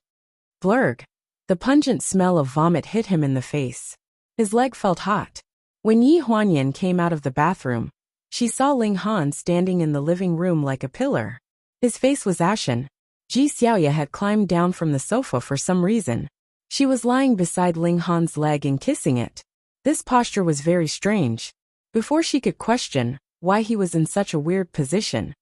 Blurg. The pungent smell of vomit hit him in the face. His leg felt hot. When Yi Huanyan came out of the bathroom, she saw Ling Han standing in the living room like a pillar. His face was ashen. Ji Xiaoya had climbed down from the sofa for some reason. She was lying beside Ling Han's leg and kissing it. This posture was very strange. Before she could question why he was in such a weird position,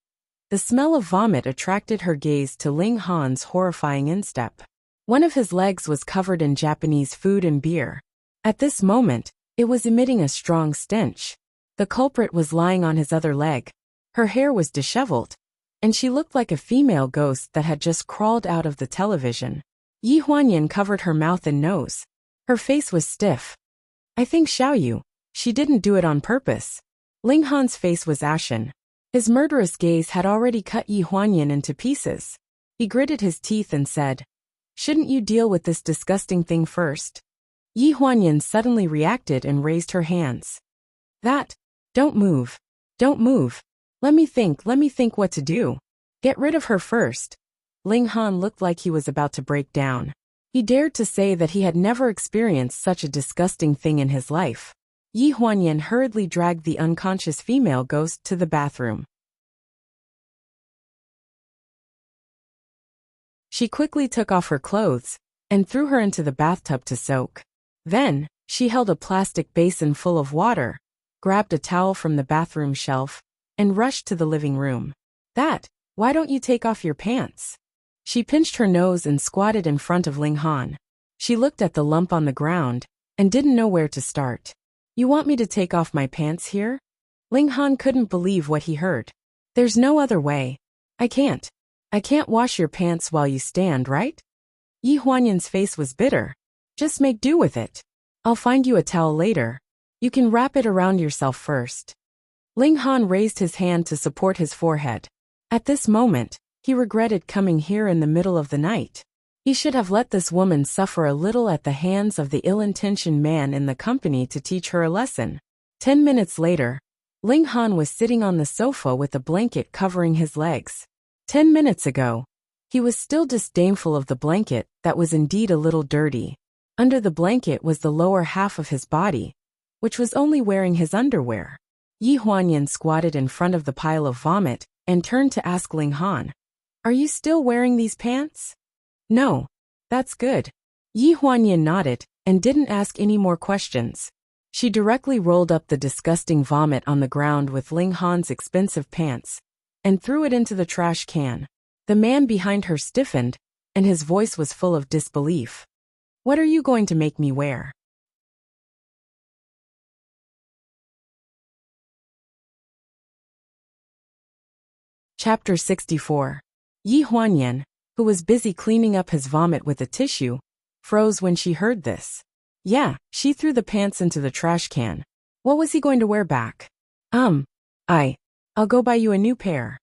the smell of vomit attracted her gaze to Ling Han's horrifying instep. One of his legs was covered in Japanese food and beer. At this moment, it was emitting a strong stench. The culprit was lying on his other leg. Her hair was disheveled, and she looked like a female ghost that had just crawled out of the television. Yi Huanyan covered her mouth and nose. Her face was stiff. "I think Xiao Yu, she didn't do it on purpose." Ling Han's face was ashen. His murderous gaze had already cut Yi Huanyan into pieces. He gritted his teeth and said, "Shouldn't you deal with this disgusting thing first?" Yi Huanyan suddenly reacted and raised her hands. Don't move. Don't move. Let me think what to do. Get rid of her first." Ling Han looked like he was about to break down. He dared to say that he had never experienced such a disgusting thing in his life. Yi Huanyan hurriedly dragged the unconscious female ghost to the bathroom. She quickly took off her clothes and threw her into the bathtub to soak. Then, she held a plastic basin full of water, grabbed a towel from the bathroom shelf, and rushed to the living room. Why don't you take off your pants?" She pinched her nose and squatted in front of Ling Han. She looked at the lump on the ground and didn't know where to start. "You want me to take off my pants here?" Ling Han couldn't believe what he heard. "There's no other way. I can't wash your pants while you stand, right?" Yi Huanyan's face was bitter. "Just make do with it. I'll find you a towel later. You can wrap it around yourself first." Ling Han raised his hand to support his forehead. At this moment, he regretted coming here in the middle of the night. He should have let this woman suffer a little at the hands of the ill-intentioned man in the company to teach her a lesson. 10 minutes later, Ling Han was sitting on the sofa with a blanket covering his legs. 10 minutes ago, he was still disdainful of the blanket that was indeed a little dirty. Under the blanket was the lower half of his body, which was only wearing his underwear. Yi Huanyan squatted in front of the pile of vomit and turned to ask Ling Han, "Are you still wearing these pants?" "No." "That's good." Yi Huanyan nodded and didn't ask any more questions. She directly rolled up the disgusting vomit on the ground with Ling Han's expensive pants and threw it into the trash can. The man behind her stiffened, and his voice was full of disbelief. "What are you going to make me wear?" Chapter 64. Yi Huanyan, who was busy cleaning up his vomit with a tissue, froze when she heard this. Yeah, she threw the pants into the trash can. What was he going to wear back? I'll go buy you a new pair.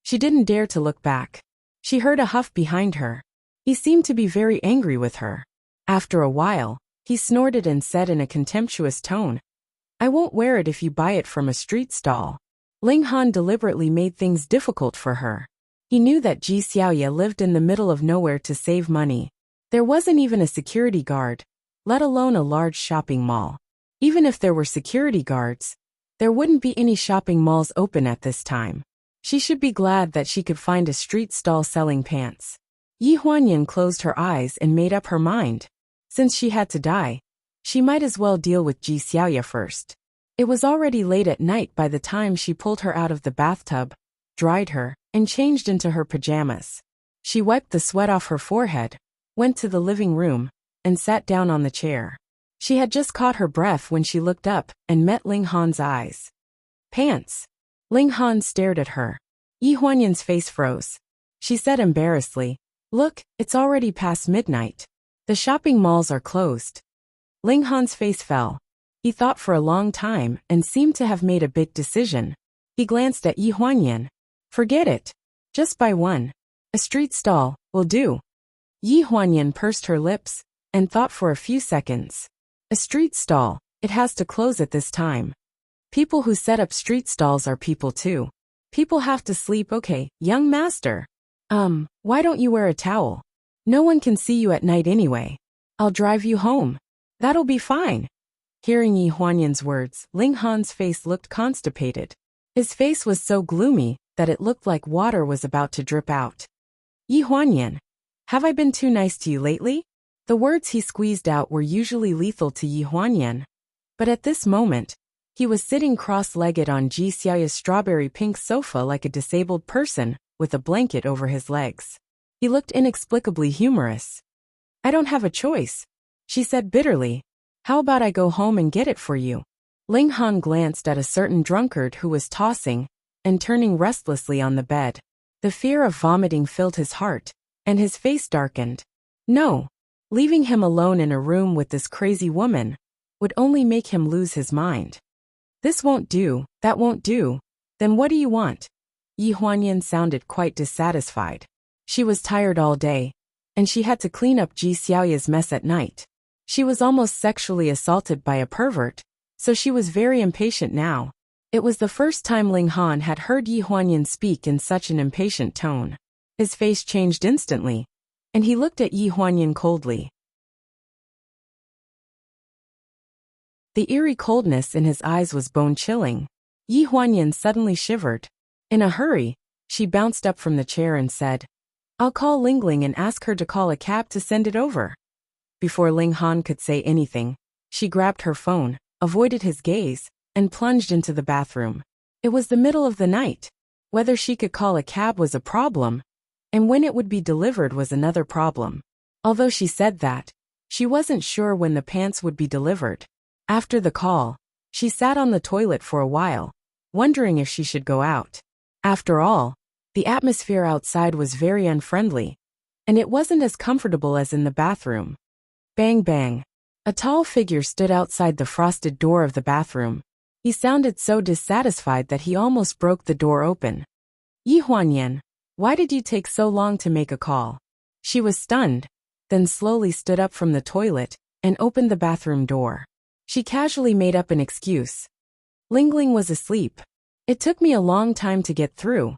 She didn't dare to look back. She heard a huff behind her. He seemed to be very angry with her. After a while, he snorted and said in a contemptuous tone, "I won't wear it if you buy it from a street stall." Ling Han deliberately made things difficult for her. He knew that Ji Xiaoya lived in the middle of nowhere to save money. There wasn't even a security guard, let alone a large shopping mall. Even if there were security guards, there wouldn't be any shopping malls open at this time. She should be glad that she could find a street stall selling pants. Yi Huanyan closed her eyes and made up her mind. Since she had to die, she might as well deal with Ji Xiaoya first. It was already late at night by the time she pulled her out of the bathtub, dried her, and changed into her pajamas. She wiped the sweat off her forehead, went to the living room, and sat down on the chair. She had just caught her breath when she looked up and met Ling Han's eyes. "Pants." Ling Han stared at her. Yi Huanyan's face froze. She said embarrassedly, "Look, it's already past midnight. The shopping malls are closed." Ling Han's face fell. He thought for a long time and seemed to have made a big decision. He glanced at Yi Huanyan. "Forget it. Just buy one. A street stall will do." Yi Huanyan pursed her lips and thought for a few seconds. A street stall, it has to close at this time. People who set up street stalls are people too. People have to sleep. Okay, young master. Why don't you wear a towel? No one can see you at night anyway. I'll drive you home. That'll be fine. Hearing Yi Huanyan's words, Ling Han's face looked constipated. His face was so gloomy that it looked like water was about to drip out. "Yi Huanyan, have I been too nice to you lately?" The words he squeezed out were usually lethal to Yi Huanyan, but at this moment, he was sitting cross-legged on Ji Xiaoya's strawberry pink sofa like a disabled person, with a blanket over his legs. He looked inexplicably humorous. "I don't have a choice," she said bitterly. "How about I go home and get it for you?" Ling Han glanced at a certain drunkard who was tossing and turning restlessly on the bed. The fear of vomiting filled his heart, and his face darkened. No, leaving him alone in a room with this crazy woman would only make him lose his mind. This won't do, that won't do. Then what do you want? Yi Huanyan sounded quite dissatisfied. She was tired all day, and she had to clean up Ji Xiaoya's mess at night. She was almost sexually assaulted by a pervert, so she was very impatient now. It was the first time Ling Han had heard Yi Huanyan speak in such an impatient tone. His face changed instantly, and he looked at Yi Huanyan coldly. The eerie coldness in his eyes was bone-chilling. Yi Huanyan suddenly shivered. In a hurry, she bounced up from the chair and said, "I'll call Lingling and ask her to call a cab to send it over." Before Ling Han could say anything, she grabbed her phone, avoided his gaze, and plunged into the bathroom. It was the middle of the night. Whether she could call a cab was a problem, and when it would be delivered was another problem. Although she said that, she wasn't sure when the pants would be delivered. After the call, she sat on the toilet for a while, wondering if she should go out. After all, the atmosphere outside was very unfriendly, and it wasn't as comfortable as in the bathroom. Bang bang. A tall figure stood outside the frosted door of the bathroom. He sounded so dissatisfied that he almost broke the door open. "Yi Huanyan, why did you take so long to make a call?" She was stunned, then slowly stood up from the toilet and opened the bathroom door. She casually made up an excuse. Lingling was asleep. It took me a long time to get through.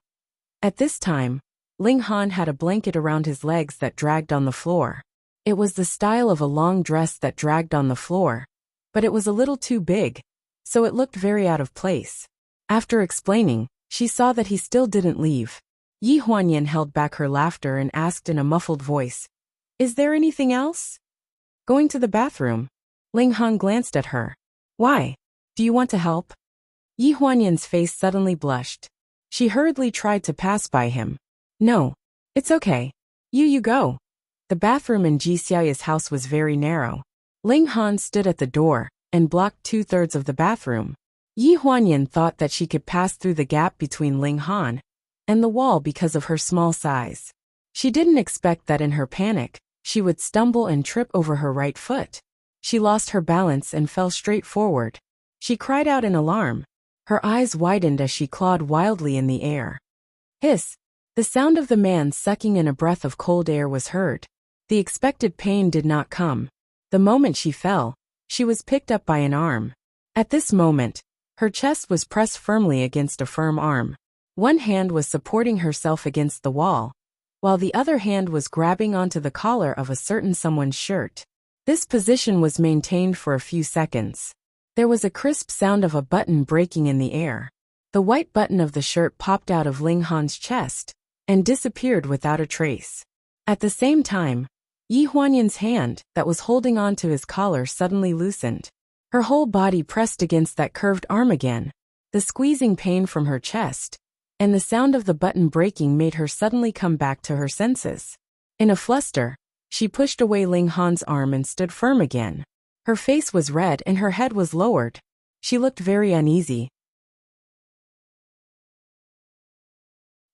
At this time, Ling Han had a blanket around his legs that dragged on the floor. It was the style of a long dress that dragged on the floor, but it was a little too big, so it looked very out of place. After explaining, she saw that he still didn't leave. Yi Huanyan held back her laughter and asked in a muffled voice, "Is there anything else?" "Going to the bathroom." Ling Han glanced at her. "Why? Do you want to help?" Yi Huanyan's face suddenly blushed. She hurriedly tried to pass by him. "No. It's okay. You go." The bathroom in Ji Xiaoya's house was very narrow. Ling Han stood at the door and blocked 2/3 of the bathroom. Yi Huanyan thought that she could pass through the gap between Ling Han and the wall because of her small size. She didn't expect that in her panic, she would stumble and trip over her right foot. She lost her balance and fell straight forward. She cried out in alarm. Her eyes widened as she clawed wildly in the air. Hiss! The sound of the man sucking in a breath of cold air was heard. The expected pain did not come. The moment she fell, she was picked up by an arm. At this moment, her chest was pressed firmly against a firm arm. One hand was supporting herself against the wall, while the other hand was grabbing onto the collar of a certain someone's shirt. This position was maintained for a few seconds. There was a crisp sound of a button breaking in the air. The white button of the shirt popped out of Ling Han's chest and disappeared without a trace. At the same time, Yi Huanyan's hand that was holding on to his collar suddenly loosened. Her whole body pressed against that curved arm again. The squeezing pain from her chest and the sound of the button breaking made her suddenly come back to her senses. In a fluster, she pushed away Ling Han's arm and stood firm again. Her face was red and her head was lowered. She looked very uneasy.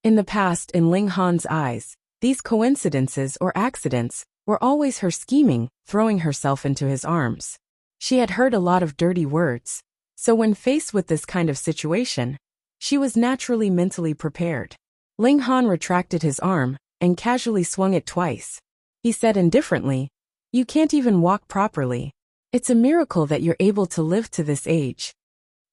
In the past, in Ling Han's eyes, these coincidences or accidents were always her scheming, throwing herself into his arms. She had heard a lot of dirty words, so when faced with this kind of situation, she was naturally mentally prepared. Ling Han retracted his arm and casually swung it twice. He said indifferently, "You can't even walk properly. It's a miracle that you're able to live to this age."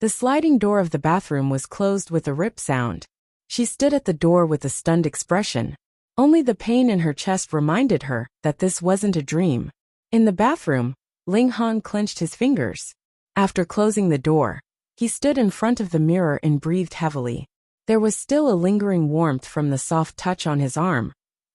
The sliding door of the bathroom was closed with a rip sound. She stood at the door with a stunned expression. Only the pain in her chest reminded her that this wasn't a dream. In the bathroom, Ling Han clenched his fingers. After closing the door, he stood in front of the mirror and breathed heavily. There was still a lingering warmth from the soft touch on his arm,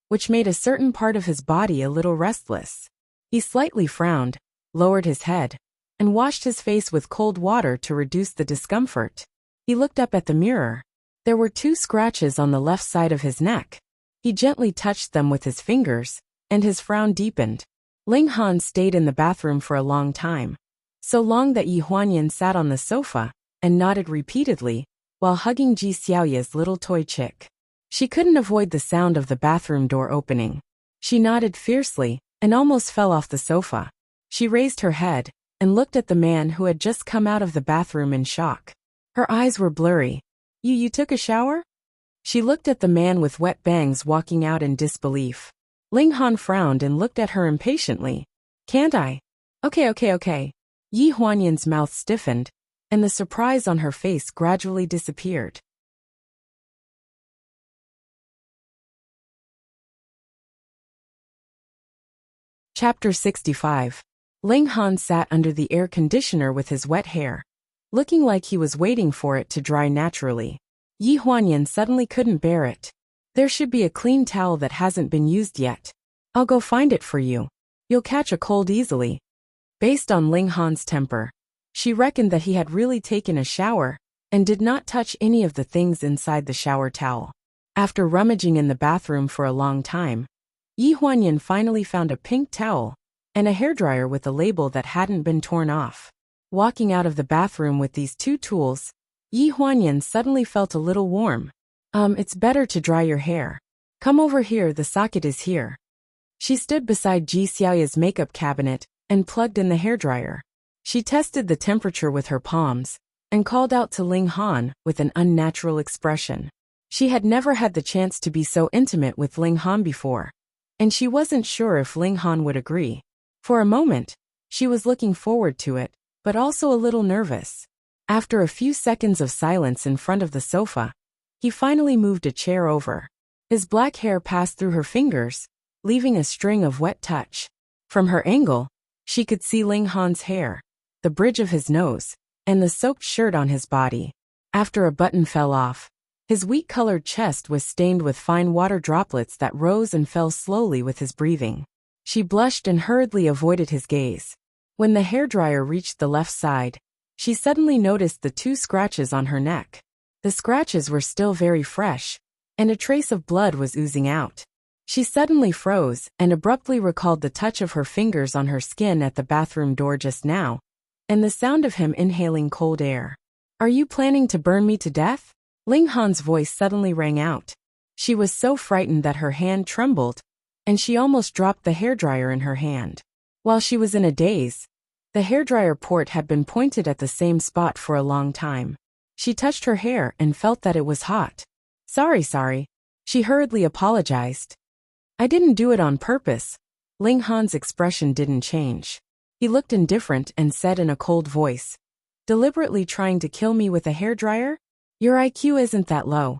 which made a certain part of his body a little restless. He slightly frowned, lowered his head, and washed his face with cold water to reduce the discomfort. He looked up at the mirror. There were 2 scratches on the left side of his neck. He gently touched them with his fingers, and his frown deepened. Ling Han stayed in the bathroom for a long time. So long that Yi Huanyan sat on the sofa and nodded repeatedly while hugging Ji Xiaoya's little toy chick. She couldn't avoid the sound of the bathroom door opening. She nodded fiercely and almost fell off the sofa. She raised her head and looked at the man who had just come out of the bathroom in shock. Her eyes were blurry. You took a shower?" She looked at the man with wet bangs walking out in disbelief. Ling Han frowned and looked at her impatiently. "Can't I?" Okay. Yi Huanyan's mouth stiffened, and the surprise on her face gradually disappeared. Chapter 65. Ling Han sat under the air conditioner with his wet hair, looking like he was waiting for it to dry naturally. Yi Huanyan suddenly couldn't bear it. "There should be a clean towel that hasn't been used yet. I'll go find it for you. You'll catch a cold easily." Based on Ling Han's temper, she reckoned that he had really taken a shower and did not touch any of the things inside the shower towel. After rummaging in the bathroom for a long time, Yi Huanyan finally found a pink towel and a hairdryer with a label that hadn't been torn off. Walking out of the bathroom with these two tools, Yi Huanyan suddenly felt a little warm. It's better to dry your hair. Come over here, the socket is here." She stood beside Ji Xiaoya's makeup cabinet and plugged in the hairdryer. She tested the temperature with her palms and called out to Ling Han with an unnatural expression. She had never had the chance to be so intimate with Ling Han before, and she wasn't sure if Ling Han would agree. For a moment, she was looking forward to it, but also a little nervous. After a few seconds of silence in front of the sofa, he finally moved a chair over. His black hair passed through her fingers, leaving a string of wet touch. From her angle, she could see Ling Han's hair, the bridge of his nose, and the soaked shirt on his body. After a button fell off, his wheat-colored chest was stained with fine water droplets that rose and fell slowly with his breathing. She blushed and hurriedly avoided his gaze. When the hairdryer reached the left side, she suddenly noticed the two scratches on her neck. The scratches were still very fresh, and a trace of blood was oozing out. She suddenly froze and abruptly recalled the touch of her fingers on her skin at the bathroom door just now, and the sound of him inhaling cold air. "Are you planning to burn me to death?" Ling Han's voice suddenly rang out. She was so frightened that her hand trembled, and she almost dropped the hairdryer in her hand. While she was in a daze, the hairdryer port had been pointed at the same spot for a long time. She touched her hair and felt that it was hot. Sorry. She hurriedly apologized. "I didn't do it on purpose." Ling Han's expression didn't change. He looked indifferent and said in a cold voice, "Deliberately trying to kill me with a hairdryer? Your IQ isn't that low."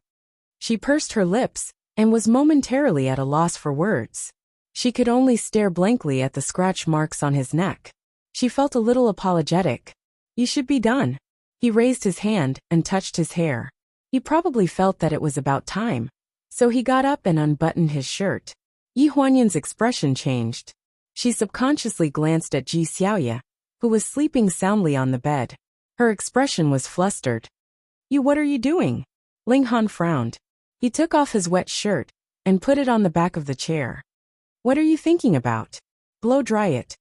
She pursed her lips and was momentarily at a loss for words. She could only stare blankly at the scratch marks on his neck. She felt a little apologetic. "You should be done." He raised his hand and touched his hair. He probably felt that it was about time, so he got up and unbuttoned his shirt. Yi Huanyan's expression changed. She subconsciously glanced at Ji Xiaoya, who was sleeping soundly on the bed. Her expression was flustered. What are you doing?" Ling Han frowned. He took off his wet shirt and put it on the back of the chair. "What are you thinking about? Blow dry it."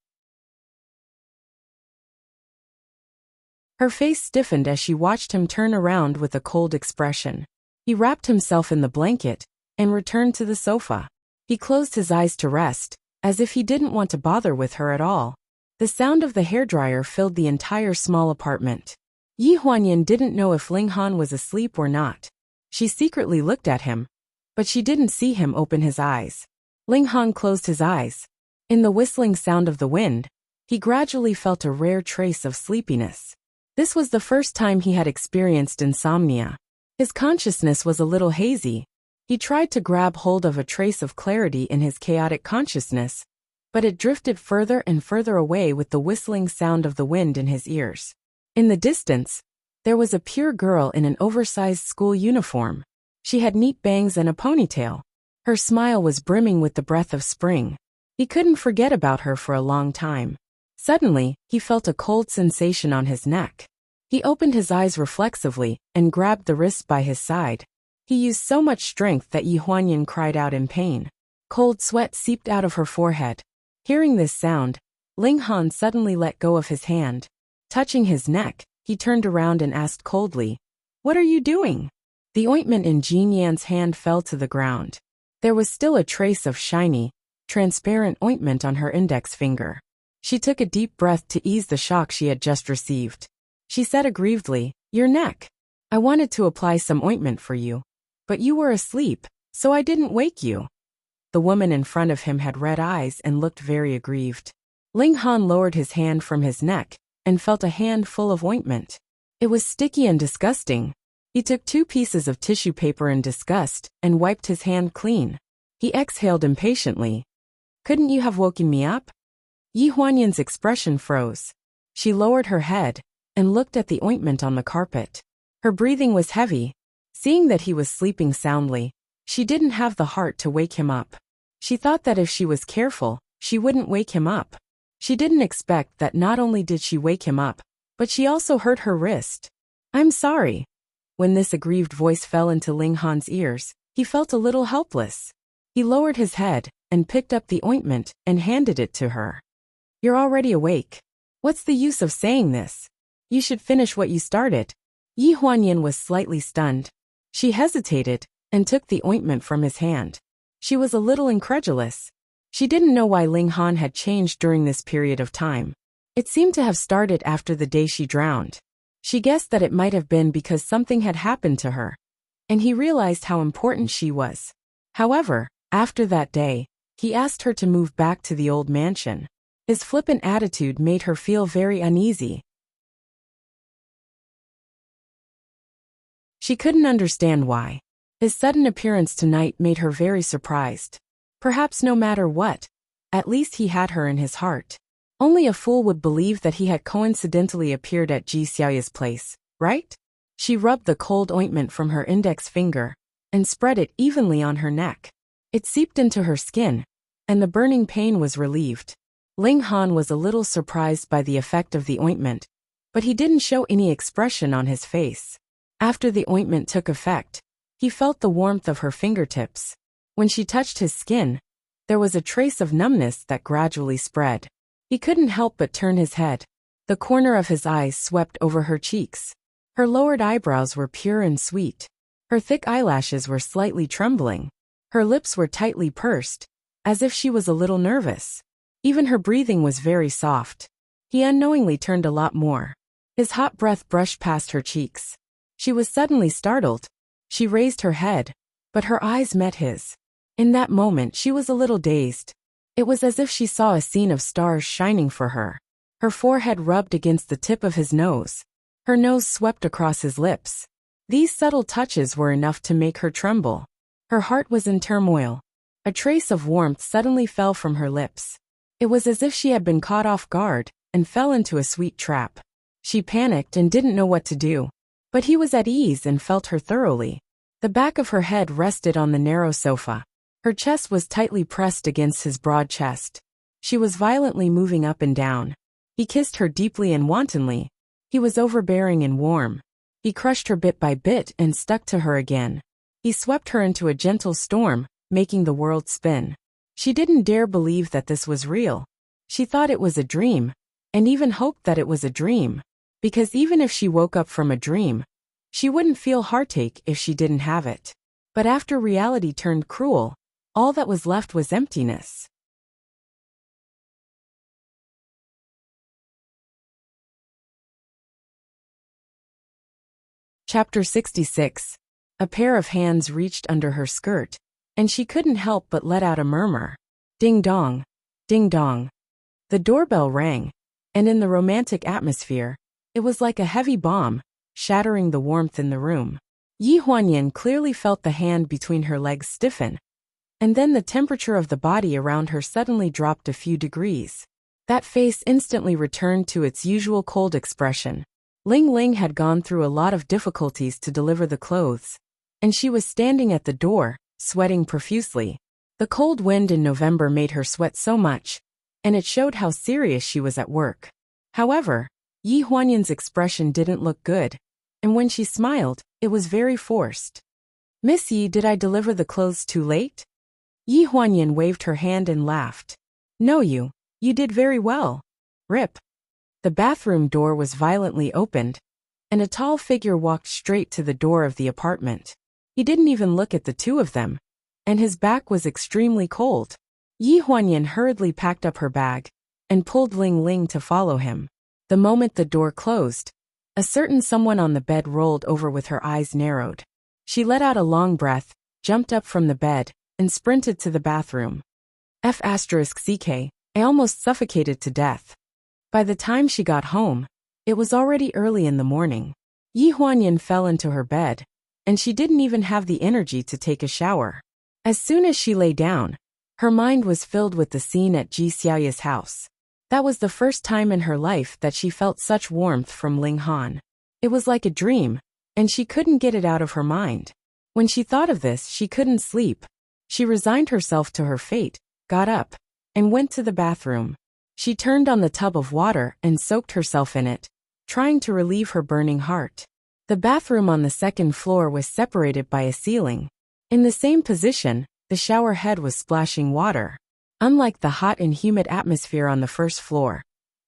Her face stiffened as she watched him turn around with a cold expression. He wrapped himself in the blanket and returned to the sofa. He closed his eyes to rest, as if he didn't want to bother with her at all. The sound of the hairdryer filled the entire small apartment. Yi Huanyan didn't know if Ling Han was asleep or not. She secretly looked at him, but she didn't see him open his eyes. Ling Han closed his eyes. In the whistling sound of the wind, he gradually felt a rare trace of sleepiness. This was the first time he had experienced insomnia. His consciousness was a little hazy. He tried to grab hold of a trace of clarity in his chaotic consciousness, but it drifted further and further away with the whistling sound of the wind in his ears. In the distance, there was a pure girl in an oversized school uniform. She had neat bangs and a ponytail. Her smile was brimming with the breath of spring. He couldn't forget about her for a long time. Suddenly, he felt a cold sensation on his neck. He opened his eyes reflexively and grabbed the wrist by his side. He used so much strength that Yi Huanyan cried out in pain. Cold sweat seeped out of her forehead. Hearing this sound, Ling Han suddenly let go of his hand. Touching his neck, he turned around and asked coldly, "What are you doing?" The ointment in Jean Yan's hand fell to the ground. There was still a trace of shiny, transparent ointment on her index finger. She took a deep breath to ease the shock she had just received. She said aggrievedly, "Your neck. I wanted to apply some ointment for you. But you were asleep, so I didn't wake you." The woman in front of him had red eyes and looked very aggrieved. Ling Han lowered his hand from his neck and felt a hand full of ointment. It was sticky and disgusting. He took 2 pieces of tissue paper in disgust and wiped his hand clean. He exhaled impatiently. "Couldn't you have woken me up?" Yi Huanyan's expression froze. She lowered her head and looked at the ointment on the carpet. Her breathing was heavy. Seeing that he was sleeping soundly, she didn't have the heart to wake him up. She thought that if she was careful, she wouldn't wake him up. She didn't expect that not only did she wake him up, but she also hurt her wrist. "I'm sorry." When this aggrieved voice fell into Ling Han's ears, he felt a little helpless. He lowered his head and picked up the ointment and handed it to her. "You're already awake. What's the use of saying this? You should finish what you started." Yi Huanyan was slightly stunned. She hesitated and took the ointment from his hand. She was a little incredulous. She didn't know why Ling Han had changed during this period of time. It seemed to have started after the day she drowned. She guessed that it might have been because something had happened to her, and he realized how important she was. However, after that day, he asked her to move back to the old mansion. His flippant attitude made her feel very uneasy. She couldn't understand why. His sudden appearance tonight made her very surprised. Perhaps no matter what, at least he had her in his heart. Only a fool would believe that he had coincidentally appeared at Ji Xiaoya's place, right? She rubbed the cold ointment from her index finger and spread it evenly on her neck. It seeped into her skin, and the burning pain was relieved. Ling Han was a little surprised by the effect of the ointment, but he didn't show any expression on his face. After the ointment took effect, he felt the warmth of her fingertips. When she touched his skin, there was a trace of numbness that gradually spread. He couldn't help but turn his head. The corner of his eyes swept over her cheeks. Her lowered eyebrows were pure and sweet. Her thick eyelashes were slightly trembling. Her lips were tightly pursed, as if she was a little nervous. Even her breathing was very soft. He unknowingly turned a lot more. His hot breath brushed past her cheeks. She was suddenly startled. She raised her head, but her eyes met his. In that moment she was a little dazed. It was as if she saw a scene of stars shining for her. Her forehead rubbed against the tip of his nose. Her nose swept across his lips. These subtle touches were enough to make her tremble. Her heart was in turmoil. A trace of warmth suddenly fell from her lips. It was as if she had been caught off guard and fell into a sweet trap. She panicked and didn't know what to do. But he was at ease and felt her thoroughly. The back of her head rested on the narrow sofa. Her chest was tightly pressed against his broad chest. She was violently moving up and down. He kissed her deeply and wantonly. He was overbearing and warm. He crushed her bit by bit and stuck to her again. He swept her into a gentle storm, making the world spin. She didn't dare believe that this was real. She thought it was a dream, and even hoped that it was a dream. Because even if she woke up from a dream, she wouldn't feel heartache if she didn't have it. But after reality turned cruel, all that was left was emptiness. Chapter 66. A pair of hands reached under her skirt, and she couldn't help but let out a murmur. Ding dong, ding dong. The doorbell rang, and in the romantic atmosphere, it was like a heavy bomb, shattering the warmth in the room. Yi Huanyan clearly felt the hand between her legs stiffen, and then the temperature of the body around her suddenly dropped a few degrees. That face instantly returned to its usual cold expression. Ling Ling had gone through a lot of difficulties to deliver the clothes, and she was standing at the door, sweating profusely. The cold wind in November made her sweat so much, and it showed how serious she was at work. However, Yi Huanyan's expression didn't look good, and when she smiled, it was very forced. "Miss Yi, did I deliver the clothes too late?" Yi Huanyan waved her hand and laughed. "No, you did very well. Rip." The bathroom door was violently opened, and a tall figure walked straight to the door of the apartment. He didn't even look at the two of them, and his back was extremely cold. Yi Huanyan hurriedly packed up her bag and pulled Ling Ling to follow him. The moment the door closed, a certain someone on the bed rolled over with her eyes narrowed. She let out a long breath, jumped up from the bed, and sprinted to the bathroom. I almost suffocated to death. By the time she got home, it was already early in the morning. Yi Huanyan fell into her bed, and she didn't even have the energy to take a shower. As soon as she lay down, her mind was filled with the scene at Ji Xiaoya's house. That was the first time in her life that she felt such warmth from Ling Han. It was like a dream, and she couldn't get it out of her mind. When she thought of this, she couldn't sleep. She resigned herself to her fate, got up, and went to the bathroom. She turned on the tub of water and soaked herself in it, trying to relieve her burning heart. The bathroom on the second floor was separated by a ceiling. In the same position, the shower head was splashing water. Unlike the hot and humid atmosphere on the first floor,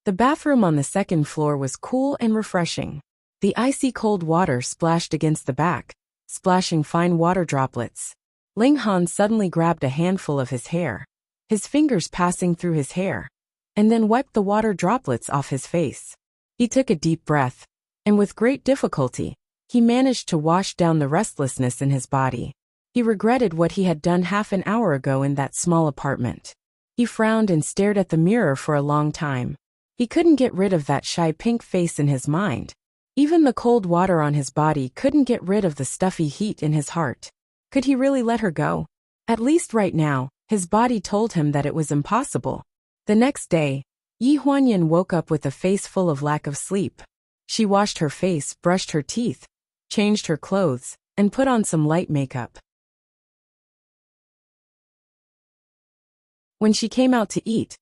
the bathroom on the second floor was cool and refreshing. The icy cold water splashed against the back, splashing fine water droplets. Ling Han suddenly grabbed a handful of his hair, his fingers passing through his hair, and then wiped the water droplets off his face. He took a deep breath, and with great difficulty, he managed to wash down the restlessness in his body. He regretted what he had done half an hour ago in that small apartment. He frowned and stared at the mirror for a long time. He couldn't get rid of that shy pink face in his mind. Even the cold water on his body couldn't get rid of the stuffy heat in his heart. Could he really let her go? At least right now, his body told him that it was impossible. The next day, Yi Huanyan woke up with a face full of lack of sleep. She washed her face, brushed her teeth, changed her clothes, and put on some light makeup. When she came out to eat,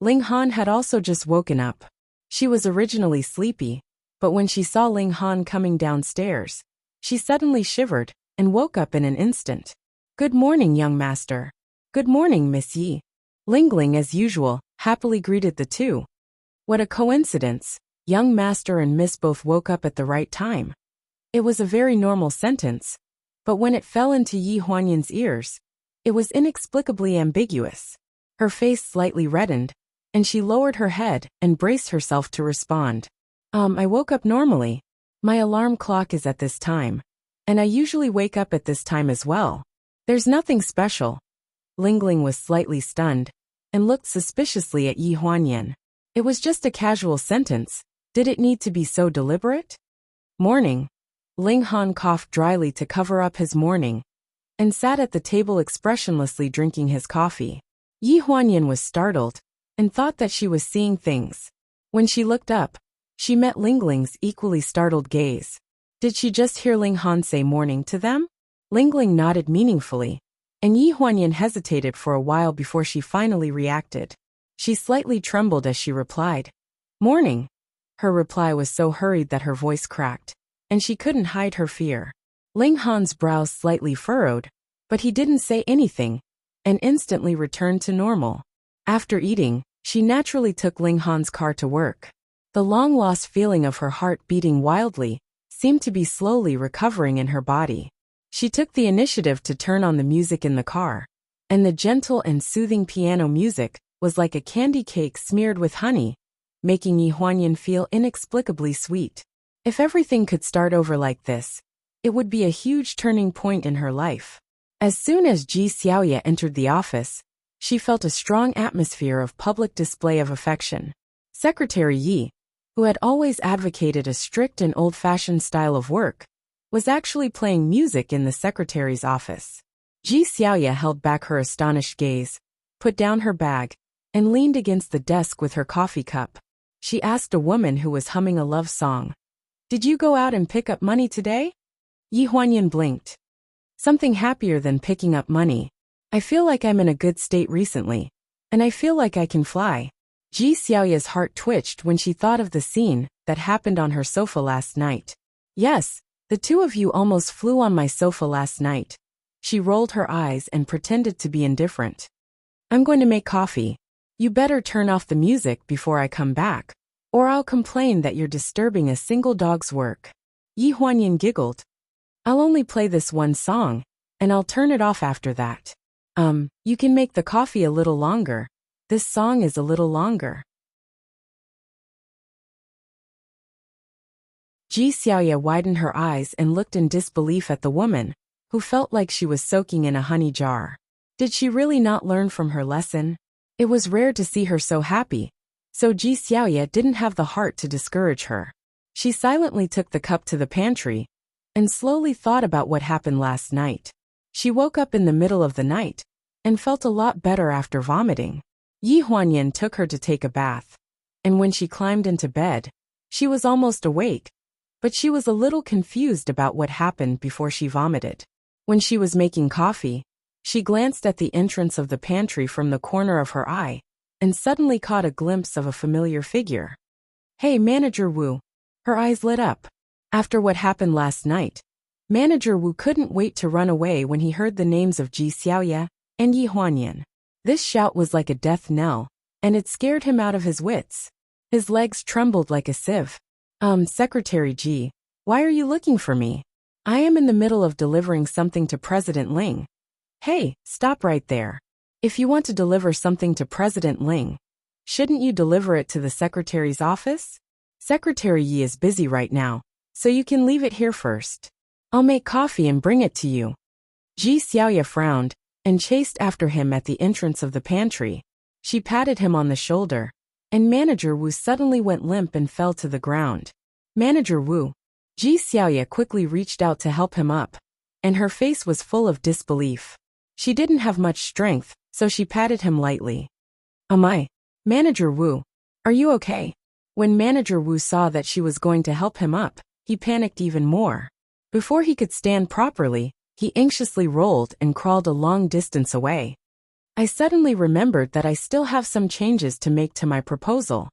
Ling Han had also just woken up. She was originally sleepy, but when she saw Ling Han coming downstairs, she suddenly shivered and woke up in an instant. "Good morning, young master." "Good morning, Miss Yi." Ling Ling, as usual, happily greeted the two. What a coincidence, young master and miss both woke up at the right time. It was a very normal sentence, but when it fell into Yi Huanyan's ears, it was inexplicably ambiguous. Her face slightly reddened, and she lowered her head and braced herself to respond. I woke up normally. My alarm clock is at this time, and I usually wake up at this time as well. There's nothing special." Ling Ling was slightly stunned, and looked suspiciously at Yi Huanyan. It was just a casual sentence. Did it need to be so deliberate? "Morning." Ling Han coughed dryly to cover up his morning, and sat at the table expressionlessly drinking his coffee. Yi Huanyan was startled, and thought that she was seeing things. When she looked up, she met Ling Ling's equally startled gaze. Did she just hear Ling Han say morning to them? Ling Ling nodded meaningfully, and Yi Huanyan hesitated for a while before she finally reacted. She slightly trembled as she replied, "Morning." Her reply was so hurried that her voice cracked, and she couldn't hide her fear. Ling Han's brows slightly furrowed, but he didn't say anything, and instantly returned to normal. After eating, she naturally took Ling Han's car to work. The long-lost feeling of her heart beating wildly seemed to be slowly recovering in her body. She took the initiative to turn on the music in the car, and the gentle and soothing piano music was like a candy cake smeared with honey, making Yi Huanyan feel inexplicably sweet. If everything could start over like this, it would be a huge turning point in her life. As soon as Ji Xiaoya entered the office, she felt a strong atmosphere of public display of affection. Secretary Yi, who had always advocated a strict and old-fashioned style of work, was actually playing music in the secretary's office. Ji Xiaoya held back her astonished gaze, put down her bag, and leaned against the desk with her coffee cup. She asked a woman who was humming a love song, "Did you go out and pick up money today?" Yi Huanyan blinked. "Something happier than picking up money. I feel like I'm in a good state recently, and I feel like I can fly." Ji Xiaoya's heart twitched when she thought of the scene that happened on her sofa last night. "Yes, the two of you almost flew on my sofa last night." She rolled her eyes and pretended to be indifferent. "I'm going to make coffee. You better turn off the music before I come back, or I'll complain that you're disturbing a single dog's work." Yi Huanyan giggled. "I'll only play this one song, and I'll turn it off after that." You can make the coffee a little longer. This song is a little longer." Ji Xiaoya widened her eyes and looked in disbelief at the woman, who felt like she was soaking in a honey jar. Did she really not learn from her lesson? It was rare to see her so happy, so Ji Xiaoya didn't have the heart to discourage her. She silently took the cup to the pantry and slowly thought about what happened last night. She woke up in the middle of the night and felt a lot better after vomiting. Yi Huanyan took her to take a bath, and when she climbed into bed, she was almost awake, but she was a little confused about what happened before she vomited. When she was making coffee, she glanced at the entrance of the pantry from the corner of her eye and suddenly caught a glimpse of a familiar figure. "Hey, Manager Wu." Her eyes lit up. After what happened last night, Manager Wu couldn't wait to run away when he heard the names of Ji Xiaoya and Yi Huanyan. This shout was like a death knell, and it scared him out of his wits. His legs trembled like a sieve. Secretary Ji, why are you looking for me? I am in the middle of delivering something to President Ling." "Hey, stop right there. If you want to deliver something to President Ling, shouldn't you deliver it to the secretary's office? Secretary Yi is busy right now, so you can leave it here first. I'll make coffee and bring it to you." Ji Xiaoya frowned and chased after him at the entrance of the pantry. She patted him on the shoulder, and Manager Wu suddenly went limp and fell to the ground. "Manager Wu." Ji Xiaoya quickly reached out to help him up, and her face was full of disbelief. She didn't have much strength, so she patted him lightly. Manager Wu, are you okay?" When Manager Wu saw that she was going to help him up, he panicked even more. Before he could stand properly, he anxiously rolled and crawled a long distance away. "I suddenly remembered that I still have some changes to make to my proposal."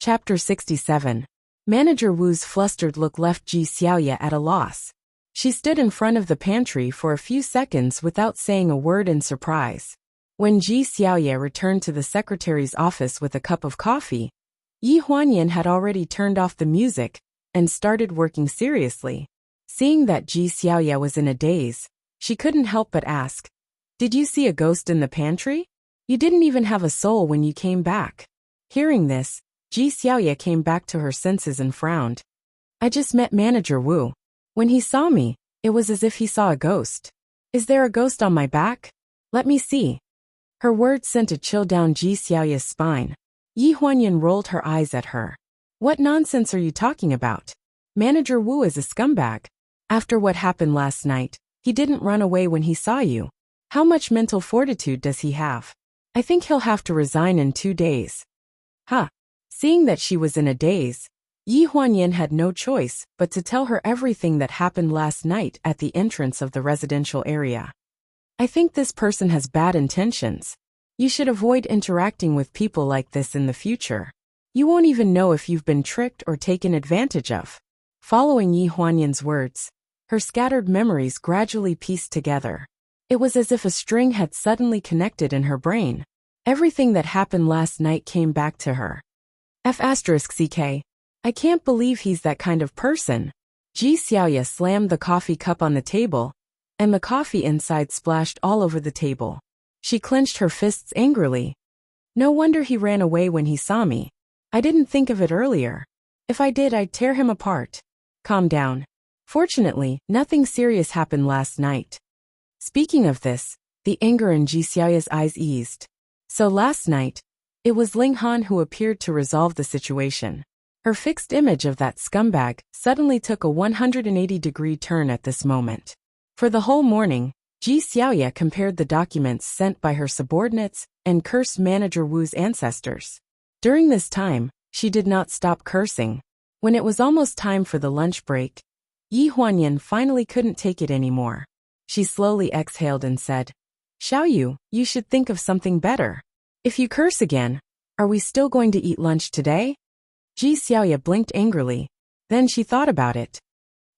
Chapter 67. Manager Wu's flustered look left Ji Xiaoya at a loss. She stood in front of the pantry for a few seconds without saying a word in surprise. When Ji Xiaoya returned to the secretary's office with a cup of coffee, Yi Huanyan had already turned off the music and started working seriously. Seeing that Ji Xiaoya was in a daze, she couldn't help but ask, "Did you see a ghost in the pantry? You didn't even have a soul when you came back." Hearing this, Ji Xiaoya came back to her senses and frowned. "I just met Manager Wu. When he saw me, it was as if he saw a ghost. Is there a ghost on my back? Let me see." Her words sent a chill down Ji Xiaoya's spine. Yi Huanyan rolled her eyes at her. "What nonsense are you talking about? Manager Wu is a scumbag. After what happened last night, he didn't run away when he saw you. How much mental fortitude does he have? I think he'll have to resign in 2 days." "Huh." Seeing that she was in a daze, Yi Huanyan had no choice but to tell her everything that happened last night at the entrance of the residential area. "I think this person has bad intentions. You should avoid interacting with people like this in the future. You won't even know if you've been tricked or taken advantage of." Following Yi Huanyan's words, her scattered memories gradually pieced together. It was as if a string had suddenly connected in her brain. Everything that happened last night came back to her. F***ck. I can't believe he's that kind of person. Ji Xiaoya slammed the coffee cup on the table, and the coffee inside splashed all over the table. She clenched her fists angrily. "No wonder he ran away when he saw me. I didn't think of it earlier. If I did, I'd tear him apart." "Calm down. Fortunately, nothing serious happened last night." Speaking of this, the anger in Ji Xiaoya's eyes eased. So last night, it was Ling Han who appeared to resolve the situation. Her fixed image of that scumbag suddenly took a 180-degree turn at this moment. For the whole morning, Ji Xiaoya compared the documents sent by her subordinates and cursed Manager Wu's ancestors. During this time, she did not stop cursing. When it was almost time for the lunch break, Yi Huanyan finally couldn't take it anymore. She slowly exhaled and said, "Xiaoyu, you should think of something better. If you curse again, are we still going to eat lunch today?" Ji Xiaoya blinked angrily. Then she thought about it.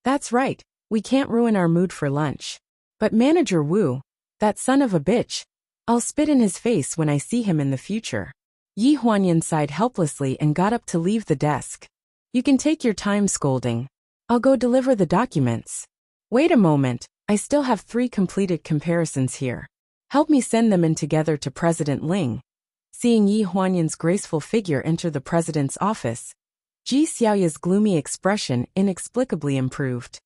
"That's right, we can't ruin our mood for lunch. But Manager Wu, that son of a bitch, I'll spit in his face when I see him in the future." Yi Huanyan sighed helplessly and got up to leave the desk. "You can take your time scolding. I'll go deliver the documents." "Wait a moment, I still have 3 completed comparisons here. Help me send them in together to President Ling. Seeing Yi Huanyan's graceful figure enter the president's office, Ji Xiaoya's gloomy expression inexplicably improved.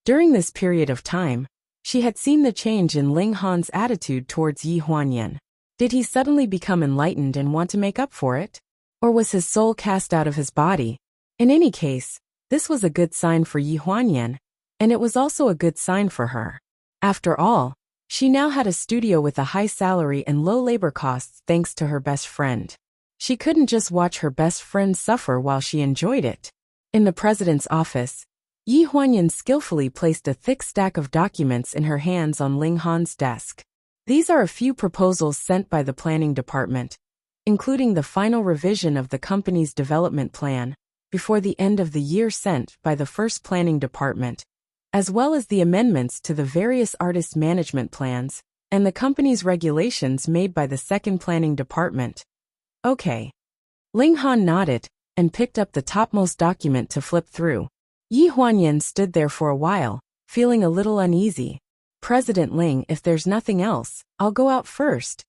During this period of time, she had seen the change in Ling Han's attitude towards Yi Huanyan. Did he suddenly become enlightened and want to make up for it? Or was his soul cast out of his body? In any case, this was a good sign for Yi Huanyan, and it was also a good sign for her. After all, she now had a studio with a high salary and low labor costs thanks to her best friend. She couldn't just watch her best friend suffer while she enjoyed it. In the president's office, Yi Huanyan skillfully placed a thick stack of documents in her hands on Ling Han's desk. These are a few proposals sent by the planning department, including the final revision of the company's development plan before the end of the year sent by the first planning department, as well as the amendments to the various artist management plans and the company's regulations made by the second planning department. Okay. Ling Han nodded and picked up the topmost document to flip through. Yi Huanyan stood there for a while, feeling a little uneasy. President Ling, if there's nothing else, I'll go out first.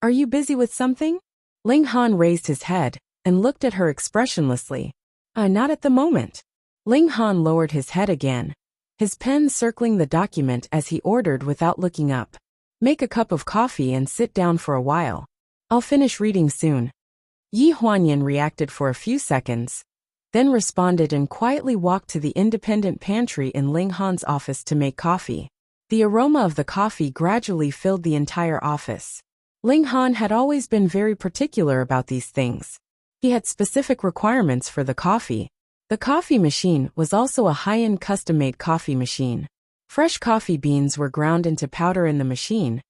Are you busy with something? Ling Han raised his head and looked at her expressionlessly. Not at the moment. Ling Han lowered his head again, his pen circling the document as he ordered without looking up. Make a cup of coffee and sit down for a while. I'll finish reading soon. Yi Huanyan reacted for a few seconds, then responded and quietly walked to the independent pantry in Ling Han's office to make coffee. The aroma of the coffee gradually filled the entire office. Ling Han had always been very particular about these things. He had specific requirements for the coffee. The coffee machine was also a high-end custom-made coffee machine. Fresh coffee beans were ground into powder in the machine,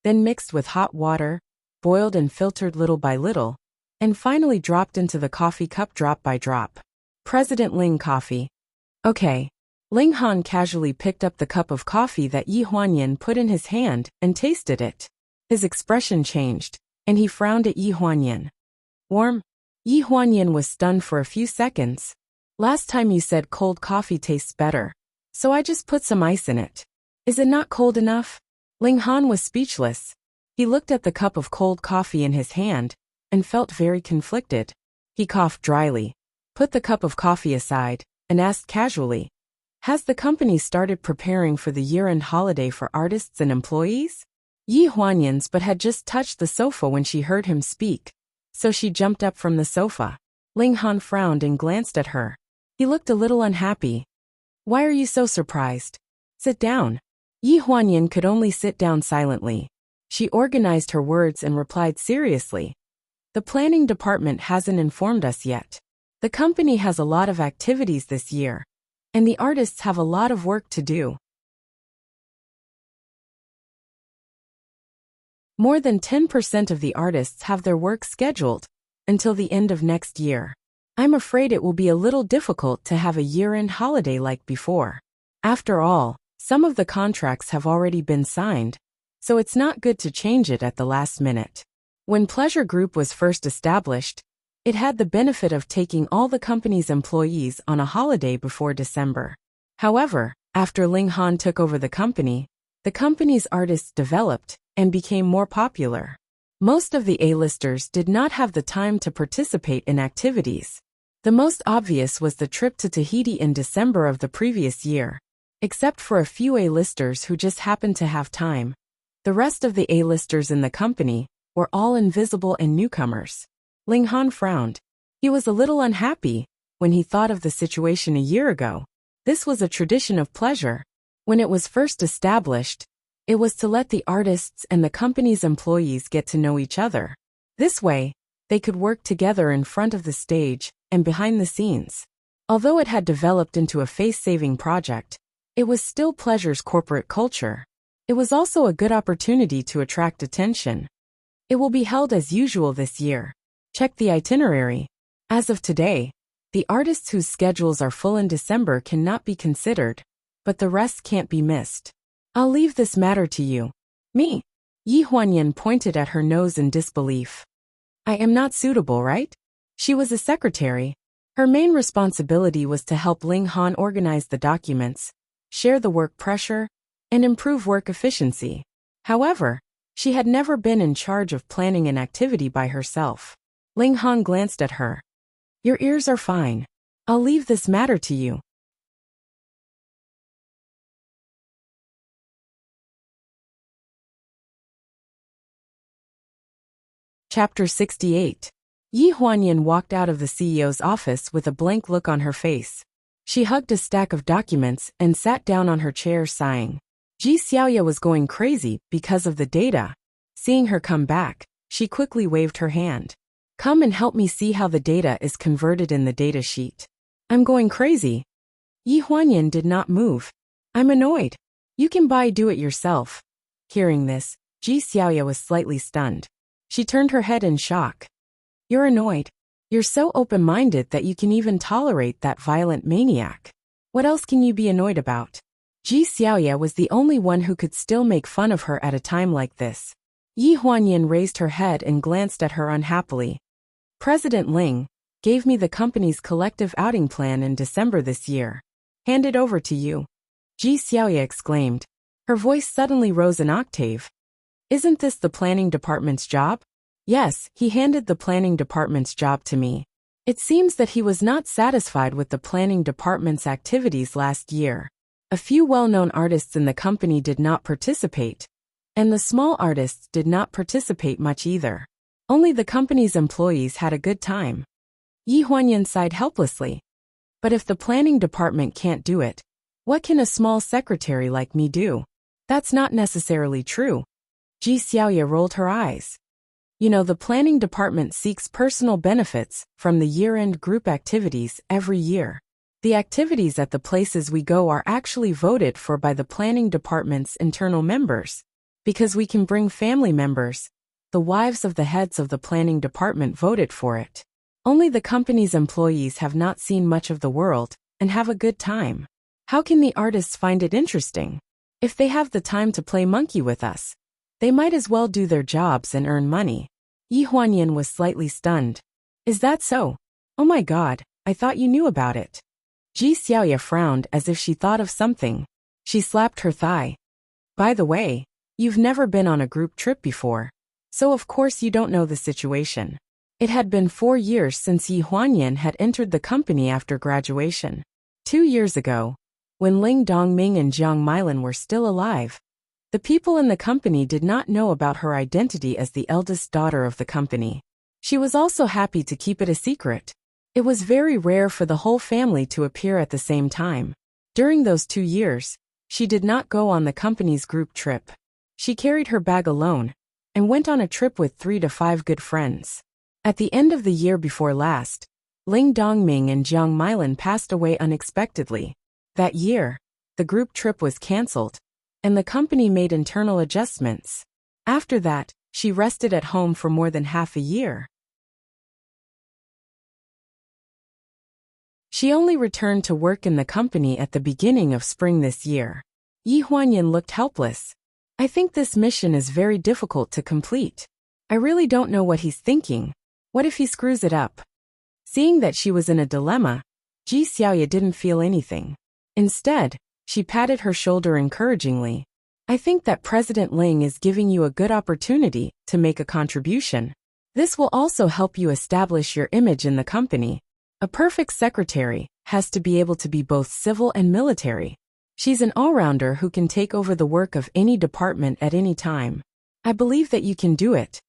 then mixed with hot water, boiled and filtered little by little, and finally dropped into the coffee cup drop by drop. President Ling coffee. Okay. Ling Han casually picked up the cup of coffee that Yi Huanyan put in his hand and tasted it. His expression changed, and he frowned at Yi Huanyan. Warm? Yi Huanyan was stunned for a few seconds. Last time you said cold coffee tastes better, so I just put some ice in it. Is it not cold enough? Ling Han was speechless. He looked at the cup of cold coffee in his hand and felt very conflicted. He coughed dryly, put the cup of coffee aside, and asked casually, has the company started preparing for the year-end holiday for artists and employees? Yi Huanyan's but had just touched the sofa when she heard him speak, so she jumped up from the sofa. Ling Han frowned and glanced at her. He looked a little unhappy. Why are you so surprised? Sit down. Yi Huanyan could only sit down silently. She organized her words and replied seriously. The planning department hasn't informed us yet. The company has a lot of activities this year, and the artists have a lot of work to do. More than 10% of the artists have their work scheduled until the end of next year. I'm afraid it will be a little difficult to have a year-end holiday like before. After all, some of the contracts have already been signed, so it's not good to change it at the last minute. When Pleasure Group was first established, it had the benefit of taking all the company's employees on a holiday before December. However, after Ling Han took over the company's artists developed and became more popular. Most of the A-listers did not have the time to participate in activities. The most obvious was the trip to Tahiti in December of the previous year. Except for a few A-listers who just happened to have time, the rest of the A-listers in the company were all invisible and newcomers. Ling Han frowned. He was a little unhappy when he thought of the situation a year ago. This was a tradition of Pleasure. When it was first established, it was to let the artists and the company's employees get to know each other. This way, they could work together in front of the stage and behind the scenes. Although it had developed into a face-saving project, it was still Pleasure's corporate culture. It was also a good opportunity to attract attention. It will be held as usual this year. Check the itinerary. As of today, the artists whose schedules are full in December cannot be considered, but the rest can't be missed. I'll leave this matter to you. Me? Yi Huanyan pointed at her nose in disbelief. I am not suitable, right? She was a secretary. Her main responsibility was to help Ling Han organize the documents, share the work pressure, and improve work efficiency. However, she had never been in charge of planning an activity by herself. Ling Han glanced at her. Your ears are fine. I'll leave this matter to you. Chapter 68. Yi Huanyan walked out of the CEO's office with a blank look on her face. She hugged a stack of documents and sat down on her chair sighing. Ji Xiaoya was going crazy because of the data. Seeing her come back, she quickly waved her hand. Come and help me see how the data is converted in the data sheet. I'm going crazy. Yi Huanyan did not move. I'm annoyed. You can do it yourself. Hearing this, Ji Xiaoya was slightly stunned. She turned her head in shock. You're annoyed. You're so open-minded that you can even tolerate that violent maniac. What else can you be annoyed about? Ji Xiaoya was the only one who could still make fun of her at a time like this. Yi Huanyan raised her head and glanced at her unhappily. President Ling gave me the company's collective outing plan in December this year. Hand it over to you. Ji Xiaoya exclaimed. Her voice suddenly rose an octave. Isn't this the planning department's job? Yes, he handed the planning department's job to me. It seems that he was not satisfied with the planning department's activities last year. A few well-known artists in the company did not participate, and the small artists did not participate much either. Only the company's employees had a good time. Yi Huanyan sighed helplessly. But if the planning department can't do it, what can a small secretary like me do? That's not necessarily true. Ji Xiaoya rolled her eyes. You know, the planning department seeks personal benefits from the year-end group activities every year. The activities at the places we go are actually voted for by the planning department's internal members. Because we can bring family members, the wives of the heads of the planning department voted for it. Only the company's employees have not seen much of the world and have a good time. How can the artists find it interesting? If they have the time to play monkey with us, they might as well do their jobs and earn money. Yi Huanyan was slightly stunned. Is that so? Oh my god, I thought you knew about it. Ji Xiaoya frowned as if she thought of something. She slapped her thigh. By the way, you've never been on a group trip before, so of course you don't know the situation. It had been 4 years since Yi Huanyan had entered the company after graduation. 2 years ago, when Ling Dongming and Jiang Milan were still alive, the people in the company did not know about her identity as the eldest daughter of the company. She was also happy to keep it a secret. It was very rare for the whole family to appear at the same time. During those 2 years, she did not go on the company's group trip. She carried her bag alone and went on a trip with 3 to 5 good friends. At the end of the year before last, Ling Dongming and Jiang Milan passed away unexpectedly. That year, the group trip was cancelled, and the company made internal adjustments. After that, she rested at home for more than half a year. She only returned to work in the company at the beginning of spring this year. Yi Huanyan looked helpless. I think this mission is very difficult to complete. I really don't know what he's thinking. What if he screws it up? Seeing that she was in a dilemma, Ji Xiaoya didn't feel anything. Instead, she patted her shoulder encouragingly. I think that President Ling is giving you a good opportunity to make a contribution. This will also help you establish your image in the company. A perfect secretary has to be able to be both civil and military. She's an all-rounder who can take over the work of any department at any time. I believe that you can do it.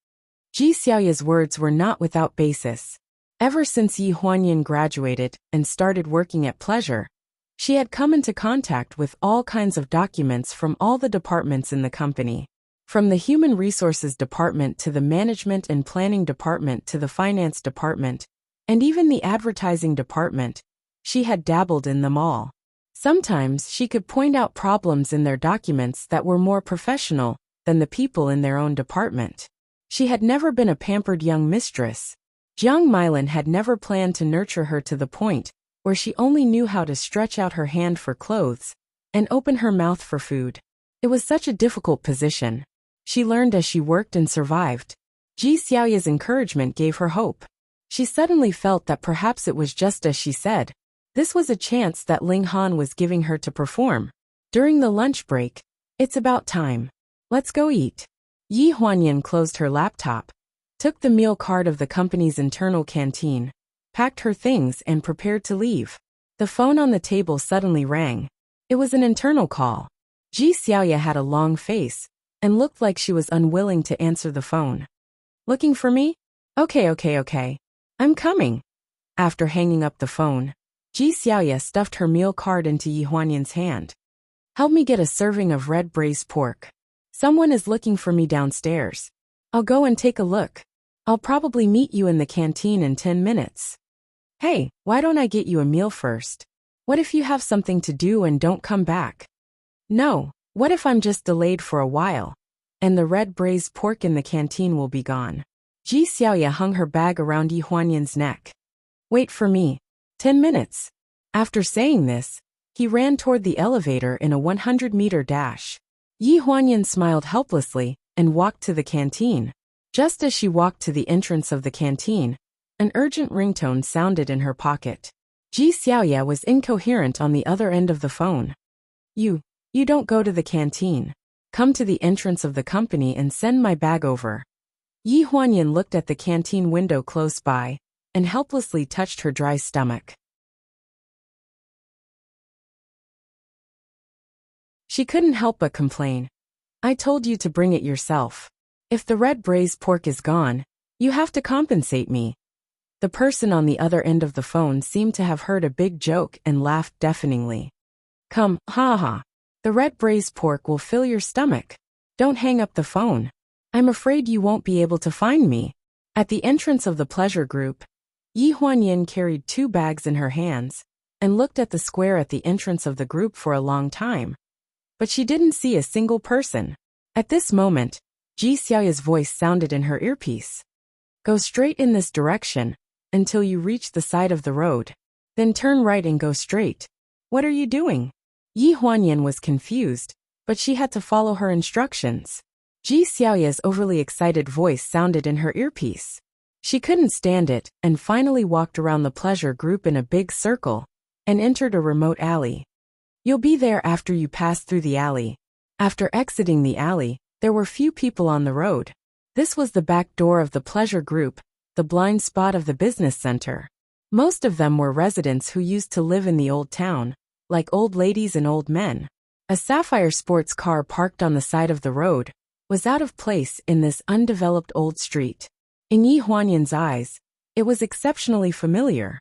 Ji Xiaoya's words were not without basis. Ever since Yi Huanyan graduated and started working at Pleasure, she had come into contact with all kinds of documents from all the departments in the company. From the Human Resources Department to the Management and Planning Department to the Finance Department, and even the Advertising Department, she had dabbled in them all. Sometimes she could point out problems in their documents that were more professional than the people in their own department. She had never been a pampered young mistress. Jiang Milan had never planned to nurture her to the point where she only knew how to stretch out her hand for clothes and open her mouth for food. It was such a difficult position. She learned as she worked and survived. Ji Xiaoya's encouragement gave her hope. She suddenly felt that perhaps it was just as she said. This was a chance that Ling Han was giving her to perform. During the lunch break, It's about time. Let's go eat. Yi Huanyan closed her laptop, took the meal card of the company's internal canteen, packed her things and prepared to leave. The phone on the table suddenly rang. It was an internal call. Ji Xiaoya had a long face and looked like she was unwilling to answer the phone. Looking for me? Okay. I'm coming. After hanging up the phone, Ji Xiaoya stuffed her meal card into Yi Huanyan's hand. Help me get a serving of red braised pork. Someone is looking for me downstairs. I'll go and take a look. I'll probably meet you in the canteen in 10 minutes. Hey, why don't I get you a meal first? What if you have something to do and don't come back? No, what if I'm just delayed for a while, and the red braised pork in the canteen will be gone? Ji Xiaoya hung her bag around Yi Huanyan's neck. Wait for me. 10 minutes. After saying this, he ran toward the elevator in a 100-meter dash. Yi Huanyan smiled helplessly and walked to the canteen. Just as she walked to the entrance of the canteen, an urgent ringtone sounded in her pocket. Ji Xiaoya was incoherent on the other end of the phone. You don't go to the canteen. Come to the entrance of the company and send my bag over. Yi Huanyan looked at the canteen window close by and helplessly touched her dry stomach. She couldn't help but complain. I told you to bring it yourself. If the red braised pork is gone, you have to compensate me. The person on the other end of the phone seemed to have heard a big joke and laughed deafeningly. Come, ha. The red braised pork will fill your stomach. Don't hang up the phone. I'm afraid you won't be able to find me. At the entrance of the pleasure group, Yi Huanyan carried 2 bags in her hands and looked at the square at the entrance of the group for a long time. But she didn't see a single person. At this moment, Ji Xiaoya's voice sounded in her earpiece. Go straight in this direction until you reach the side of the road. Then turn right and go straight. What are you doing? Yi Huanyan was confused, but she had to follow her instructions. Ji Xiaoya's overly excited voice sounded in her earpiece. She couldn't stand it and finally walked around the pleasure group in a big circle and entered a remote alley. You'll be there after you pass through the alley. After exiting the alley, there were few people on the road. This was the back door of the pleasure group, the blind spot of the business center. Most of them were residents who used to live in the old town, like old ladies and old men. A sapphire sports car parked on the side of the road was out of place in this undeveloped old street. In Yi Huanyan's eyes, it was exceptionally familiar.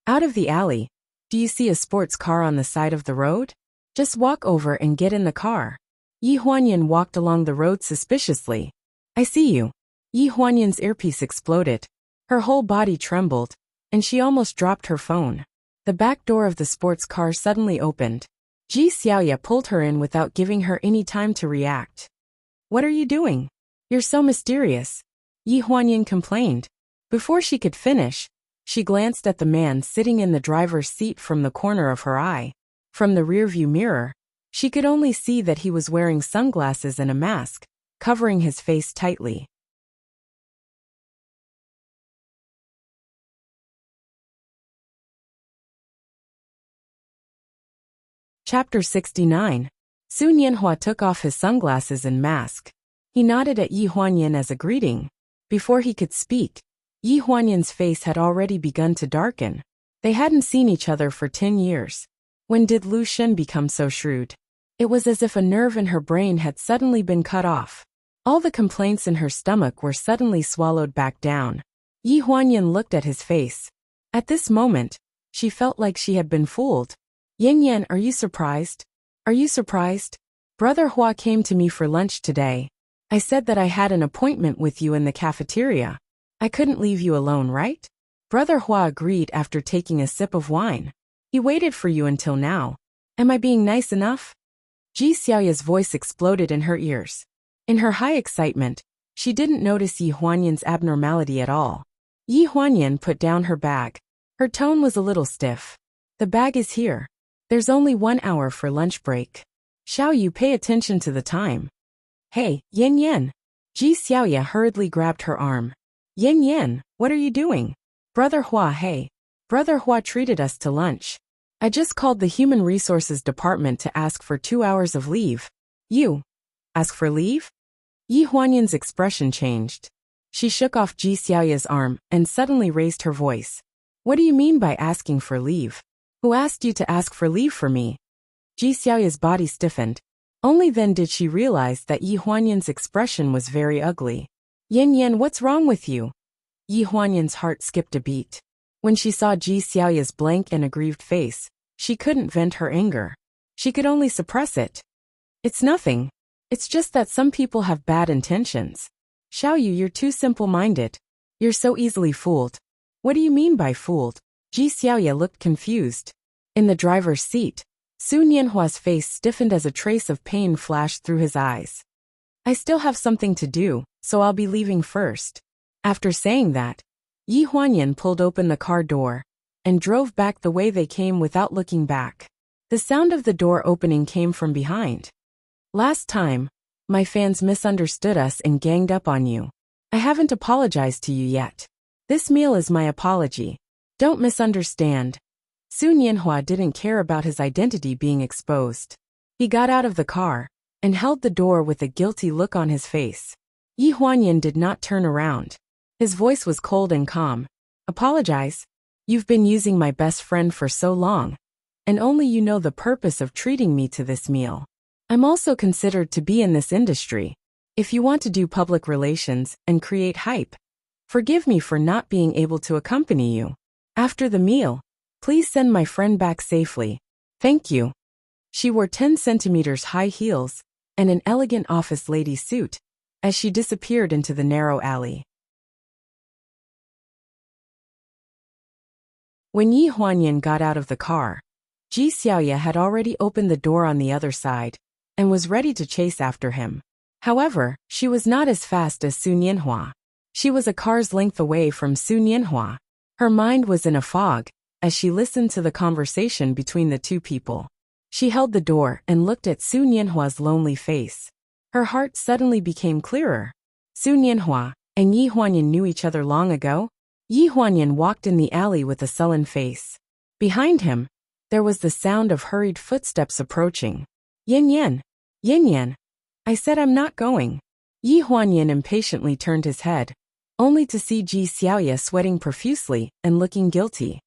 Out of the alley, do you see a sports car on the side of the road? Just walk over and get in the car. Yi Huanyan walked along the road suspiciously. I see you. Yi Huanyan's earpiece exploded. Her whole body trembled, and she almost dropped her phone. The back door of the sports car suddenly opened. Ji Xiaoya pulled her in without giving her any time to react. What are you doing? You're so mysterious, Yi Huanyan complained. Before she could finish, she glanced at the man sitting in the driver's seat from the corner of her eye. From the rearview mirror, she could only see that he was wearing sunglasses and a mask, covering his face tightly. Chapter 69. Sun Yanhua took off his sunglasses and mask. He nodded at Yi Huanyan as a greeting. Before he could speak, Yi Huanyan's face had already begun to darken. They hadn't seen each other for 10 years. When did Lu Shen become so shrewd? It was as if a nerve in her brain had suddenly been cut off. All the complaints in her stomach were suddenly swallowed back down. Yi Huanyan looked at his face. At this moment, she felt like she had been fooled. Yin Yan, are you surprised? Are you surprised? Brother Hua came to me for lunch today. I said that I had an appointment with you in the cafeteria. I couldn't leave you alone, right? Brother Hua agreed after taking a sip of wine. He waited for you until now. Am I being nice enough? Ji Xiaoya's voice exploded in her ears. In her high excitement, she didn't notice Yi Huanyan's abnormality at all. Yi Huanyan put down her bag. Her tone was a little stiff. The bag is here. There's only 1 hour for lunch break. Xiao Yu, pay attention to the time. Hey, Yin Yan. Ji Xiaoya hurriedly grabbed her arm. Yin Yan, what are you doing? Brother Hua, hey. Brother Hua treated us to lunch. I just called the Human Resources Department to ask for 2 hours of leave. You ask for leave? Yi Huanyan's expression changed. She shook off Ji Xiaoya's arm and suddenly raised her voice. What do you mean by asking for leave? Who asked you to ask for leave for me? Ji Xiaoya's body stiffened. Only then did she realize that Yi Huanyan's expression was very ugly. Yan, what's wrong with you? Yi Huanyan's heart skipped a beat. When she saw Ji Xiaoya's blank and aggrieved face, she couldn't vent her anger. She could only suppress it. It's nothing. It's just that some people have bad intentions. Xiaoyu, you're too simple-minded. You're so easily fooled. What do you mean by fooled? Ji Xiaoya looked confused. In the driver's seat, Su Nianhua's face stiffened as a trace of pain flashed through his eyes. I still have something to do, so I'll be leaving first. After saying that, Yi Huanyan pulled open the car door and drove back the way they came without looking back. The sound of the door opening came from behind. Last time, my fans misunderstood us and ganged up on you. I haven't apologized to you yet. This meal is my apology. Don't misunderstand. Su Nianhua didn't care about his identity being exposed. He got out of the car and held the door with a guilty look on his face. Yi Huanyan did not turn around. His voice was cold and calm. Apologize? You've been using my best friend for so long, and only you know the purpose of treating me to this meal. I'm also considered to be in this industry. If you want to do public relations and create hype, forgive me for not being able to accompany you. After the meal, please send my friend back safely. Thank you. She wore 10 centimeters high heels and an elegant office lady suit as she disappeared into the narrow alley. When Yi Huanyan got out of the car, Ji Xiaoya had already opened the door on the other side and was ready to chase after him. However, she was not as fast as Su Nianhua. She was a car's length away from Su Nianhua. Her mind was in a fog as she listened to the conversation between the two people. She held the door and looked at Su Nianhua's lonely face. Her heart suddenly became clearer. Su Nianhua and Yi Huanyan knew each other long ago. Yi Huanyan walked in the alley with a sullen face. Behind him, there was the sound of hurried footsteps approaching. Yan, I said I'm not going. Yi Huanyan impatiently turned his head, only to see Ji Xiaoya sweating profusely and looking guilty.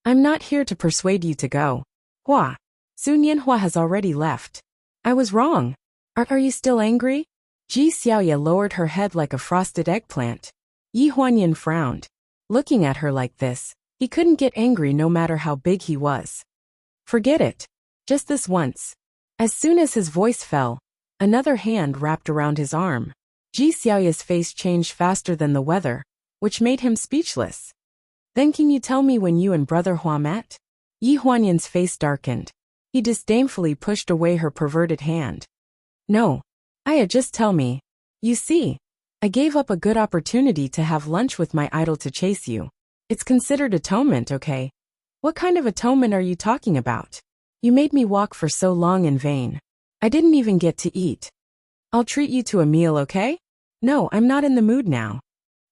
I'm not here to persuade you to go. Hua. Su Nianhua has already left. I was wrong. Are you still angry? Ji Xiaoya lowered her head like a frosted eggplant. Yi Huanyan frowned. Looking at her like this, he couldn't get angry no matter how big he was. Forget it. Just this once. As soon as his voice fell, another hand wrapped around his arm. Ji Xiaoya's face changed faster than the weather, which made him speechless. Then can you tell me when you and Brother Hua met? Yi Huanyan's face darkened. He disdainfully pushed away her perverted hand. No. Just tell me. You see, I gave up a good opportunity to have lunch with my idol to chase you. It's considered atonement, okay? What kind of atonement are you talking about? You made me walk for so long in vain. I didn't even get to eat. I'll treat you to a meal, okay? No, I'm not in the mood now.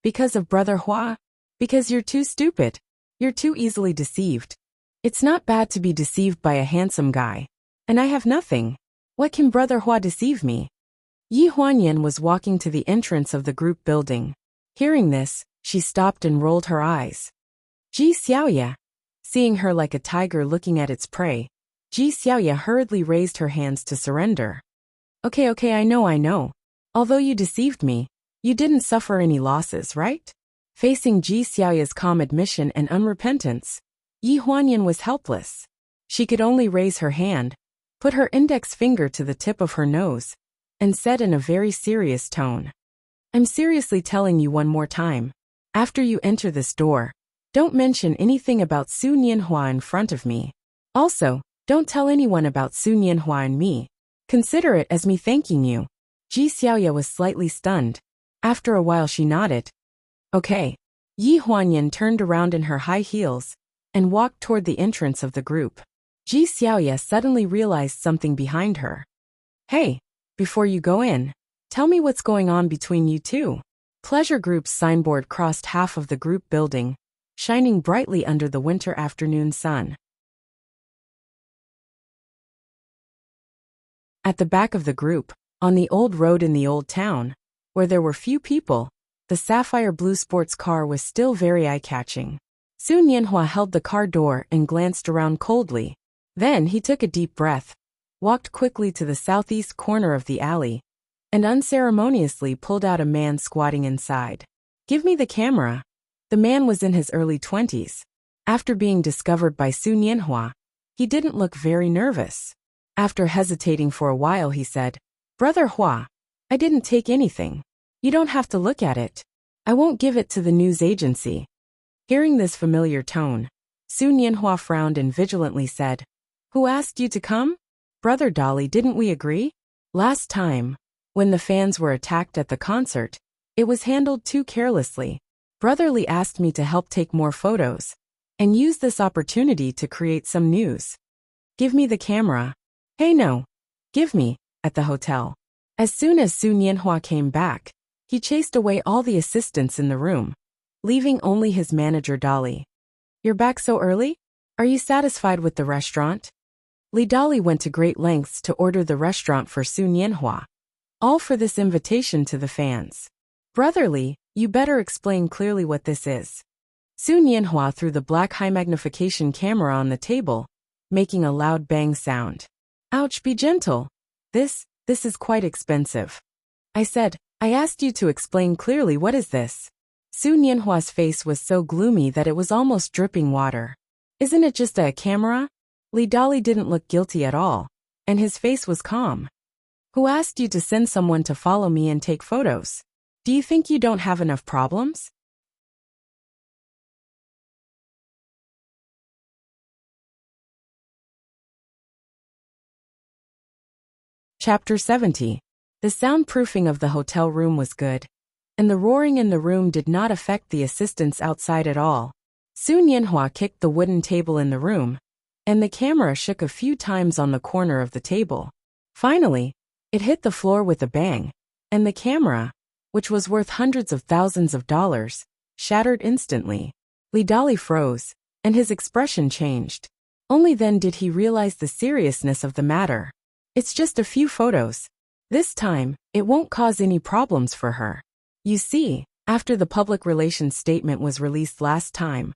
Because of Brother Hua? Because you're too stupid. You're too easily deceived. It's not bad to be deceived by a handsome guy. And I have nothing. What can Brother Hua deceive me? Yi Huanyan was walking to the entrance of the group building. Hearing this, she stopped and rolled her eyes. Ji Xiaoya. Seeing her like a tiger looking at its prey, Ji Xiaoya hurriedly raised her hands to surrender. Okay, I know. Although you deceived me, you didn't suffer any losses, right? Facing Ji Xiaoya's calm admission and unrepentance, Yi Huanyan was helpless. She could only raise her hand, put her index finger to the tip of her nose, and said in a very serious tone, I'm seriously telling you one more time. After you enter this door, don't mention anything about Su Nianhua in front of me. Also, don't tell anyone about Su Nianhua and me. Consider it as me thanking you. Ji Xiaoya was slightly stunned. After a while she nodded. Okay. Yi Huanyan turned around in her high heels and walked toward the entrance of the group. Ji Xiaoya suddenly realized something behind her. Hey, before you go in, tell me what's going on between you two. Pleasure Group's signboard crossed half of the group building, shining brightly under the winter afternoon sun. At the back of the group, on the old road in the old town, where there were few people, the sapphire blue sports car was still very eye-catching. Soon Yanhua held the car door and glanced around coldly. Then he took a deep breath, walked quickly to the southeast corner of the alley, and unceremoniously pulled out a man squatting inside. "Give me the camera." The man was in his early 20s. After being discovered by Sun Yanhua, he didn't look very nervous. After hesitating for a while, he said, "Brother Hua, I didn't take anything. You don't have to look at it. I won't give it to the news agency." Hearing this familiar tone, Sun Yanhua frowned and vigilantly said, "Who asked you to come? Brother Dolly, didn't we agree? Last time, when the fans were attacked at the concert, it was handled too carelessly. Brotherly asked me to help take more photos and use this opportunity to create some news. Give me the camera." "Hey, no. Give me," at the hotel. As soon as Sun Yanhua came back, he chased away all the assistants in the room, leaving only his manager Dolly. "You're back so early? Are you satisfied with the restaurant?" Li Dolly went to great lengths to order the restaurant for Sun Yanhua, all for this invitation to the fans. "Brotherly, you better explain clearly what this is." Sun Yanhua threw the black high-magnification camera on the table, making a loud bang sound. "Ouch, be gentle. This is quite expensive." I asked you to explain clearly, what is this?" Sun Yanhua's face was so gloomy that it was almost dripping water. "Isn't it just a camera?" Li Dolly didn't look guilty at all, and his face was calm. "Who asked you to send someone to follow me and take photos? Do you think you don't have enough problems?" Chapter 70. The soundproofing of the hotel room was good, and the roaring in the room did not affect the assistants outside at all. Sun Yanhua kicked the wooden table in the room, and the camera shook a few times on the corner of the table. Finally, it hit the floor with a bang, and the camera, which was worth hundreds of thousands of dollars, shattered instantly. Li Dolly froze, and his expression changed. Only then did he realize the seriousness of the matter. It's just a few photos. This time, it won't cause any problems for her. You see, after the public relations statement was released last time,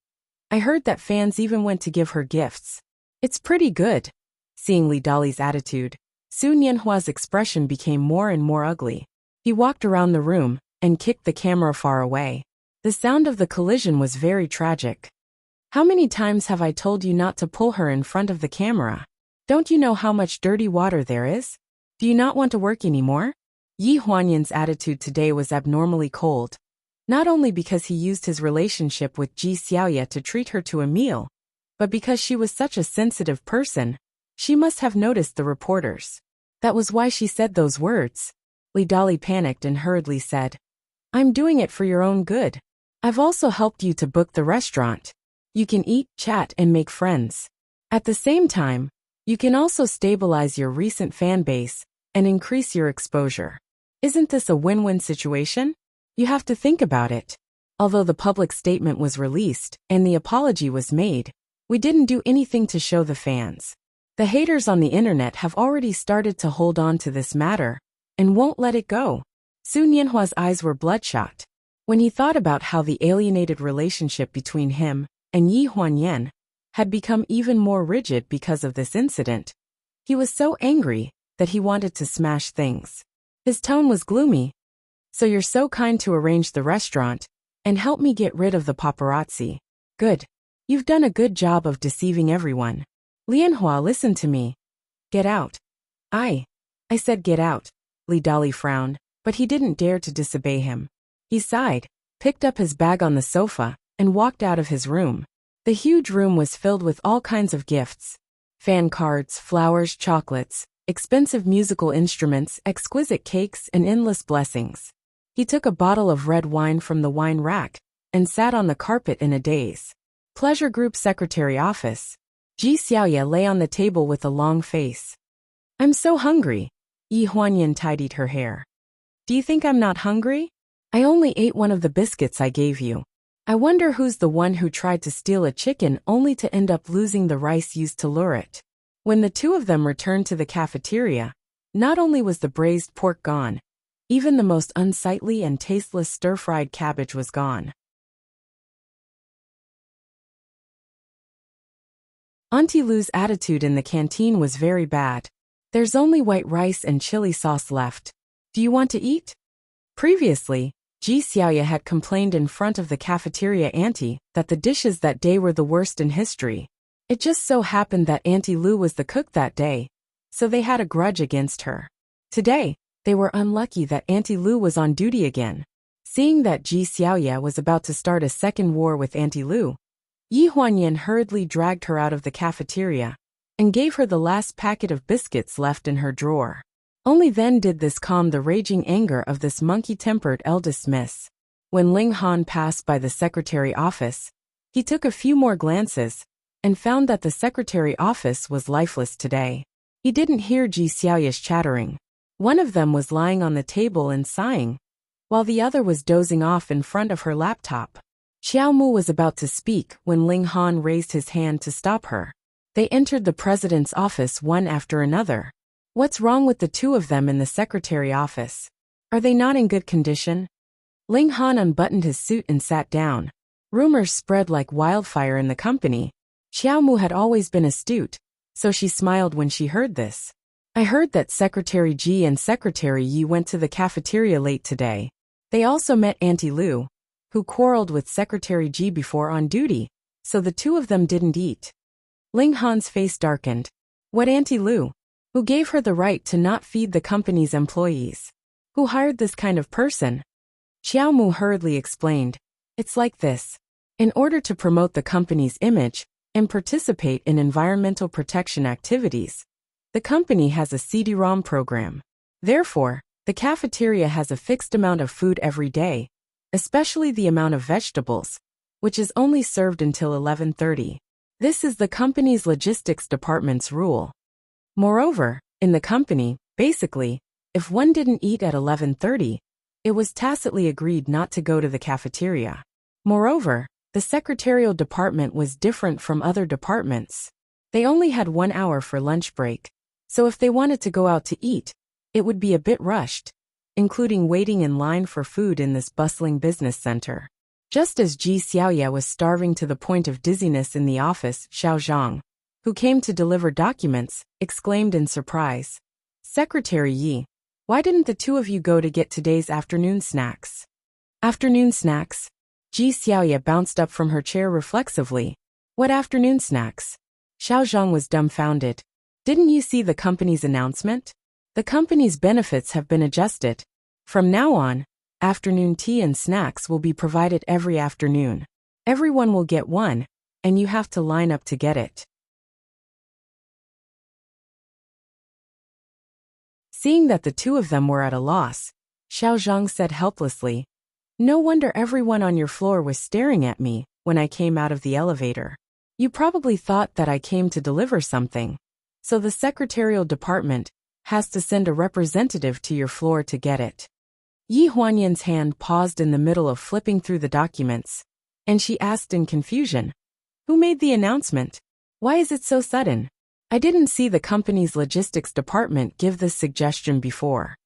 I heard that fans even went to give her gifts. It's pretty good. Seeing Li Dolly's attitude, Sun Yanhua's expression became more and more ugly. He walked around the room and kicked the camera far away. The sound of the collision was very tragic. "How many times have I told you not to pull her in front of the camera? Don't you know how much dirty water there is? Do you not want to work anymore?" Yi Huanyan's attitude today was abnormally cold, not only because he used his relationship with Ji Xiaoya to treat her to a meal, but because she was such a sensitive person. She must have noticed the reporters. That was why she said those words. Li Dolly panicked and hurriedly said, "I'm doing it for your own good. I've also helped you to book the restaurant. You can eat, chat, and make friends. At the same time, you can also stabilize your recent fan base and increase your exposure. Isn't this a win-win situation? You have to think about it." Although the public statement was released and the apology was made, we didn't do anything to show the fans. The haters on the internet have already started to hold on to this matter and won't let it go. Sun Yanhua's eyes were bloodshot. When he thought about how the alienated relationship between him and Yi Huanyan had become even more rigid because of this incident, he was so angry that he wanted to smash things. His tone was gloomy. "So you're so kind to arrange the restaurant and help me get rid of the paparazzi. Good. You've done a good job of deceiving everyone. Lianhua, listen to me. Get out." I said get out." Li Dolly frowned, but he didn't dare to disobey him. He sighed, picked up his bag on the sofa, and walked out of his room. The huge room was filled with all kinds of gifts. Fan cards, flowers, chocolates, expensive musical instruments, exquisite cakes, and endless blessings. He took a bottle of red wine from the wine rack and sat on the carpet in a daze. Pleasure Group Secretary Office. Ji Xiaoya lay on the table with a long face. "I'm so hungry." Yi Huanyan tidied her hair. "Do you think I'm not hungry? I only ate one of the biscuits I gave you. I wonder who's the one who tried to steal a chicken only to end up losing the rice used to lure it." When the two of them returned to the cafeteria, Not only was the braised pork gone, even the most unsightly and tasteless stir-fried cabbage was gone. Auntie Lou's attitude in the canteen was very bad. There's only white rice and chili sauce left. Do you want to eat? Previously, Ji Xiaoya had complained in front of the cafeteria auntie that the dishes that day were the worst in history. It just so happened that Auntie Lou was the cook that day, so they had a grudge against her. Today, they were unlucky that Auntie Lou was on duty again. Seeing that Ji Xiaoya was about to start a second war with Auntie Lou, Yi Huanyan hurriedly dragged her out of the cafeteria and gave her the last packet of biscuits left in her drawer. Only then did this calm the raging anger of this monkey-tempered eldest miss. When Ling Han passed by the secretary office, he took a few more glances and found that the secretary office was lifeless today. He didn't hear Ji Xiaoya's chattering. One of them was lying on the table and sighing, while the other was dozing off in front of her laptop. Xiao Mu was about to speak when Ling Han raised his hand to stop her. They entered the president's office one after another. What's wrong with the two of them in the secretary office? Are they not in good condition? Ling Han unbuttoned his suit and sat down. Rumors spread like wildfire in the company. Xiao Mu had always been astute, so she smiled when she heard this. I heard that Secretary Ji and Secretary Yi went to the cafeteria late today. They also met Auntie Lou, who quarreled with Secretary Ji before on duty, so the two of them didn't eat. Ling Han's face darkened. What Auntie Lou? Who gave her the right to not feed the company's employees? Who hired this kind of person? Xiao Mu hurriedly explained. It's like this. In order to promote the company's image and participate in environmental protection activities, the company has a CD-ROM program. Therefore, the cafeteria has a fixed amount of food every day, especially the amount of vegetables, which is only served until 11:30. This is the company's logistics department's rule. Moreover, in the company, basically, if one didn't eat at 11:30, it was tacitly agreed not to go to the cafeteria. Moreover, the secretarial department was different from other departments. They only had 1 hour for lunch break, so if they wanted to go out to eat, it would be a bit rushed, including waiting in line for food in this bustling business center. Just as Ji Xiaoya was starving to the point of dizziness in the office, Xiao Zhang, who came to deliver documents, exclaimed in surprise. Secretary Yi, why didn't the two of you go to get today's afternoon snacks? Afternoon snacks? Ji Xiaoya bounced up from her chair reflexively. What afternoon snacks? Xiao Zhang was dumbfounded. Didn't you see the company's announcement? The company's benefits have been adjusted. From now on, afternoon tea and snacks will be provided every afternoon. Everyone will get one, and you have to line up to get it. Seeing that the two of them were at a loss, Xiao Zhang said helplessly, No wonder everyone on your floor was staring at me when I came out of the elevator. You probably thought that I came to deliver something, so the secretarial department has to send a representative to your floor to get it. Yi Huanyan's hand paused in the middle of flipping through the documents, and she asked in confusion, Who made the announcement? Why is it so sudden? I didn't see the company's logistics department give this suggestion before.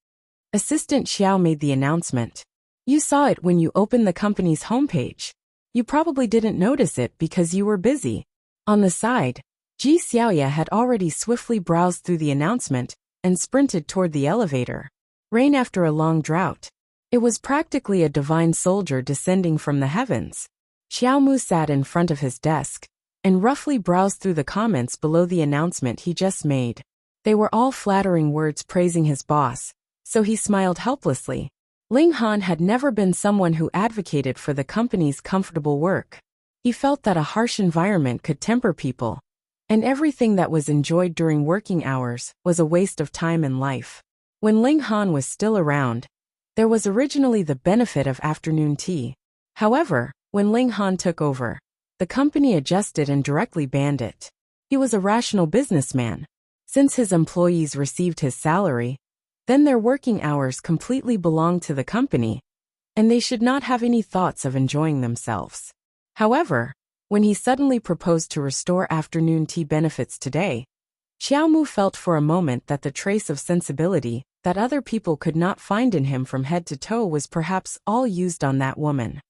Assistant Xiao made the announcement. You saw it when you opened the company's homepage. You probably didn't notice it because you were busy. On the side, Ji Xiaoya had already swiftly browsed through the announcement and sprinted toward the elevator. Rain after a long drought. It was practically a divine soldier descending from the heavens. Xiao Mu sat in front of his desk and roughly browsed through the comments below the announcement he just made. They were all flattering words praising his boss, so he smiled helplessly. Ling Han had never been someone who advocated for the company's comfortable work. He felt that a harsh environment could temper people, and everything that was enjoyed during working hours was a waste of time and life. When Ling Han was still around, there was originally the benefit of afternoon tea. However, when Ling Han took over, the company adjusted and directly banned it. He was a rational businessman. Since his employees received his salary, then their working hours completely belonged to the company, and they should not have any thoughts of enjoying themselves. However, when he suddenly proposed to restore afternoon tea benefits today, Xiaomu felt for a moment that the trace of sensibility that other people could not find in him from head to toe was perhaps all used on that woman.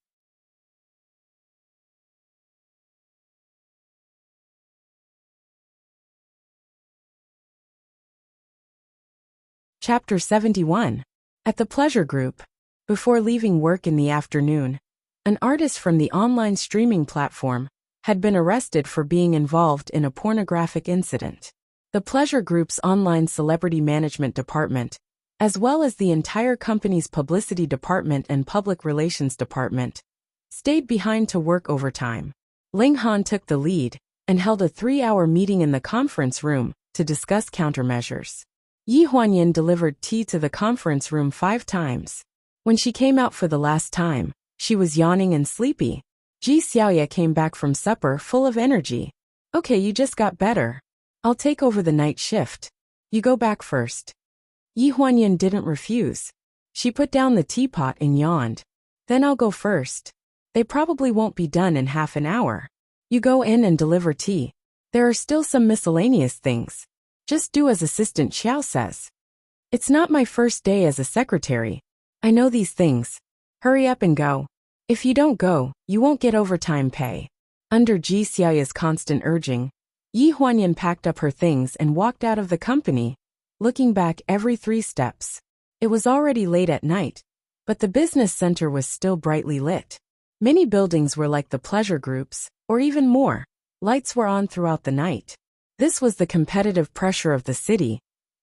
Chapter 71. At the Pleasure Group. Before leaving work in the afternoon, an artist from the online streaming platform had been arrested for being involved in a pornographic incident. The Pleasure Group's online celebrity management department, as well as the entire company's publicity department and public relations department, stayed behind to work overtime. Ling Han took the lead and held a 3-hour meeting in the conference room to discuss countermeasures. Yi Huanyan delivered tea to the conference room 5 times. When she came out for the last time, she was yawning and sleepy. Ji Xiaoya came back from supper full of energy. Okay, you just got better. I'll take over the night shift. You go back first. Yi Huanyan didn't refuse. She put down the teapot and yawned. Then I'll go first. They probably won't be done in half an hour. You go in and deliver tea. There are still some miscellaneous things. Just do as Assistant Xiao says. It's not my first day as a secretary. I know these things. Hurry up and go. If you don't go, you won't get overtime pay. Under Ji Xiaoya's constant urging, Yi Huanyan packed up her things and walked out of the company, looking back every 3 steps. It was already late at night, but the business center was still brightly lit. Many buildings were like the Pleasure Groups, or even more. Lights were on throughout the night. This was the competitive pressure of the city,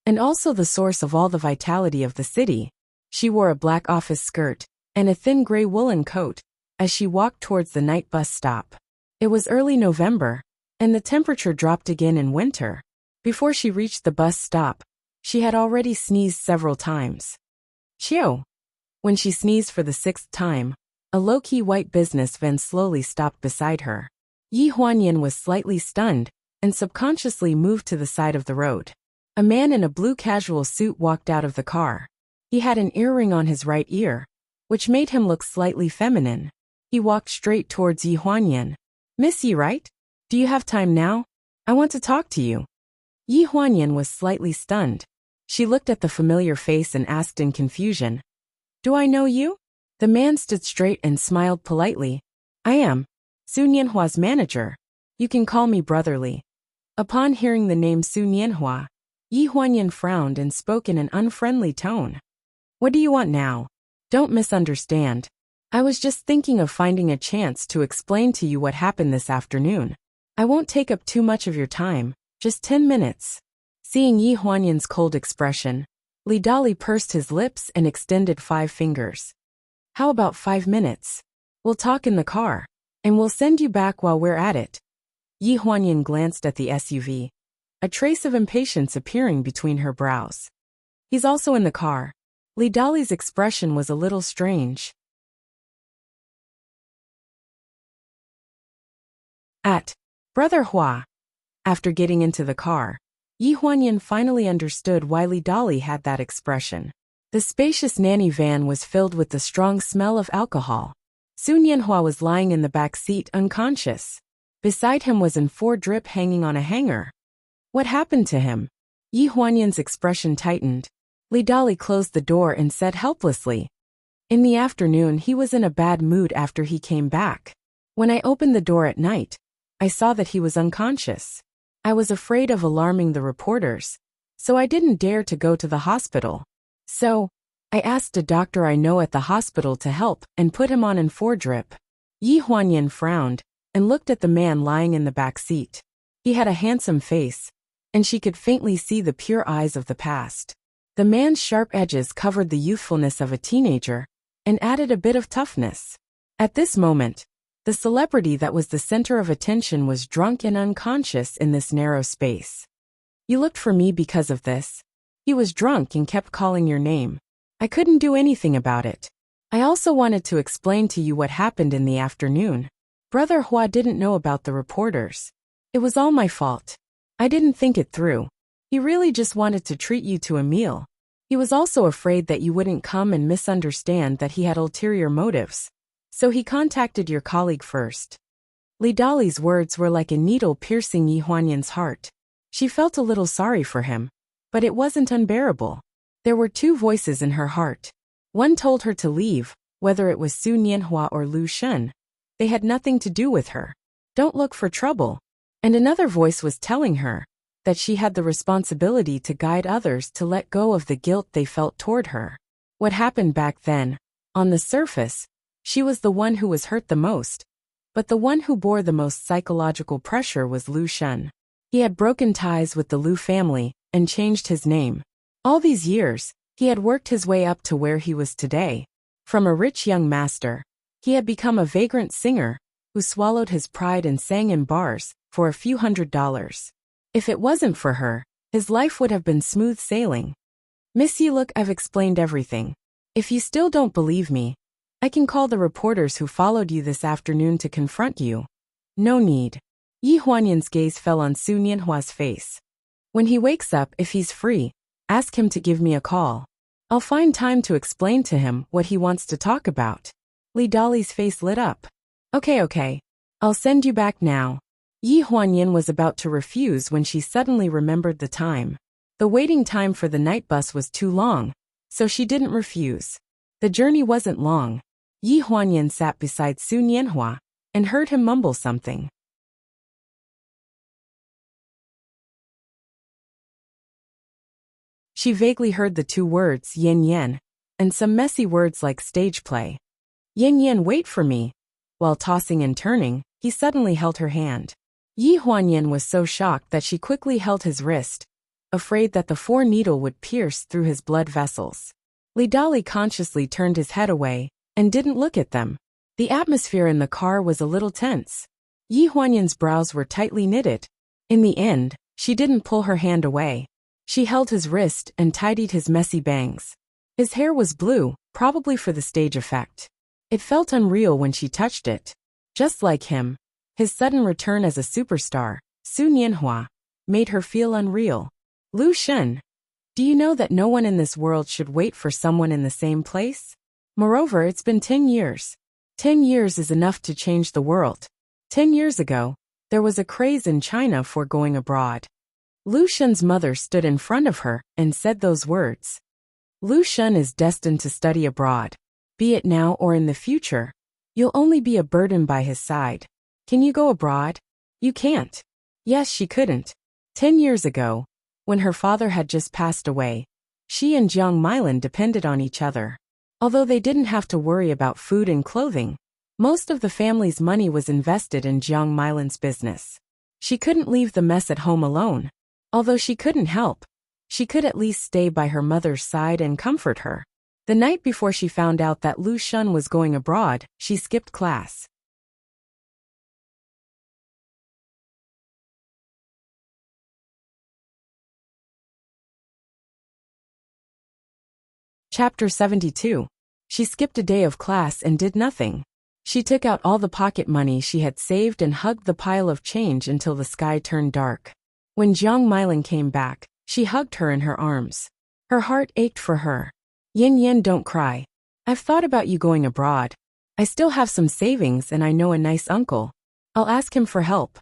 and also the source of all the vitality of the city. She wore a black office skirt and a thin gray woolen coat as she walked towards the night bus stop. It was early November, and the temperature dropped again in winter. Before she reached the bus stop, she had already sneezed several times. Chiu! When she sneezed for the 6th time, a low-key white business van slowly stopped beside her. Yi Huanyan was slightly stunned and subconsciously moved to the side of the road. A man in a blue casual suit walked out of the car. He had an earring on his right ear, which made him look slightly feminine. He walked straight towards Yi Huanyan. Miss Yi, right? Do you have time now? I want to talk to you. Yi Huanyan was slightly stunned. She looked at the familiar face and asked in confusion, Do I know you? The man stood straight and smiled politely. I am Su Nianhua's manager. You can call me brotherly. Upon hearing the name Su Nianhua, Yi Huanyan frowned and spoke in an unfriendly tone. What do you want now? Don't misunderstand. I was just thinking of finding a chance to explain to you what happened this afternoon. I won't take up too much of your time, just 10 minutes. Seeing Yi Huanyan's cold expression, Li Dali pursed his lips and extended 5 fingers. How about 5 minutes? We'll talk in the car, and we'll send you back while we're at it. Yi Huanyan glanced at the SUV, a trace of impatience appearing between her brows. He's also in the car. Li Dali's expression was a little strange. Brother Hua. After getting into the car, Yi Huanyan finally understood why Li Dali had that expression. The spacious nanny van was filled with the strong smell of alcohol. Su Nianhua was lying in the back seat unconscious. Beside him was an 4 drip hanging on a hanger. What happened to him? Yi Huanyan's expression tightened. Li Dali closed the door and said helplessly. In the afternoon he was in a bad mood after he came back. When I opened the door at night, I saw that he was unconscious. I was afraid of alarming the reporters, so I didn't dare to go to the hospital. So, I asked a doctor I know at the hospital to help and put him on an 4 drip. Yi Huanyan frowned and looked at the man lying in the back seat. He had a handsome face, and she could faintly see the pure eyes of the past. The man's sharp edges covered the youthfulness of a teenager and added a bit of toughness. At this moment, the celebrity that was the center of attention was drunk and unconscious in this narrow space. You looked for me because of this. He was drunk and kept calling your name. I couldn't do anything about it. I also wanted to explain to you what happened in the afternoon. Brother Hua didn't know about the reporters. It was all my fault. I didn't think it through. He really just wanted to treat you to a meal. He was also afraid that you wouldn't come and misunderstand that he had ulterior motives. So he contacted your colleague first. Li Dali's words were like a needle piercing Yi Huanyan's heart. She felt a little sorry for him, but it wasn't unbearable. There were two voices in her heart. One told her to leave, whether it was Su Nianhua or Lu Shen. They had nothing to do with her. Don't look for trouble. And another voice was telling her that she had the responsibility to guide others to let go of the guilt they felt toward her. What happened back then? On the surface, she was the one who was hurt the most, but the one who bore the most psychological pressure was Lu Shen. He had broken ties with the Lu family and changed his name. All these years, he had worked his way up to where he was today. From a rich young master, he had become a vagrant singer who swallowed his pride and sang in bars for a few $100s. If it wasn't for her, his life would have been smooth sailing. Miss Yi, look, I've explained everything. If you still don't believe me, I can call the reporters who followed you this afternoon to confront you. No need. Yi Huanyan's gaze fell on Su Nianhua's face. When he wakes up, if he's free, ask him to give me a call. I'll find time to explain to him what he wants to talk about. Li Dali's face lit up. Okay. I'll send you back now. Yi Huanyan was about to refuse when she suddenly remembered the time. The waiting time for the night bus was too long, so she didn't refuse. The journey wasn't long. Yi Huanyan sat beside Su Nianhua and heard him mumble something. She vaguely heard the two words yin yen and some messy words like stage play. Yin yen, wait for me. While tossing and turning, he suddenly held her hand. Yi Huanyan was so shocked that she quickly held his wrist, afraid that the needle would pierce through his blood vessels. Li Dali consciously turned his head away and didn't look at them. The atmosphere in the car was a little tense. Yi Huanyan's brows were tightly knitted. In the end, she didn't pull her hand away. She held his wrist and tidied his messy bangs. His hair was blue, probably for the stage effect. It felt unreal when she touched it. Just like him, his sudden return as a superstar, Su Nianhua, made her feel unreal. Lu Shen, do you know that no one in this world should wait for someone in the same place? Moreover, it's been 10 years. 10 years is enough to change the world. 10 years ago, there was a craze in China for going abroad. Lu Shen's mother stood in front of her and said those words. Lu Shen is destined to study abroad. Be it now or in the future, you'll only be a burden by his side. Can you go abroad? You can't. Yes, she couldn't. 10 years ago, when her father had just passed away, she and Jiang Milan depended on each other. Although they didn't have to worry about food and clothing, most of the family's money was invested in Jiang Milan's business. She couldn't leave the mess at home alone. Although she couldn't help, she could at least stay by her mother's side and comfort her. The night before she found out that Lu Shen was going abroad, she skipped class. Chapter 72. She skipped a day of class and did nothing. She took out all the pocket money she had saved and hugged the pile of change until the sky turned dark. When Jiang Milan came back, she hugged her in her arms. Her heart ached for her. Yin Yin, don't cry. I've thought about you going abroad. I still have some savings and I know a nice uncle. I'll ask him for help.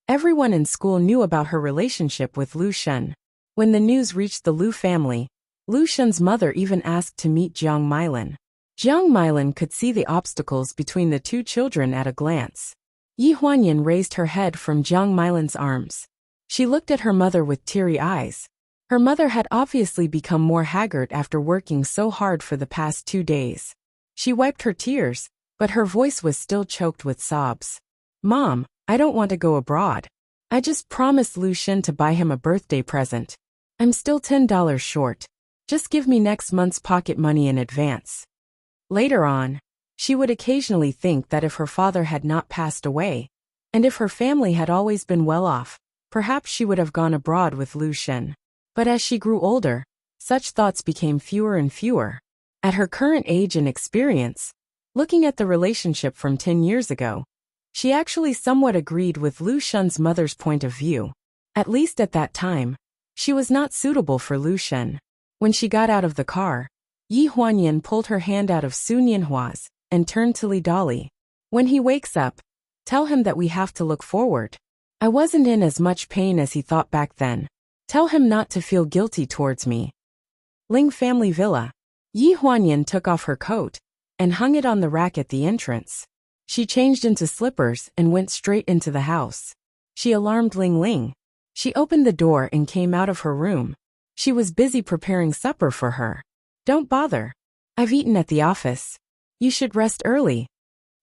Everyone in school knew about her relationship with Lu Shen. When the news reached the Lu family, Lu Shen's mother even asked to meet Jiang Milan. Jiang Milan could see the obstacles between the two children at a glance. Yi Huanyan raised her head from Jiang Milan's arms. She looked at her mother with teary eyes. Her mother had obviously become more haggard after working so hard for the past 2 days. She wiped her tears, but her voice was still choked with sobs. Mom, I don't want to go abroad. I just promised Lu Shen to buy him a birthday present. I'm still $10 short. Just give me next month's pocket money in advance. Later on, she would occasionally think that if her father had not passed away, and if her family had always been well off, perhaps she would have gone abroad with Lu Shen. But as she grew older, such thoughts became fewer and fewer. At her current age and experience, looking at the relationship from 10 years ago, she actually somewhat agreed with Lu Shen's mother's point of view. At least at that time, she was not suitable for Lu Shen. When she got out of the car, Yi Huanyan pulled her hand out of Su Nianhua's and turned to Li Dali. When he wakes up, tell him that we have to look forward. I wasn't in as much pain as he thought back then. Tell him not to feel guilty towards me. Ling family villa. Yi Huanyan took off her coat and hung it on the rack at the entrance. She changed into slippers and went straight into the house. She alarmed Ling Ling. She opened the door and came out of her room. She was busy preparing supper for her. Don't bother. I've eaten at the office. You should rest early.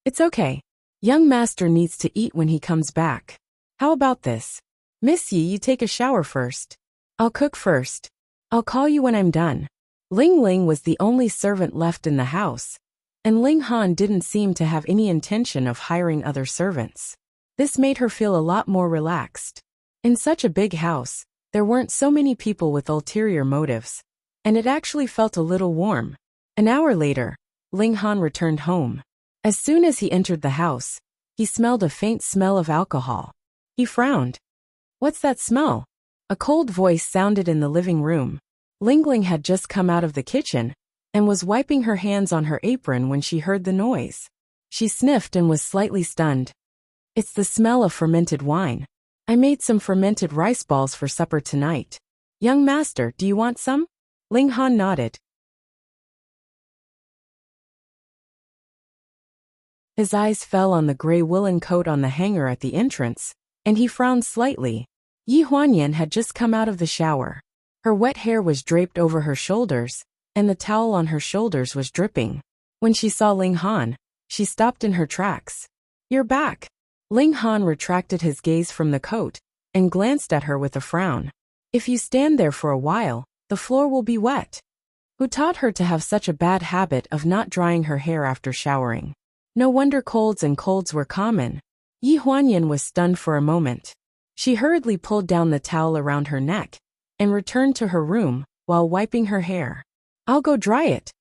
It's okay. Young master needs to eat when he comes back. How about this? Miss Yi, you take a shower first. I'll cook first. I'll call you when I'm done. Ling Ling was the only servant left in the house, and Ling Han didn't seem to have any intention of hiring other servants. This made her feel a lot more relaxed. In such a big house, there weren't so many people with ulterior motives, and it actually felt a little warm. An hour later, Ling Han returned home. As soon as he entered the house, he smelled a faint smell of alcohol. He frowned. What's that smell? A cold voice sounded in the living room. Ling Ling had just come out of the kitchen and was wiping her hands on her apron when she heard the noise. She sniffed and was slightly stunned. It's the smell of fermented wine. I made some fermented rice balls for supper tonight. Young master, do you want some? Ling Han nodded. His eyes fell on the gray woolen coat on the hanger at the entrance, and he frowned slightly. Yi Huanyan had just come out of the shower. Her wet hair was draped over her shoulders, and the towel on her shoulders was dripping. When she saw Ling Han, she stopped in her tracks. You're back. Ling Han retracted his gaze from the coat and glanced at her with a frown. If you stand there for a while, the floor will be wet. Who taught her to have such a bad habit of not drying her hair after showering? No wonder colds were common. Yi Huanyan was stunned for a moment. She hurriedly pulled down the towel around her neck and returned to her room while wiping her hair. I'll go dry it.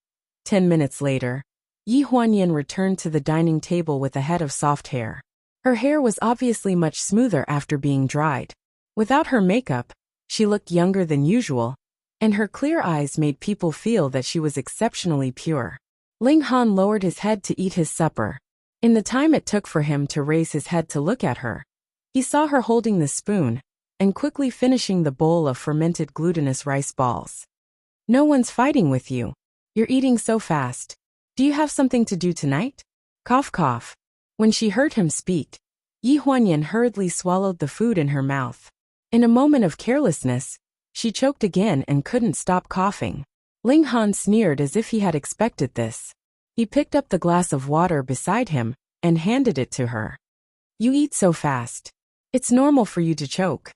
10 minutes later, Yi Huanyan returned to the dining table with a head of soft hair. Her hair was obviously much smoother after being dried. Without her makeup, she looked younger than usual, and her clear eyes made people feel that she was exceptionally pure. Ling Han lowered his head to eat his supper. In the time it took for him to raise his head to look at her, he saw her holding the spoon and quickly finishing the bowl of fermented glutinous rice balls. No one's fighting with you. You're eating so fast. Do you have something to do tonight? Cough cough. When she heard him speak, Yi Huanyan hurriedly swallowed the food in her mouth. In a moment of carelessness, she choked again and couldn't stop coughing. Ling Han sneered as if he had expected this. He picked up the glass of water beside him and handed it to her. You eat so fast. It's normal for you to choke.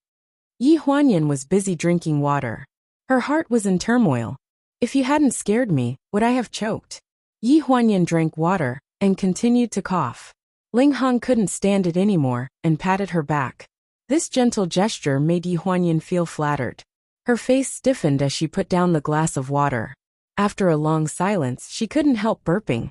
Yi Huanyan was busy drinking water. Her heart was in turmoil. If you hadn't scared me, would I have choked? Yi Huanyan drank water and continued to cough. Ling Han couldn't stand it anymore and patted her back. This gentle gesture made Yi Huanyan feel flattered. Her face stiffened as she put down the glass of water. After a long silence, she couldn't help burping.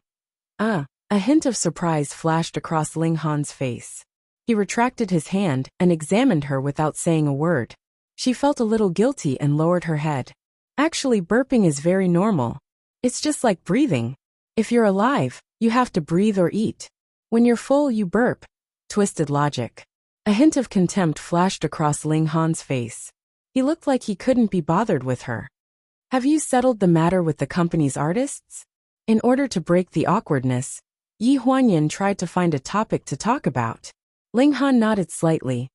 A hint of surprise flashed across Ling Han's face. He retracted his hand and examined her without saying a word. She felt a little guilty and lowered her head. Actually, burping is very normal. It's just like breathing. If you're alive, you have to breathe or eat. When you're full, you burp. Twisted logic. A hint of contempt flashed across Ling Han's face. He looked like he couldn't be bothered with her. Have you settled the matter with the company's artists? In order to break the awkwardness, Yi Huanyan tried to find a topic to talk about. Ling Han nodded slightly.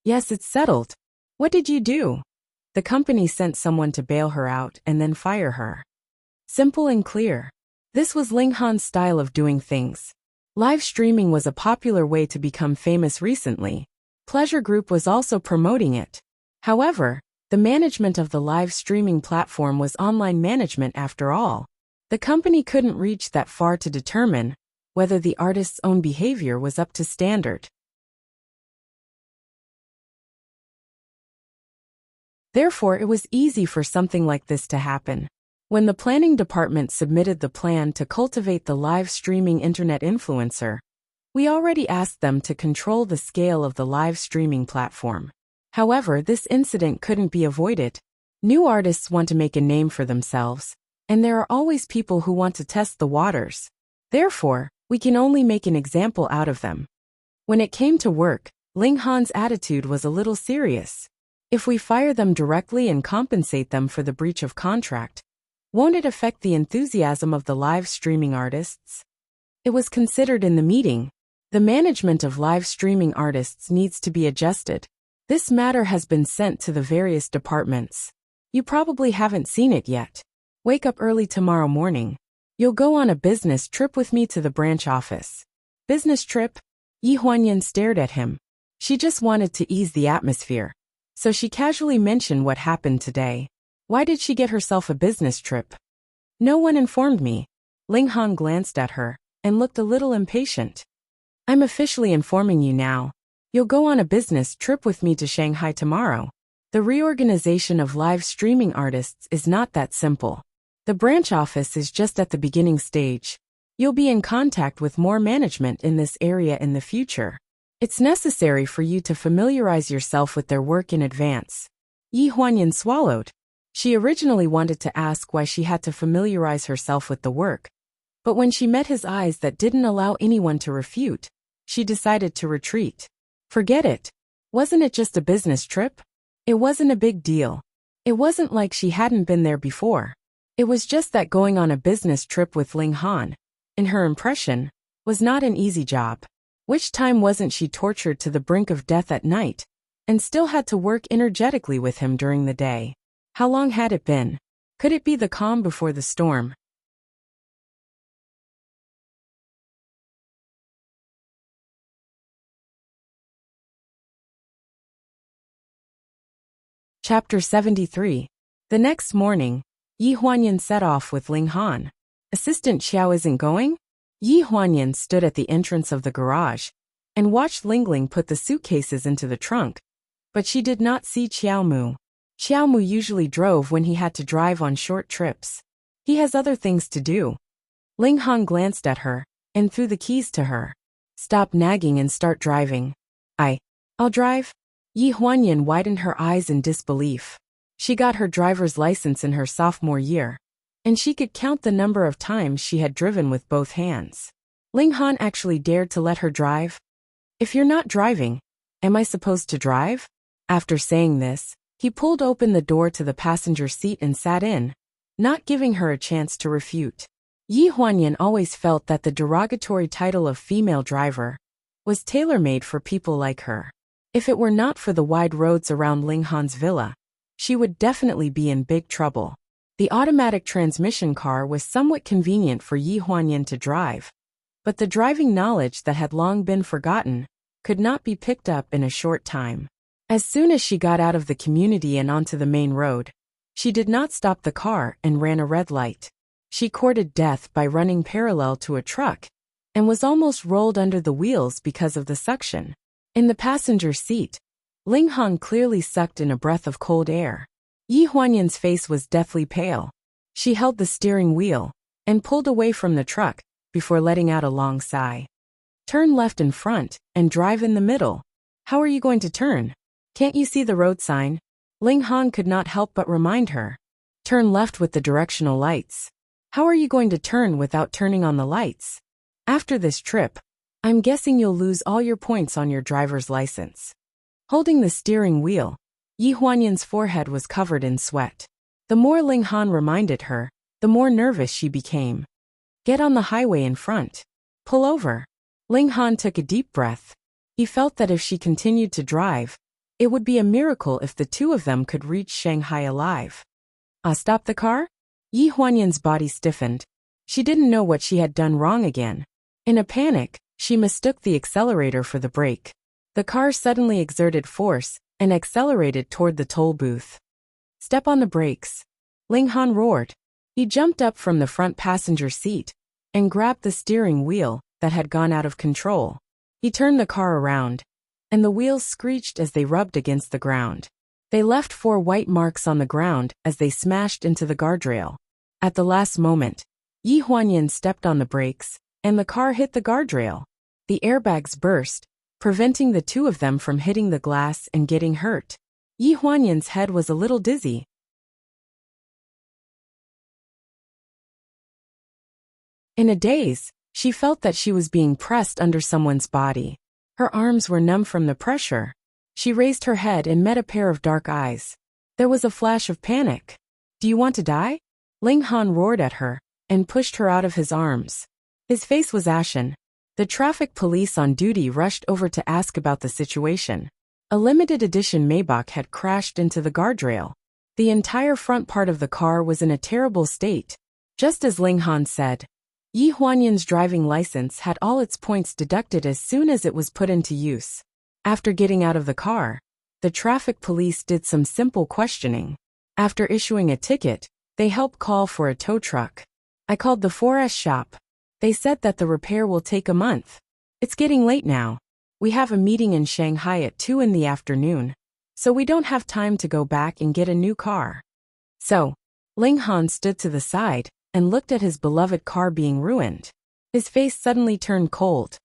Yes, it's settled. What did you do? The company sent someone to bail her out and then fire her. Simple and clear. This was Ling Han's style of doing things. Live streaming was a popular way to become famous recently. Pleasure Group was also promoting it. However, the management of the live streaming platform was online management after all. The company couldn't reach that far to determine whether the artist's own behavior was up to standard. Therefore, it was easy for something like this to happen. When the planning department submitted the plan to cultivate the live streaming internet influencer, we already asked them to control the scale of the live streaming platform. However, this incident couldn't be avoided. New artists want to make a name for themselves, and there are always people who want to test the waters. Therefore, we can only make an example out of them. When it came to work, Ling Han's attitude was a little serious. If we fire them directly and compensate them for the breach of contract, won't it affect the enthusiasm of the live streaming artists? It was considered in the meeting. The management of live streaming artists needs to be adjusted. This matter has been sent to the various departments. You probably haven't seen it yet. Wake up early tomorrow morning. You'll go on a business trip with me to the branch office. Business trip? Yi Huanyan stared at him. She just wanted to ease the atmosphere. So she casually mentioned what happened today. Why did she get herself a business trip? No one informed me. Ling Han glanced at her and looked a little impatient. I'm officially informing you now. You'll go on a business trip with me to Shanghai tomorrow. The reorganization of live streaming artists is not that simple. The branch office is just at the beginning stage. You'll be in contact with more management in this area in the future. It's necessary for you to familiarize yourself with their work in advance. Yi Huanyan swallowed. She originally wanted to ask why she had to familiarize herself with the work, but when she met his eyes that didn't allow anyone to refute, she decided to retreat. Forget it. Wasn't it just a business trip? It wasn't a big deal. It wasn't like she hadn't been there before. It was just that going on a business trip with Ling Han, in her impression, was not an easy job. Which time wasn't she tortured to the brink of death at night, and still had to work energetically with him during the day? How long had it been? Could it be the calm before the storm? Chapter 73. The next morning, Yi Huanyan set off with Ling Han. Assistant Xiao isn't going? Yi Huanyan stood at the entrance of the garage and watched Lingling put the suitcases into the trunk, but she did not see Xiao Mu. Xiao Mu usually drove when he had to drive on short trips. He has other things to do. Ling Han glanced at her and threw the keys to her. Stop nagging and start driving. I'll drive. Yi Huanyan widened her eyes in disbelief. She got her driver's license in her sophomore year, and she could count the number of times she had driven with both hands. Ling Han actually dared to let her drive? If you're not driving, am I supposed to drive? After saying this, he pulled open the door to the passenger seat and sat in, not giving her a chance to refute. Yi Huanyan always felt that the derogatory title of female driver was tailor-made for people like her. If it were not for the wide roads around Ling Han's villa, she would definitely be in big trouble. The automatic transmission car was somewhat convenient for Yi Huanyan to drive, but the driving knowledge that had long been forgotten could not be picked up in a short time. As soon as she got out of the community and onto the main road, she did not stop the car and ran a red light. She courted death by running parallel to a truck and was almost rolled under the wheels because of the suction. In the passenger seat, Ling Han clearly sucked in a breath of cold air. Yi Huanyan's face was deathly pale. She held the steering wheel and pulled away from the truck before letting out a long sigh. Turn left in front and drive in the middle. How are you going to turn? Can't you see the road sign? Ling Han could not help but remind her. Turn left with the directional lights. How are you going to turn without turning on the lights? After this trip, I'm guessing you'll lose all your points on your driver's license. Holding the steering wheel, Yi Huanyan's forehead was covered in sweat. The more Ling Han reminded her, the more nervous she became. Get on the highway in front. Pull over. Ling Han took a deep breath. He felt that if she continued to drive, it would be a miracle if the two of them could reach Shanghai alive. Stop the car? Yi Huanyan's body stiffened. She didn't know what she had done wrong again. In a panic, she mistook the accelerator for the brake. The car suddenly exerted force and accelerated toward the toll booth. Step on the brakes. Ling Han roared. He jumped up from the front passenger seat and grabbed the steering wheel that had gone out of control. He turned the car around, and the wheels screeched as they rubbed against the ground. They left 4 white marks on the ground as they smashed into the guardrail. At the last moment, Yi Huanyan stepped on the brakes, and the car hit the guardrail. The airbags burst, preventing the two of them from hitting the glass and getting hurt. Yi Huanyan's head was a little dizzy. In a daze, she felt that she was being pressed under someone's body. Her arms were numb from the pressure. She raised her head and met a pair of dark eyes. There was a flash of panic. "Do you want to die?" Ling Han roared at her and pushed her out of his arms. His face was ashen. The traffic police on duty rushed over to ask about the situation. A limited edition Maybach had crashed into the guardrail. The entire front part of the car was in a terrible state. Just as Ling Han said, Yi Huanyan's driving license had all its points deducted as soon as it was put into use. After getting out of the car, the traffic police did some simple questioning. After issuing a ticket, they helped call for a tow truck. I called the 4S shop. They said that the repair will take a month. It's getting late now. We have a meeting in Shanghai at 2 in the afternoon, so we don't have time to go back and get a new car. So, Ling Han stood to the side and looked at his beloved car being ruined. His face suddenly turned cold.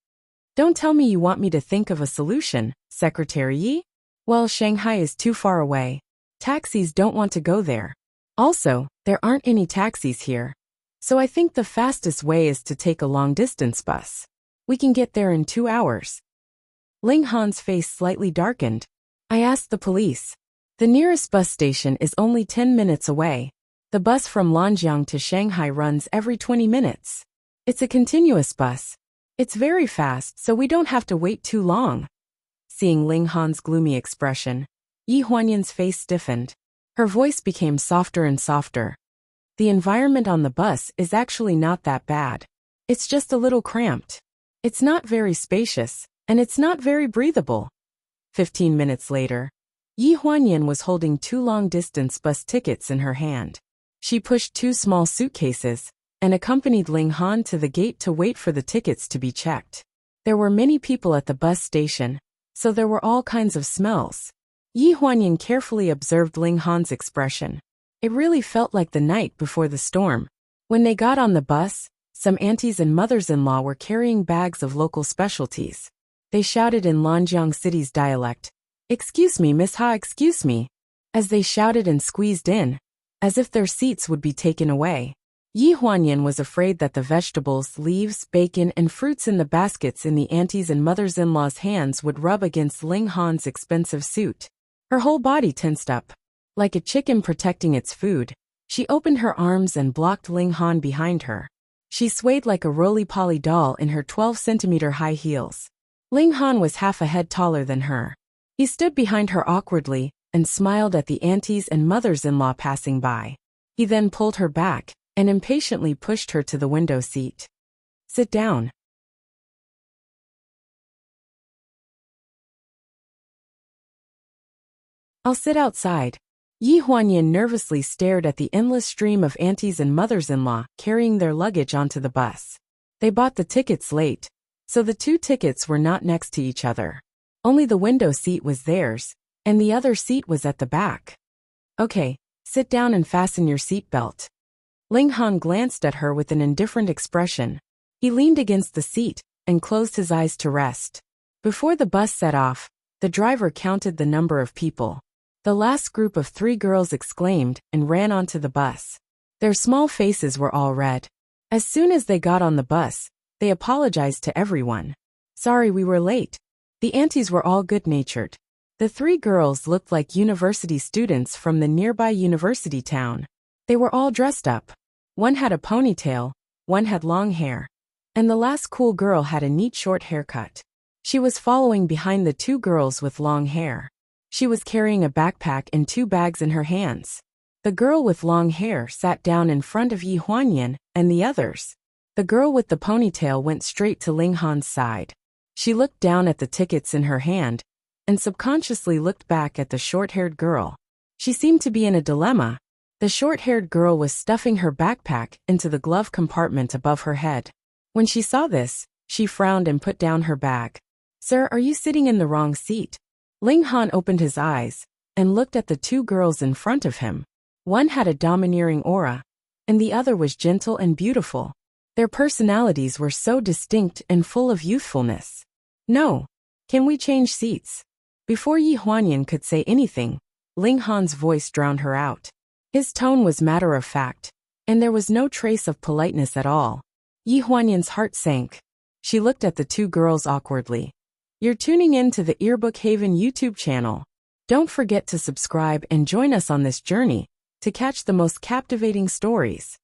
"Don't tell me you want me to think of a solution, Secretary Yi? Well, Shanghai is too far away. Taxis don't want to go there. Also, there aren't any taxis here. So I think the fastest way is to take a long-distance bus. We can get there in 2 hours." Ling Han's face slightly darkened. I asked the police. The nearest bus station is only 10 minutes away. The bus from Lanjiang to Shanghai runs every 20 minutes. It's a continuous bus. It's very fast, so we don't have to wait too long. Seeing Ling Han's gloomy expression, Yi Huanyan's face stiffened. Her voice became softer and softer. "The environment on the bus is actually not that bad. It's just a little cramped. It's not very spacious, and it's not very breathable." 15 minutes later, Yi Huanyan was holding 2 long-distance bus tickets in her hand. She pushed 2 small suitcases and accompanied Ling Han to the gate to wait for the tickets to be checked. There were many people at the bus station, so there were all kinds of smells. Yi Huanyan carefully observed Ling Han's expression. It really felt like the night before the storm. When they got on the bus, some aunties and mothers-in-law were carrying bags of local specialties. They shouted in Lanjiang City's dialect, "Excuse me, Miss Ha, excuse me," as they shouted and squeezed in, as if their seats would be taken away. Yi Huanyan was afraid that the vegetables, leaves, bacon, and fruits in the baskets in the aunties and mothers-in-law's hands would rub against Ling Han's expensive suit. Her whole body tensed up. Like a chicken protecting its food, she opened her arms and blocked Ling Han behind her. She swayed like a roly-poly doll in her 12-centimeter high heels. Ling Han was half a head taller than her. He stood behind her awkwardly and smiled at the aunties and mothers-in-law passing by. He then pulled her back and impatiently pushed her to the window seat. "Sit down." "I'll sit outside." Yi Huanyan nervously stared at the endless stream of aunties and mothers-in-law carrying their luggage onto the bus. They bought the tickets late, so the 2 tickets were not next to each other. Only the window seat was theirs, and the other seat was at the back. "Okay, sit down and fasten your seatbelt." Ling Han glanced at her with an indifferent expression. He leaned against the seat and closed his eyes to rest. Before the bus set off, the driver counted the number of people. The last group of 3 girls exclaimed and ran onto the bus. Their small faces were all red. As soon as they got on the bus, they apologized to everyone. "Sorry we were late." The aunties were all good-natured. The 3 girls looked like university students from the nearby university town. They were all dressed up. One had a ponytail, one had long hair, and the last cool girl had a neat short haircut. She was following behind the 2 girls with long hair. She was carrying a backpack and 2 bags in her hands. The girl with long hair sat down in front of Yi Huanyan and the others. The girl with the ponytail went straight to Ling Han's side. She looked down at the tickets in her hand and subconsciously looked back at the short-haired girl. She seemed to be in a dilemma. The short-haired girl was stuffing her backpack into the glove compartment above her head. When she saw this, she frowned and put down her bag. "Sir, are you sitting in the wrong seat?" Ling Han opened his eyes and looked at the 2 girls in front of him. One had a domineering aura, and the other was gentle and beautiful. Their personalities were so distinct and full of youthfulness. "No. Can we change seats?" Before Yi Huanyan could say anything, Ling Han's voice drowned her out. His tone was matter-of-fact, and there was no trace of politeness at all. Yi Huanyan's heart sank. She looked at the 2 girls awkwardly. You're tuning in to the Earbook Haven YouTube channel. Don't forget to subscribe and join us on this journey to catch the most captivating stories.